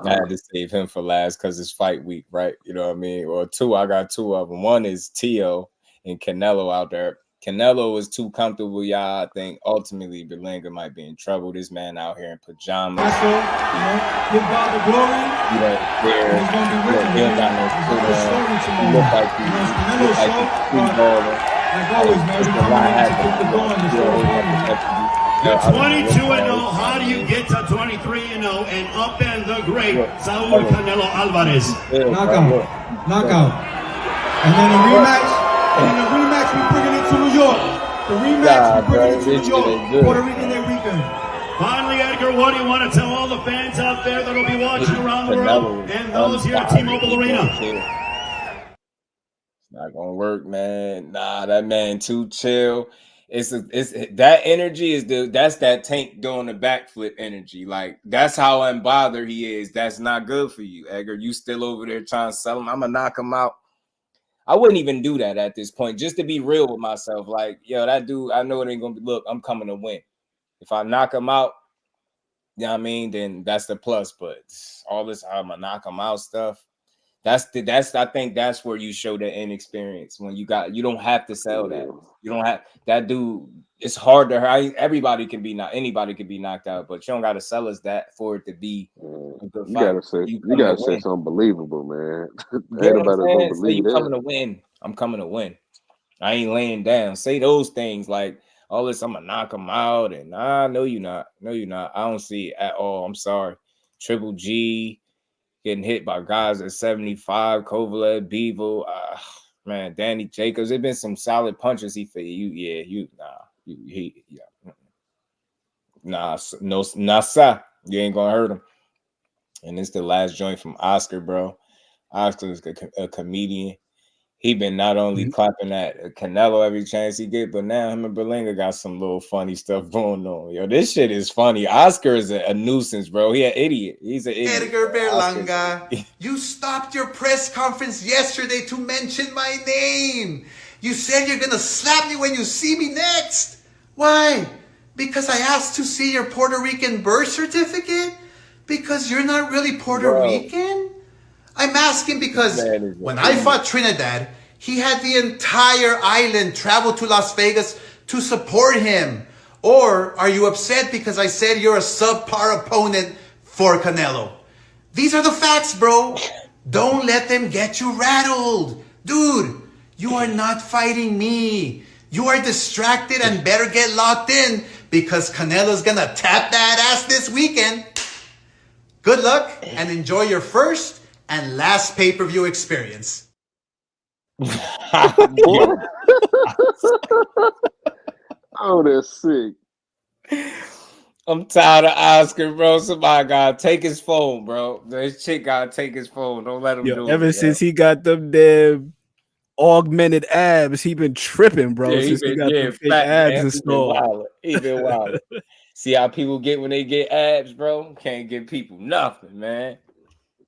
I had to save him for last because it's fight week, right? You know what I mean? Or I got 2 of them. One is Teo and Canelo out there. Canelo was too comfortable, y'all. I think ultimately Berlanga might be in trouble. This man out here in pajamas. Give God the glory. He don't got no foot on. He look like he's free baller. Like always, man, we come to keep the going. You're 22-0. How do you get to 23-0 and upend the great Saul Canelo Alvarez? Knockout. And then a rematch, we bring it to New York. The rematch, we bring it to New York. Puerto Rican and Rican. Finally, Edgar, what do you want to tell all the fans out there that will be watching around the world and those here at T-Mobile Arena? It's not gonna work, man. Nah, that man too chill. It's that energy that's that Tank doing the backflip energy. Like that's how unbothered he is. That's not good for you, Edgar. You still over there trying to sell him. I'm gonna knock him out. I wouldn't even do that at this point, just to be real with myself. Like, yo, that dude, I know it ain't gonna be. Look, I'm coming to win. If I knock him out, you know what I mean, then that's the plus. But all this I'm gonna knock him out stuff. I think that's where you show the inexperience when you don't have to sell that. You don't have that dude. It's hard to anybody can be knocked out, but you don't got to sell us that for it to be a good fight. You gotta say something believable, man. Get Ain't what nobody I'm gonna saying? Say believe you that. coming to win. I'm coming to win. I ain't laying down. Say those things like all this. I'm gonna knock him out, and no, you're not. No, you're not. I don't see it at all. I'm sorry. Triple G getting hit by guys at 75. Kovalev, Bevo, man, Danny Jacobs. There's been some solid punches he for you. Yeah, nah, sir. You ain't gonna hurt him. And it's the last joint from Oscar, bro. Oscar is a comedian. He been not only clapping at Canelo every chance he get, but now him and Berlanga got some little funny stuff going on. Yo, this shit is funny. Oscar is a nuisance, bro. He an idiot. He's an idiot. Edgar Berlanga, you stopped your press conference yesterday to mention my name. You said you're gonna slap me when you see me next. Why? Because I asked to see your Puerto Rican birth certificate? Because you're not really Puerto Rican? I'm asking because when I fought Trinidad, he had the entire island travel to Las Vegas to support him. Or are you upset because I said you're a subpar opponent for Canelo? These are the facts, bro. Don't let them get you rattled. Dude, you are not fighting me. You are distracted and better get locked in because Canelo's gonna tap that ass this weekend. Good luck and enjoy your first and last pay-per-view experience. Oh, that's sick. I'm tired of Oscar, bro. Somebody gotta take his phone, bro. This chick gotta take his phone. Don't let him do it. Ever since he got them damn augmented abs, he been tripping, bro. Yeah, since he got them fake abs installed. He been wild. See how people get when they get abs, bro? Can't give people nothing, man.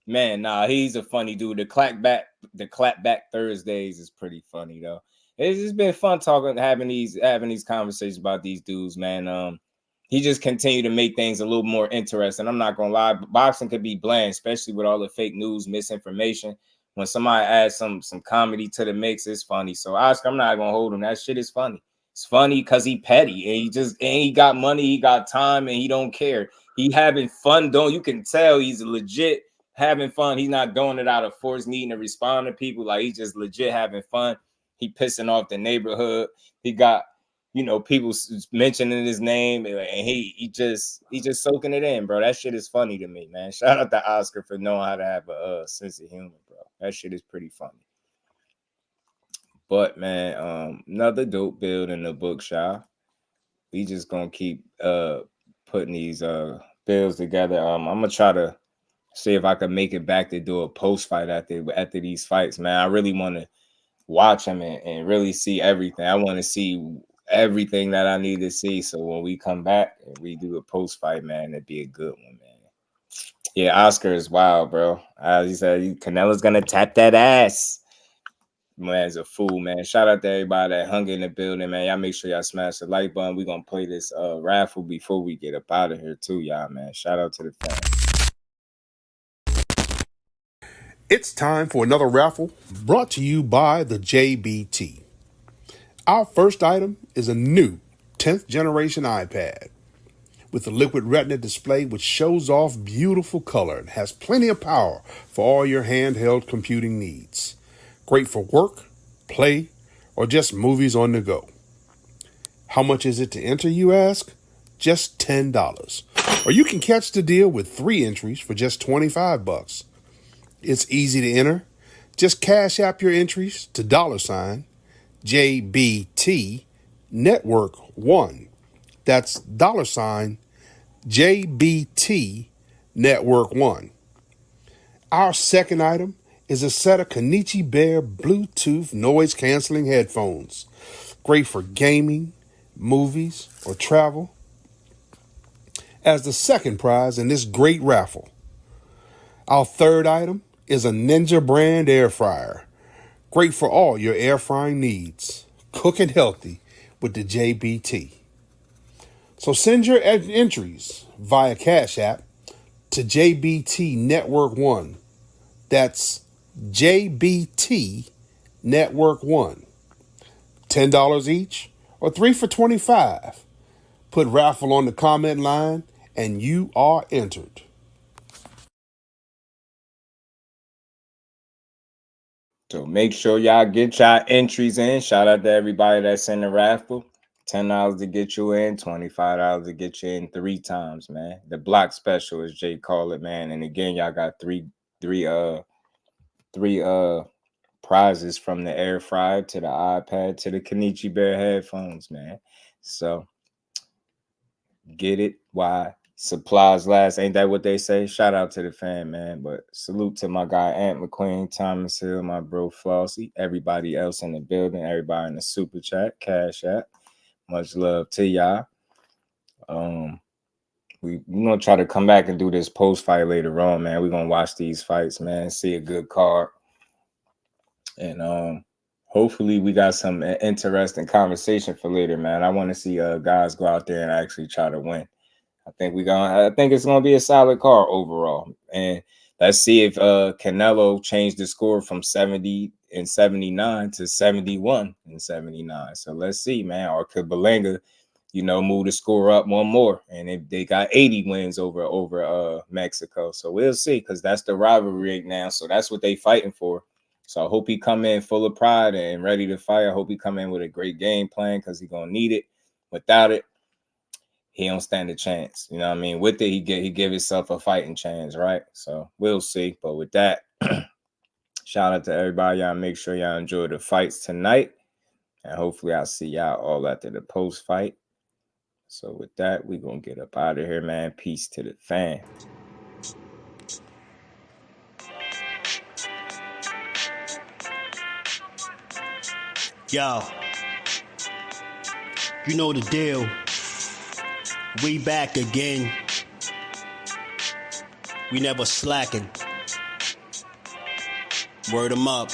Man, nah, he's a funny dude. The clapback Thursdays is pretty funny though. It's been fun having these conversations about these dudes, man. He just continue to make things a little more interesting. I'm not gonna lie, boxing could be bland, especially with all the fake news, misinformation. When somebody adds some comedy to the mix, it's funny. So Oscar, I'm not gonna hold him. That shit is funny. It's funny because he petty and he got money, he got time, and he don't care. He having fun, you can tell he's legit having fun. He's not doing it out of force, needing to respond to people. Like he's just legit having fun. He pissing off the neighborhood. He got, people mentioning his name, and he just soaking it in, bro. That shit is funny to me, man. Shout out to Oscar for knowing how to have a sense of humor, bro. That shit is pretty funny. But man, another dope build in the bookshop. We just gonna keep putting these builds together. I'm gonna try to see if I can make it back to do a post fight after these fights, man. I really want to watch them and really see everything. I want to see everything that I need to see. So when we come back and we do a post fight, man, it'd be a good one, man. Yeah, Oscar is wild, bro. As he said, Canelo's gonna tap that ass. Man's a fool, man. Shout out to everybody that hung in the building, man. Y'all make sure y'all smash the like button. We're gonna play this raffle before we get up out of here too, y'all, man. Shout out to the fans. It's time for another raffle brought to you by the JBT. Our first item is a new 10th generation iPad with a liquid retina display which shows off beautiful color and has plenty of power for all your handheld computing needs. Great for work, play, or just movies on the go. How much is it to enter, you ask? Just $10. Or you can catch the deal with 3 entries for just $25. It's easy to enter. Just cash app your entries to $JBT Network 1. That's $JBT Network 1. Our second item is a set of Kenichi Bear Bluetooth noise-canceling headphones. Great for gaming, movies, or travel. As the second prize in this great raffle. Our third item is a Ninja brand air fryer. Great for all your air frying needs. Cooking healthy with the JBT. So send your entries via Cash App to JBT Network 1. That's JBT Network 1. $10 each or 3 for $25. Put raffle on the comment line and you are entered. So make sure y'all get y'all entries in. Shout out to everybody that's in the raffle. $10 to get you in, $25 to get you in 3 times, man. The block special, as Jay call it, man. And again, y'all got three prizes, from the air fryer to the iPad to the Kenichi Bear headphones, man. So get it while supplies last. Ain't that what they say? Shout out to the fan, man. But salute to my guy Ant McQueen, Thomas Hill, my bro Flossie, everybody else in the building, everybody in the super chat, Cash App. Much love to y'all. We're gonna try to come back and do this post fight later on, man. We're gonna watch these fights, man, see a good card. And hopefully we got some interesting conversation for later, man. I want to see guys go out there and actually try to win. I think it's gonna be a solid card overall. And let's see if Canelo changed the score from 70 and 79 to 71 and 79. So let's see, man. Or could Berlanga, move the score up one more? And they got 80 wins over Mexico. So we'll see, because that's the rivalry right now. So that's what they fighting for. So I hope he come in full of pride and ready to fight. I hope he come in with a great game plan, because he's gonna need it. Without it, he don't stand a chance. You know what I mean? With it, he give himself a fighting chance, right? So we'll see. But with that, shout out to everybody. Y'all make sure y'all enjoy the fights tonight. And hopefully I'll see y'all all after the post fight. So with that, we're gonna get up out of here, man. Peace to the fan. Yo, you know the deal. We back again. We never slacking. Word 'em up.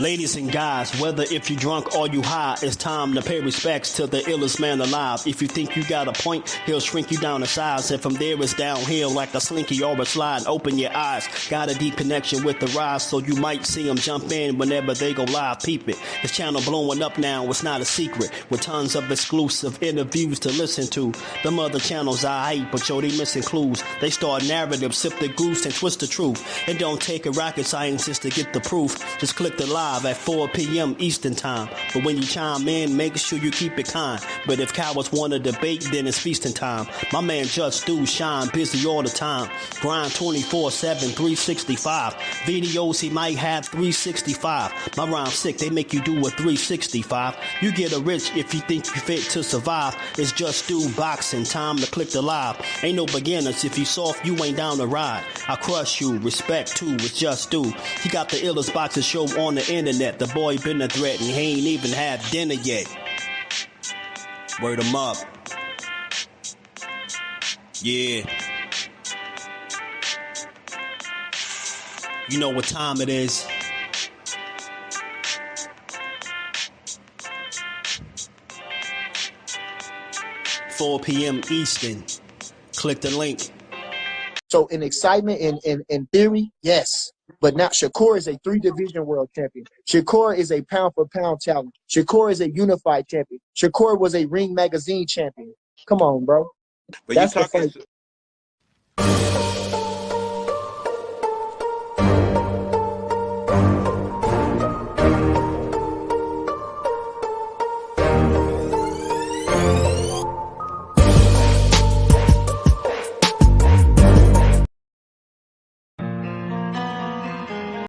Ladies and guys, whether if you drunk or you high, it's time to pay respects to the illest man alive. If you think you got a point, he'll shrink you down to size. And from there it's downhill like a slinky or a slide. Open your eyes, got a deep connection with the rise, so you might see them jump in whenever they go live. Peep it, this channel blowing up now, it's not a secret, with tons of exclusive interviews to listen to. Them other channels I hate, but yo, they missing clues. They start narratives, sip the goose and twist the truth. It don't take a rocket scientist to get the proof. Just click the live at 4 p.m. Eastern time. But when you chime in, make sure you keep it kind. But if cowards want to debate, then it's feasting time. My man Jusdu shine busy all the time. Grind 24/7, 365. Videos he might have 365. My rhyme sick, they make you do a 365. You get a rich if you think you fit to survive. It's Jusdueboxing, time to click the live. Ain't no beginners, if you soft, you ain't down to ride. I crush you, respect too, it's Jusdu. He got the illest boxing show on the internet. The boy been a threat and he ain't even had dinner yet. Word 'em up. Yeah. You know what time it is. $4 p.m. Eastern. Click the link. So in excitement, in theory, yes. But now Shakur is a 3-division world champion. Shakur is a pound-for-pound talent. Shakur is a unified champion. Shakur was a Ring Magazine champion. Come on, bro. But That's you the talking fight.